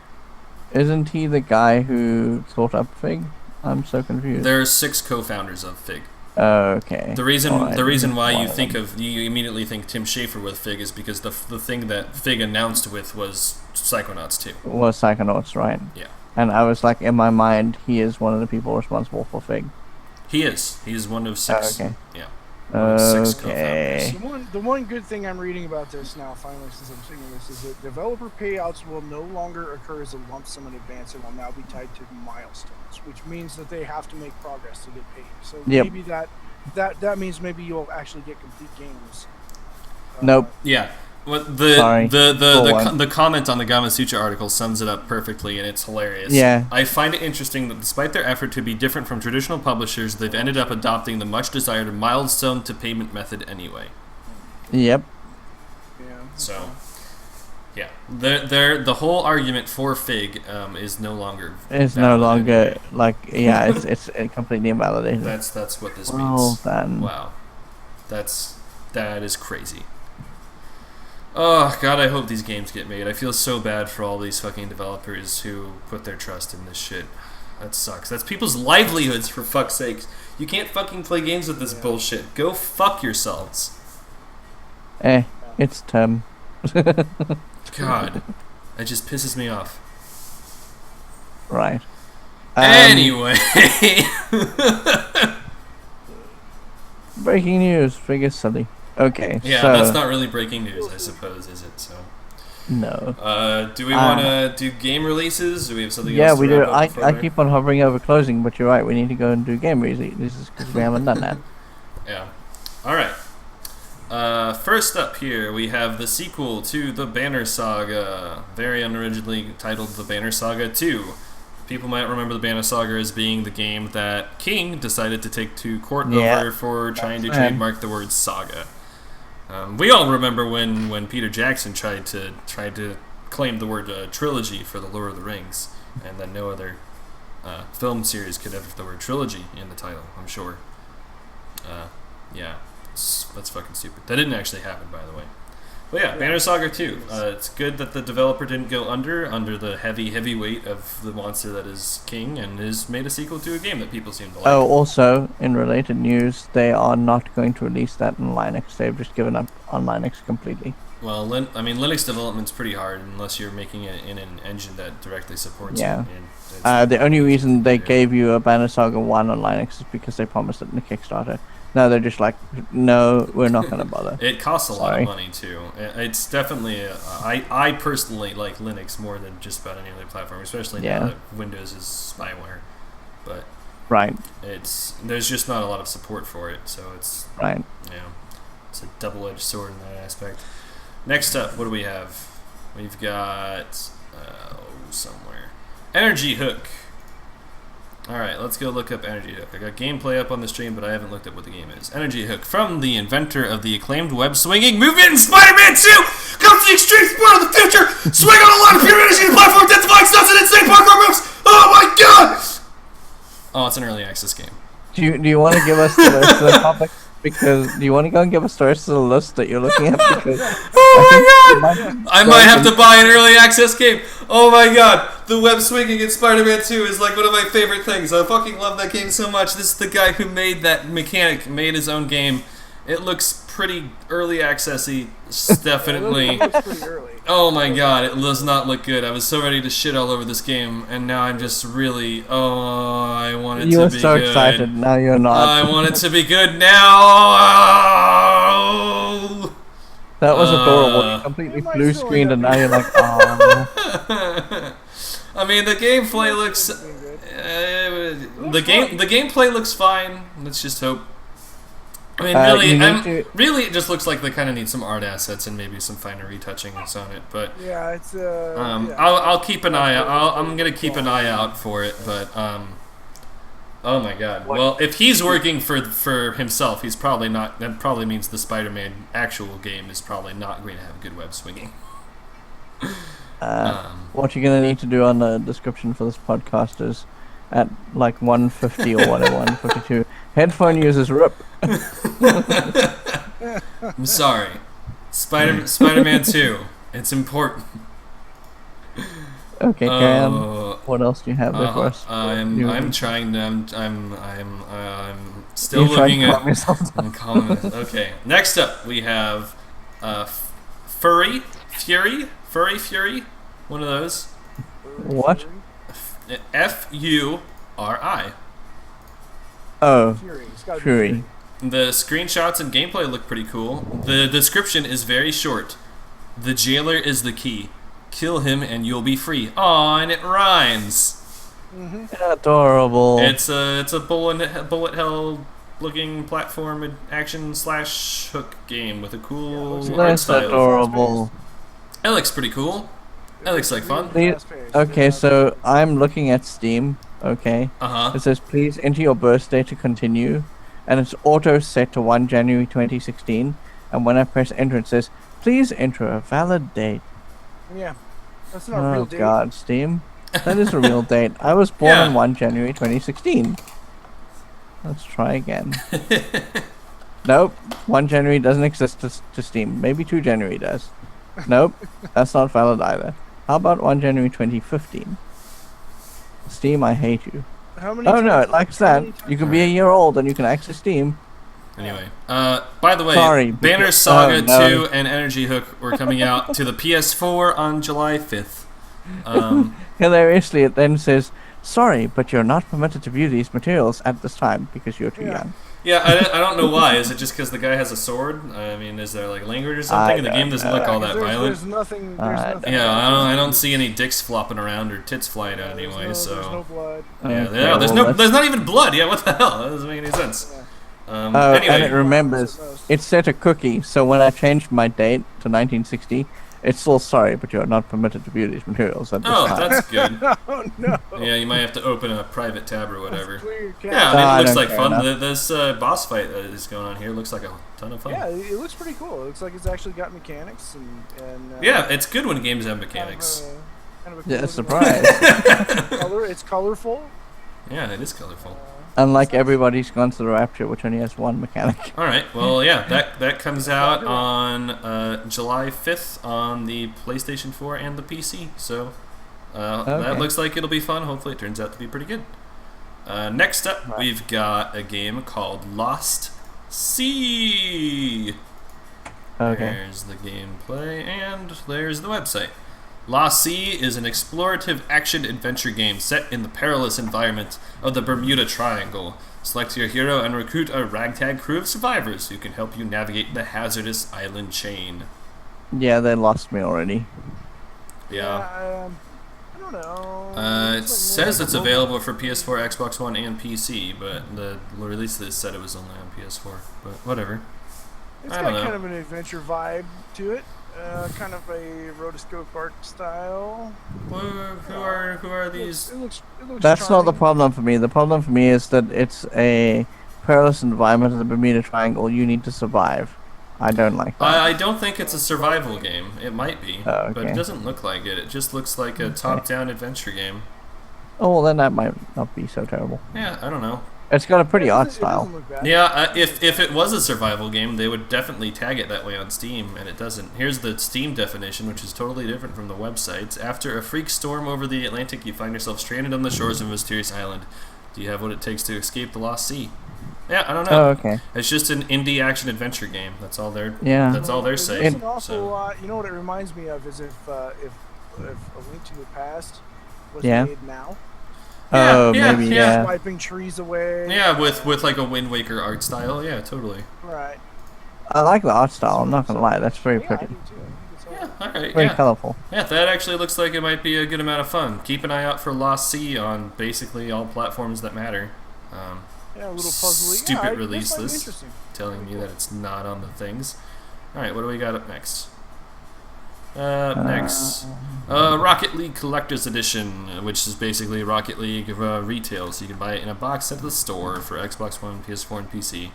Isn't he the guy who thought up Fig? I'm so confused. There are 6 co-founders of Fig. Okay. The reason why you immediately think Tim Schafer with Fig is because the thing that Fig announced with was Psychonauts 2. Was Psychonauts, right? Yeah. And I was like, in my mind, he is one of the people responsible for Fig. He is. He's one of 6. Okay. Yeah. Okay. The one good thing I'm reading about this now, finally, since I'm seeing this, is that developer payouts will no longer occur as a lump sum in advance and will now be tied to milestones, which means that they have to make progress to get paid. So maybe that means maybe you'll actually get complete games. Nope. Yeah. Well, the comment on the Gamasutra article sums it up perfectly, and it's hilarious. Yeah. I find it interesting that despite their effort to be different from traditional publishers, they've ended up adopting the much desired milestone to payment method anyway. Yep. Yeah. So, yeah, the whole argument for Fig is no longer. It's no longer it's completely invalidated. That's what this means. Well then. Wow, that is crazy. Oh, God, I hope these games get made. I feel so bad for all these fucking developers who put their trust in this shit. That sucks. That's people's livelihoods, for fuck's sake. You can't fucking play games with this bullshit. Go fuck yourselves. It's Tim. God, that just pisses me off. Right. Anyway. Breaking news. Fig is silly. Okay. Yeah, so, that's not really breaking news, I suppose, is it? So. No. Do we want to do game releases? Do we have something else? Yeah, we do. I keep on hovering over closing, but you're right. We need to go and do game releases because we haven't done that. Yeah. All right. First up here, we have the sequel to the Banner Saga, very unoriginally titled The Banner Saga 2. People might remember the Banner Saga as being the game that King decided to take to court over for trying to trademark the word saga. We all remember when Peter Jackson tried to claim the word trilogy for the Lord of the Rings, and then no other film series could have the word trilogy in the title, I'm sure. Yeah, that's fucking stupid. That didn't actually happen, by the way. But yeah, Banner Saga 2. It's good that the developer didn't go under the heavy weight of the monster that is King, and has made a sequel to a game that people seem to like. Oh, also, in related news, they are not going to release that in Linux. They've just given up on Linux completely. Well, Linux development's pretty hard unless you're making it in an engine that directly supports it. The only reason they gave you a Banner Saga 1 on Linux is because they promised it in the Kickstarter. No, they're just like, no, we're not going to bother. It costs a lot of money, too. It's definitely... I personally like Linux more than just about any other platform, especially now that Windows is spyware. But there's just not a lot of support for it, so it's... Right. Yeah, it's a double-edged sword in that aspect. Next up, what do we have? We've got... somewhere. Energy Hook. Alright, let's go look up Energy Hook. I got gameplay up on the stream, but I haven't looked up what the game is. Energy Hook, from the inventor of the acclaimed web-swinging movement in Spider-Man 2! Come to the extreme sport of the future! Swing on a line of pure energy and platform, death-defying stunts and insane parkour moves! Oh my god! Oh, it's an early access game. Do you want to give us the rest of the topic? Because do you want to go and give us the rest of the list that you're looking at? Because oh my god! I might have to buy an early access game. Oh my god! The web swinging in Spider-Man 2 is like one of my favorite things. I fucking love that game so much. This is the guy who made that mechanic, made his own game. It looks pretty early accessy, definitely. It looks pretty early. Oh my god, it does not look good. I was so ready to shit all over this game, and now I'm just really... I want it to be good. You were so excited, now you're not. I want it to be good now! That was adorable. You completely blue screened, and now you're like, oh. I mean, the gameplay looks... the gameplay looks fine. Let's just hope. I mean, really, it just looks like they kind of need some art assets and maybe some finer retouchings on it. But yeah, it's I'll keep an eye out. I'm gonna keep an eye out for it. But oh my god. Well, if he's working for himself, he's probably not. That probably means the Spider-Man actual game is probably not going to have good web swinging. What you're gonna need to do on the description for this podcast is at like 150 or whatever, 152. Headphone users rip. I'm sorry. Spider-Man 2. It's important. Okay, Cam. What else do you have there for us? I'm trying to. I'm still You're trying looking to at. calm yourself down. I'm calming myself. Okay. Next up, we have Fury. One of those. What? F-U-R-I. Oh, Fury. It's gotta be Fury. The screenshots and gameplay look pretty cool. The description is very short. The jailer is the key. Kill him and you'll be free. Aw, and it rhymes. Adorable. It's a bullet hell looking platform action / hook game with a cool art That's style. adorable. It looks pretty cool. That looks like fun. Okay, so I'm looking at Steam. Okay. Uh-huh. It says please enter your birthday to continue, and it's auto set to 1 January 2016. And when I press enter, it says please enter a valid date. Yeah, that's not a real Oh date. God, Steam. That is a real date. I was born Yeah. on 1 January 2016. Let's try again. Nope. 1 January doesn't exist to Steam. Maybe 2 January does. Nope. That's not valid either. How about 1 January 2015? Steam, I hate you. How many Oh no, times- it likes how that. many times- You can be a year old and you can access Steam. Anyway, by the way, Sorry, Banner because- Saga oh, no. 2 and Energy Hook were coming out to the PS4 on July 5th. Hilariously, it then says, sorry, but you're not permitted to view these materials at this time because you're too young. Yeah, I don't know why. Is it just because the guy has a sword? I mean, is there like language or something? The game doesn't look all that violent. There's nothing. Nothing Yeah, I don't see any dicks flopping around or tits flying out anyway. There's no So blood. yeah, Okay, yeah, there's well, there's not even blood. Yeah, what the hell? That doesn't make any sense. And it Anyway, remembers, it set a cookie, so when I changed my date to 1960, it's still sorry, but you're not permitted to view these materials at this oh, time. that's good. Oh no. Yeah, you might have to open a private tab or whatever. That's weird, Cat. Yeah, I No, mean, I it looks don't like care fun. enough. This boss fight that is going on here looks like a ton of fun. Yeah, it looks pretty cool. It looks like it's actually got mechanics and Yeah, it's good when games have mechanics. Kind of a Yeah, cool surprise. color. It's colorful. Yeah, it is colorful. Unlike Everybody's Gone to the Rapture, which only has one mechanic. All right. Well, yeah, that comes out on July 5th on the PlayStation 4 and the PC. So that Okay. looks like it'll be fun. Hopefully, it turns out to be pretty good. Next up, we've got a game called Loose-stiq. Okay. There's the gameplay and there's the website. Loose-stiq is an explorative action-adventure game set in the perilous environment of the Bermuda Triangle. Select your hero and recruit a ragtag crew of survivors who can help you navigate the hazardous island chain. Yeah, they lost me already. Yeah. I don't know. It says it's available for PS4, Xbox One, and PC, but the release of this said it was only on PS4. But whatever. It's I got don't know. kind of an adventure vibe to it. Kind of a rotoscope art style. Who are these? It looks That's not the charming. problem for me. The problem for me is that it's a perilous environment of the Bermuda Triangle. You need to survive. I don't like that. I don't think it's a survival game. It might be, Oh, but it okay. doesn't look like it. It just looks like a top-down adventure game. Oh, well, then that might not be so terrible. Yeah, I don't know. It's got a pretty It art doesn't- it doesn't style. look bad. Yeah, if it was a survival game, they would definitely tag it that way on Steam, and it doesn't. Here's the Steam definition, which is totally different from the website's. After a freak storm over the Atlantic, you find yourself stranded on the shores of a mysterious island. Do you have what it takes to escape the lost sea? Yeah, I don't know. Oh, okay. It's just an indie action adventure game. That's all they're. Yeah. That's all they're There's saying. an awful So. lot. You know what it reminds me of is if A Link to the Past was Yeah. made now. Yeah, Oh, yeah, maybe, yeah. yeah. Wiping trees away. Yeah, with like a Wind Waker art style. Yeah, totally. Right. I like the art style, I'm not gonna lie. That's very Yeah, I pretty. do too. I think it's all Yeah, all right. Very Yeah. colorful. Yeah, that actually looks like it might be a good amount of fun. Keep an eye out for Lost-stiq on basically all platforms that matter. Yeah, a little puzzly. Stupid yeah, release this might be list. interesting. Telling me that it's not on the things. All right, what do we got up next? Next, Rocket League Collector's Edition, which is basically Rocket League retail, so you can buy it in a box at the store for Xbox One, PS4, and PC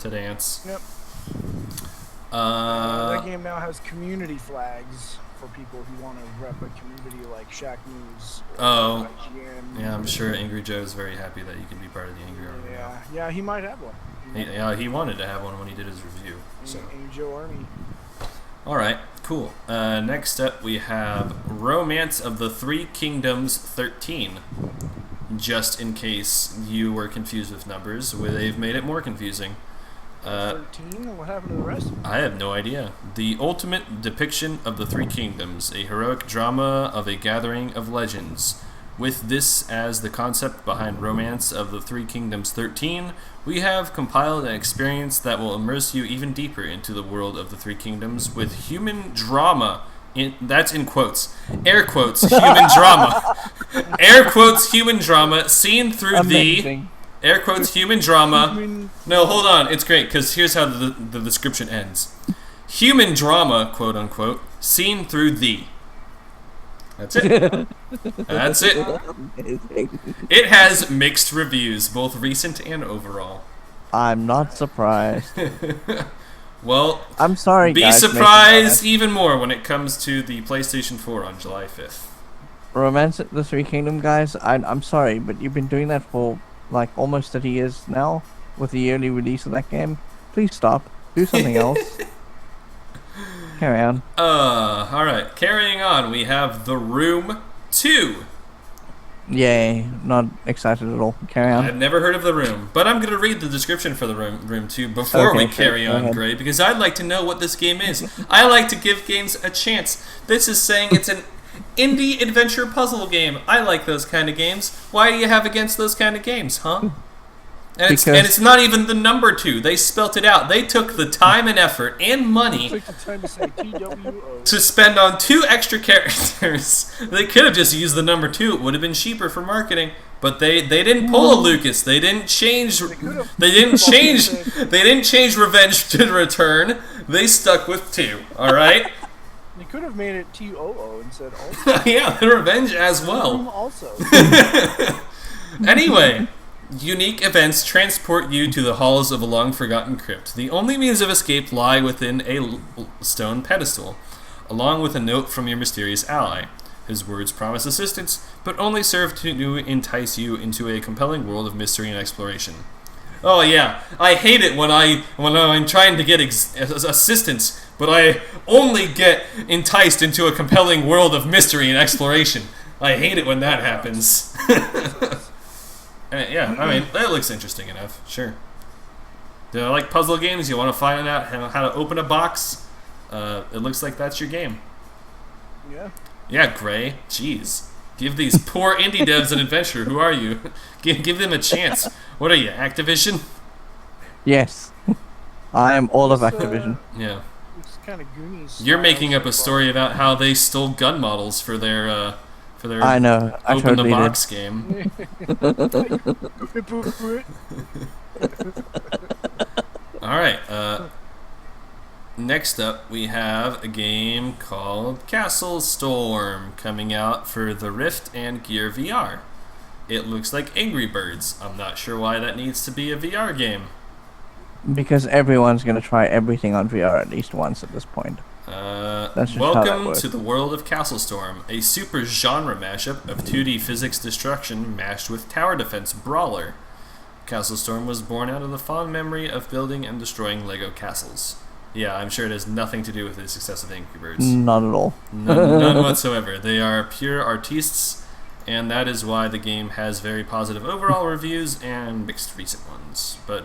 to dance. Yep. Uh, That game now has community flags for people who want to rep a community like Shack News. Or Oh, IGN. yeah, I'm sure Angry Joe is very happy that you can be part of the Angry Army. Yeah, he might have one. He wanted to have one when he did his review. So. Angry Joe Army. All right, cool. Next up, we have Romance of the Three Kingdoms 13. Just in case you were confused with numbers, they've made it more confusing. 13? What happened to the rest? I have no idea. The ultimate depiction of the Three Kingdoms, a heroic drama of a gathering of legends. With this as the concept behind Romance of the Three Kingdoms 13, we have compiled an experience that will immerse you even deeper into the world of the Three Kingdoms with human drama. That's in quotes. Air quotes, human drama. Air quotes, human drama, seen through Amazing. the... Air quotes, human drama. No, hold on. It's great, because here's how the description ends. Human drama, quote unquote, seen through the... That's it. That's it. Amazing. It has mixed reviews, both recent and overall. I'm not surprised. Well, I'm sorry, be guys. surprised even more when it comes to the PlayStation 4 on July 5th. Romance of the Three Kingdom, guys. I'm sorry, but you've been doing that for like almost 30 years now with the yearly release of that game. Please stop. Do something else. Carry on. Alright, carrying on, we have The Room 2. Yay. Not excited at all. Carry on. I've never heard of The Room, but I'm going to read the description for The Room 2 before Okay, we sure, carry go on, ahead. Gray, because I'd like to know what this game is. I like to give games a chance. This is saying it's an indie adventure puzzle game. I like those kind of games. Why do you have against those kind of games, huh? And it's not even the number 2. They spelt it out. They took the time and effort and money Took the time to say TWO. to spend on 2 extra characters. They could have just used the number 2. It would have been cheaper for marketing. But they didn't pull a Lucas. They didn't change. They didn't change Revenge to Return. They stuck with 2. All right. They could have made it TOO and said also. Yeah, the Revenge as well. Also. Anyway. Unique events transport you to the halls of a long-forgotten crypt. The only means of escape lie within a stone pedestal, along with a note from your mysterious ally. His words promise assistance, but only serve to entice you into a compelling world of mystery and exploration. Oh yeah, I hate it when I'm trying to get assistance, but I only get enticed into a compelling world of mystery and exploration. I hate it when that happens. Yeah, I mean, that looks interesting enough, sure. Do you like puzzle games? You want to find out how to open a box? It looks like that's your game. Yeah. Yeah, Gray. Jeez. Give these poor indie devs an adventure. Who are you? Give them a chance. What are you, Activision? Yes. I am all of Activision. Yeah. It's kind of Goonies. You're making up a story about how they stole gun models for their I know. I open the totally box game. All right. Next up, we have a game called Castle Storm coming out for the Rift and Gear VR. It looks like Angry Birds. I'm not sure why that needs to be a VR game. Because everyone's going to try everything on VR at least once at this point. That's just how that Welcome works. to the world of Castle Storm, a super genre mashup of 2D physics destruction mashed with tower defense brawler. Castle Storm was born out of the fond memory of building and destroying Lego castles. Yeah, I'm sure it has nothing to do with the success of Angry Birds. Not at all. None whatsoever. They are pure artistes, and that is why the game has very positive overall reviews and mixed recent ones. But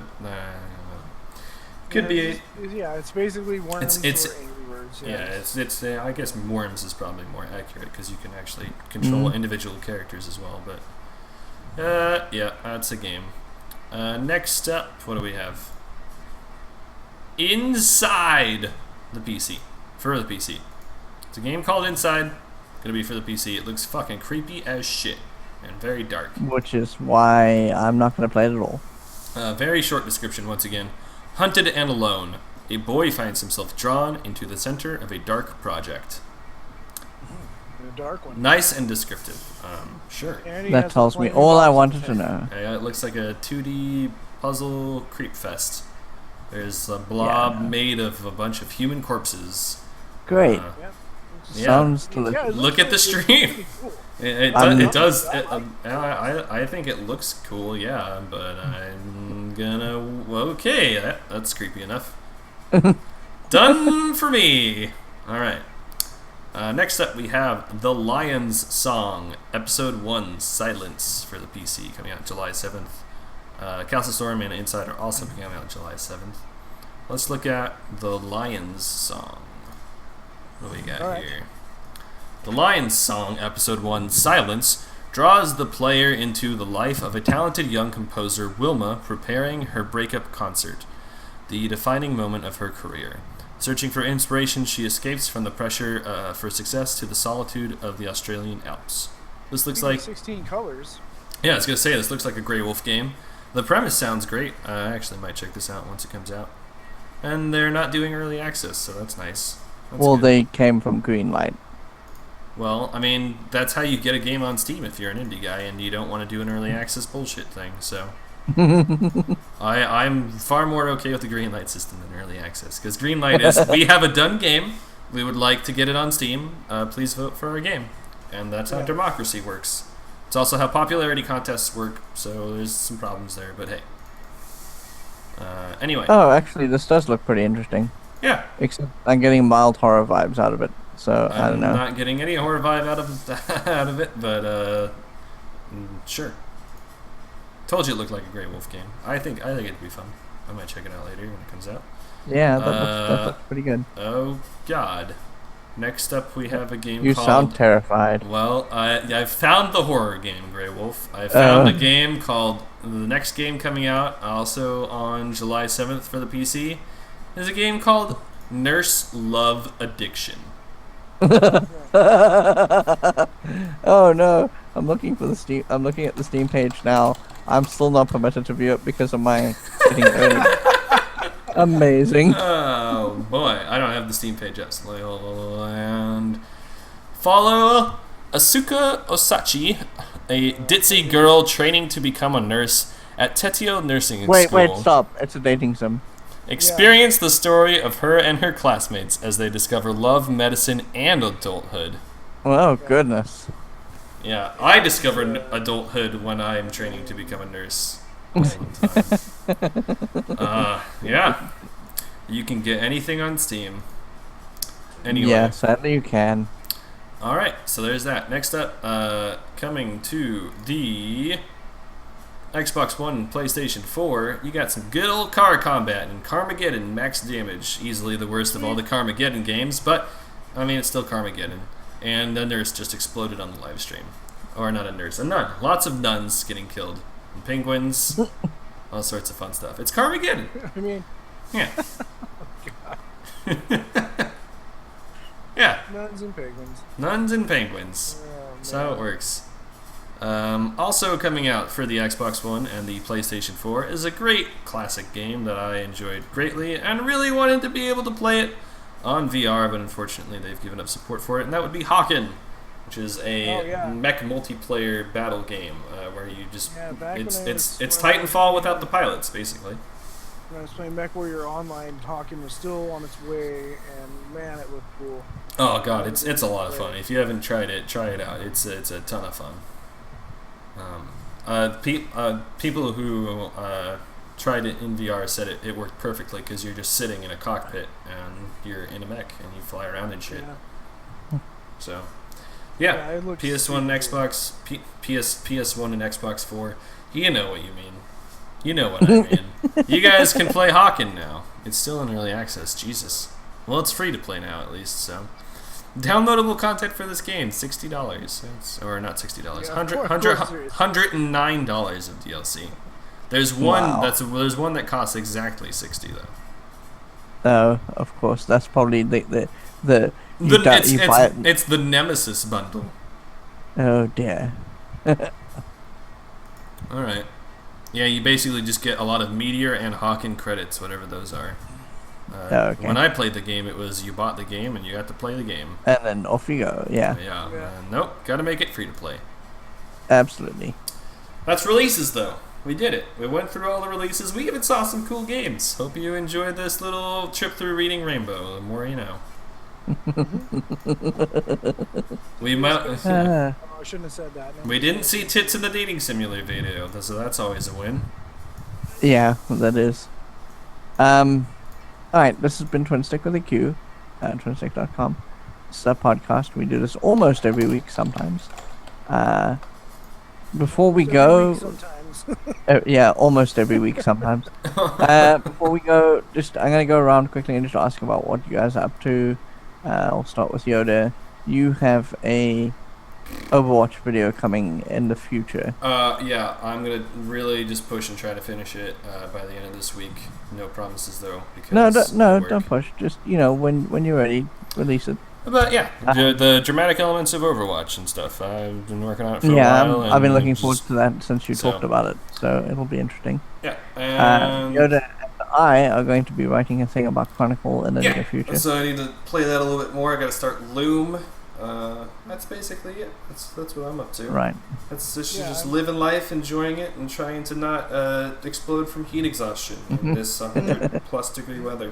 could be. Yeah, it's basically Worms It's or Angry Birds. yeah. It's. I guess Worms is probably more accurate because you can actually control individual characters as well. But yeah, that's a game. Next up, what do we have? Inside the PC. For the PC. It's a game called Inside. Gonna be for the PC. It looks fucking creepy as shit. And very dark. Which is why I'm not going to play it at all. Very short description once again. Hunted and alone. A boy finds himself drawn into the center of a dark project. The dark one. Nice and descriptive. Sure. And he That has tells a me flaming all I box wanted of to head. know. Yeah, it looks like a 2D puzzle creep fest. There's a blob Yeah. made of a bunch of human corpses. Great. Yep. Yeah. Sounds Yeah, delicious. it Look looks at the it's stream. pretty cool. It does. I like I think it looks cool, yeah, but I'm gonna. Okay, that's creepy enough. Done for me. All right. Next up, we have The Lion's Song, Episode 1, Silence for the PC, coming out July 7th. Castle Storm and Inside are also coming out July 7th. Let's look at The Lion's Song. What do we got Alright. here? The Lion's Song, Episode 1, Silence, draws the player into the life of a talented young composer, Wilma, preparing her breakup concert, the defining moment of her career. Searching for inspiration, she escapes from the pressure for success to the solitude of the Australian Alps. This looks like... 16 colors. Yeah, I was going to say, this looks like a Grey Wolf game. The premise sounds great. I actually might check this out once it comes out. And they're not doing early access, so that's nice. That's Well, good. they came from Greenlight. Well, I mean, that's how you get a game on Steam if you're an indie guy and you don't want to do an early access bullshit thing, so... I'm far more okay with the Greenlight system than early access, because Greenlight is, we have a done game, we would like to get it on Steam, please vote for our game. And that's how Yeah. democracy works. It's also how popularity contests work, so there's some problems there, but hey. Anyway, Oh, actually, this does look pretty interesting. yeah. Except I'm getting mild horror vibes out of it, so I don't know. I'm not getting any horror vibe out of it, but sure. Told you it looked like a Grey Wolf game. I think it'd be fun. I might check it out later when it comes out. Yeah, that looks pretty good. Oh God! Next up, we have a game You called. sound terrified. Well, I found the horror game, Grey Wolf. I found a game called the next game coming out, also on July 7th for the PC, is a game called Nurse Love Addiction. Oh no! I'm looking for the Steam. I'm looking at the Steam page now. I'm still not permitted to view it because of my getting early. Amazing. Oh boy, I don't have the Steam page up. And follow Asuka Osachi, a ditzy girl training to become a nurse at Tetio Nursing Wait, School. stop! It's a dating sim. Experience the story of her and her classmates as they discover love, medicine, and adulthood. Oh goodness. Yeah, I discovered adulthood when I'm training to become a nurse. All the time. Yeah. You can get anything on Steam. Anyway. Yeah, sadly you can. Alright, so there's that. Next up, coming to the Xbox One and PlayStation 4, you got some good old car combat and Carmageddon Max Damage. Easily the worst of all the Carmageddon games, but, I mean, it's still Carmageddon. And a nurse just exploded on the live stream. Or not a nurse, a nun. Lots of nuns getting killed. And penguins. All sorts of fun stuff. It's Carmageddon. I mean, Yeah. Yeah. nuns and penguins. Nuns and penguins. Oh, That's how it man. works. Also coming out for the Xbox One and the PlayStation 4 is a great classic game that I enjoyed greatly and really wanted to be able to play it on VR, but unfortunately they've given up support for it, and that would be Hawken, which is a mech multiplayer battle game where you just Yeah, it's Titanfall without the pilots, basically. When I was playing MechWarrior Online, Hawken was still on its way, and man, it looked cool. Oh god, it's a lot of fun. If you haven't tried it, try it out. It's a ton of fun. People who tried it in VR said it worked perfectly because you're just sitting in a cockpit and you're in a mech and you fly around and shit. Yeah. So, Yeah, yeah, it looks PS1 and super Xbox, PS1 and Xbox 4. You know what you mean. You know what I mean. You guys can play Hawken now. It's still in early access. Jesus. Well, it's free to play now at least. So, downloadable content for this game, $60. Or not $60. Yeah, of course there is. $109 of DLC. There's one Wow. there's one that costs exactly $60 though. Oh, of course. That's probably the you buy it. It's the Nemesis bundle. Oh dear. All right. Yeah, you basically just get a lot of Meteor and Hawken credits, whatever those are. Okay. When I played the game, it was you bought the game and you got to play the game. And then off you go. Yeah, Yeah. Yeah. Nope, got to make it free to play. absolutely. That's releases, though. We did it. We went through all the releases. We even saw some cool games. Hope you enjoyed this little trip through Reading Rainbow. The more you know. We might. Uh, Oh, I shouldn't have said that. No. We didn't see tits in the dating simulator video, so that's always a win. yeah, that is. Alright, this has been Twinstiq with a Q at twinstiq.com. This is a podcast. We do this almost every week sometimes. Before we Every go... week sometimes. yeah, almost every week sometimes. Before we go, I'm going to go around quickly and just ask about what you guys are up to. I'll start with Yoda. You have a Overwatch video coming in the future. Yeah, I'm gonna really just push and try to finish it by the end of this week. No promises though, because Don't push. Just when you're ready, release it. But yeah, the dramatic elements of Overwatch and stuff. I've been working on it for a while. I've been looking forward to that since you talked about it, so it'll be interesting. Yeah, and Yoda and I are going to be writing a thing about Chronicle in the near future. So I need to play that a little bit more. I got to start Loom. That's basically it. That's what I'm up to. Right. That's just living life, enjoying it, and trying to not explode from heat exhaustion in this 100+ degree weather.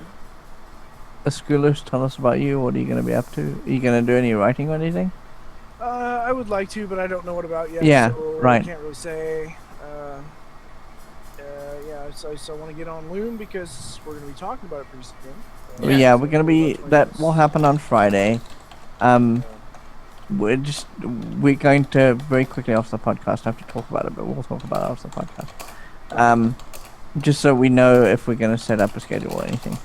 Scroolers, tell us about you. What are you going to be up to? Are you going to do any writing or anything? I would like to, but I don't know what about yet. Yeah, so right. I can't really say. So I want to get on Loom because we're going to be talking about it pretty soon. Yeah, we're going to be. That will happen on Friday. We're going to very quickly off the podcast have to talk about it, but we'll talk about it off the podcast. Just so we know if we're going to set up a schedule or anything.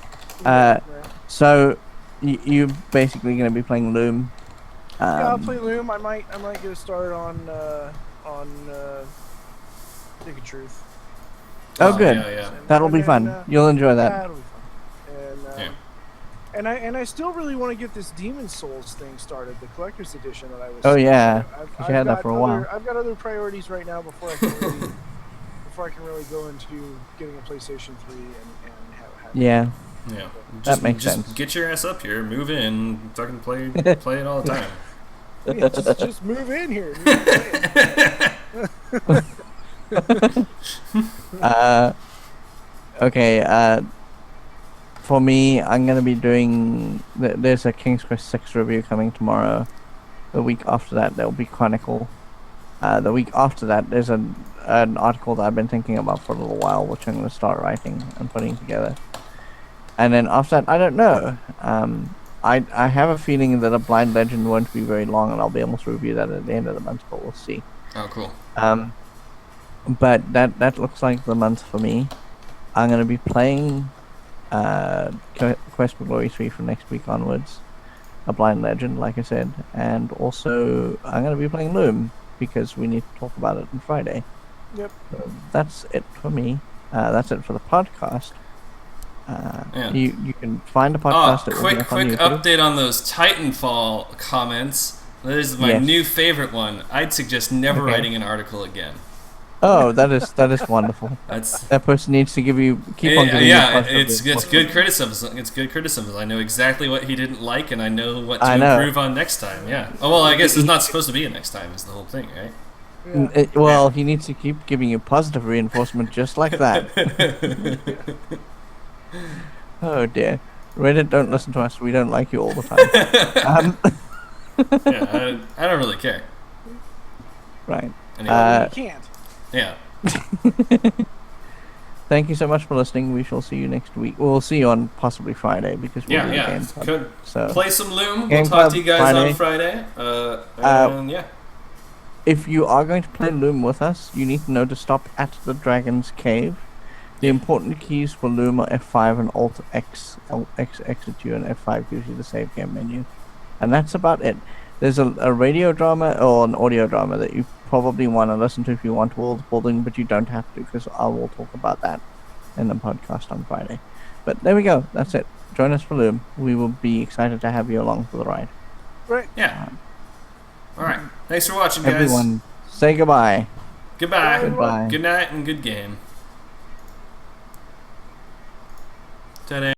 So you're basically going to be playing Loom. Yeah, I'll play Loom. I might get a start on Stick of Truth. Oh, good. Yeah. That'll be fun. You'll enjoy that. That'll be fun. And I still really want to get this Demon Souls thing started, the collector's edition that I was. Oh yeah, I've you had that for a while. I've got other priorities right now before I can really go into getting a PlayStation 3 and have yeah. Yeah, that makes just sense. Get your ass up here, move in, fucking play it all the time. Yeah, just move in here. Okay. For me, I'm gonna be doing. There's a King's Quest 6 review coming tomorrow. The week after that, there'll be Chronicle. The week after that, there's an article that I've been thinking about for a little while, which I'm gonna start writing and putting together. And then after that, I don't know. I have a feeling that a Blind Legend won't be very long, and I'll be able to review that at the end of the month, but we'll see. Oh, cool. But that looks like the month for me. I'm gonna be playing Quest for Glory 3 from next week onwards. A Blind Legend, like I said, and also I'm gonna be playing Loom because we need to talk about it on Friday. Yep. So that's it for me. That's it for the podcast. You can find the podcast. Quick update on those Titanfall comments. That is my new favorite one. I'd suggest never writing an article again. Oh, that is wonderful. That person needs to keep on giving you it's good criticism. It's good criticism. I know exactly what he didn't like, and I know what to improve on next time. Yeah. Oh well, I guess it's not supposed to be a next time. Is the whole thing, right? Yeah. He needs to keep giving you positive reinforcement, just like that. Oh dear, Reddit, don't listen to us. We don't like you all the time. Yeah, I don't really care. Right. Anyway, you can't. Yeah. Thank you so much for listening. We shall see you next week. We'll see you on possibly Friday because we'll do Game Club. So play some Loom. We'll talk to you guys on Friday. Yeah. If you are going to play Loom with us, you need to know to stop at the Dragon's Cave. The important keys for Loom are F5 and Alt-X. Alt-X exits you, and F5 gives you the save game menu. And that's about it. There's a radio drama or an audio drama that you probably want to listen to if you want world building, but you don't have to because I will talk about that in the podcast on Friday. But there we go. That's it. Join us for Loom. We will be excited to have you along for the ride. Right. Yeah. All right. Thanks for watching, guys. Everyone, say goodbye. Goodbye. Goodbye. Good night and good game. Ta-da.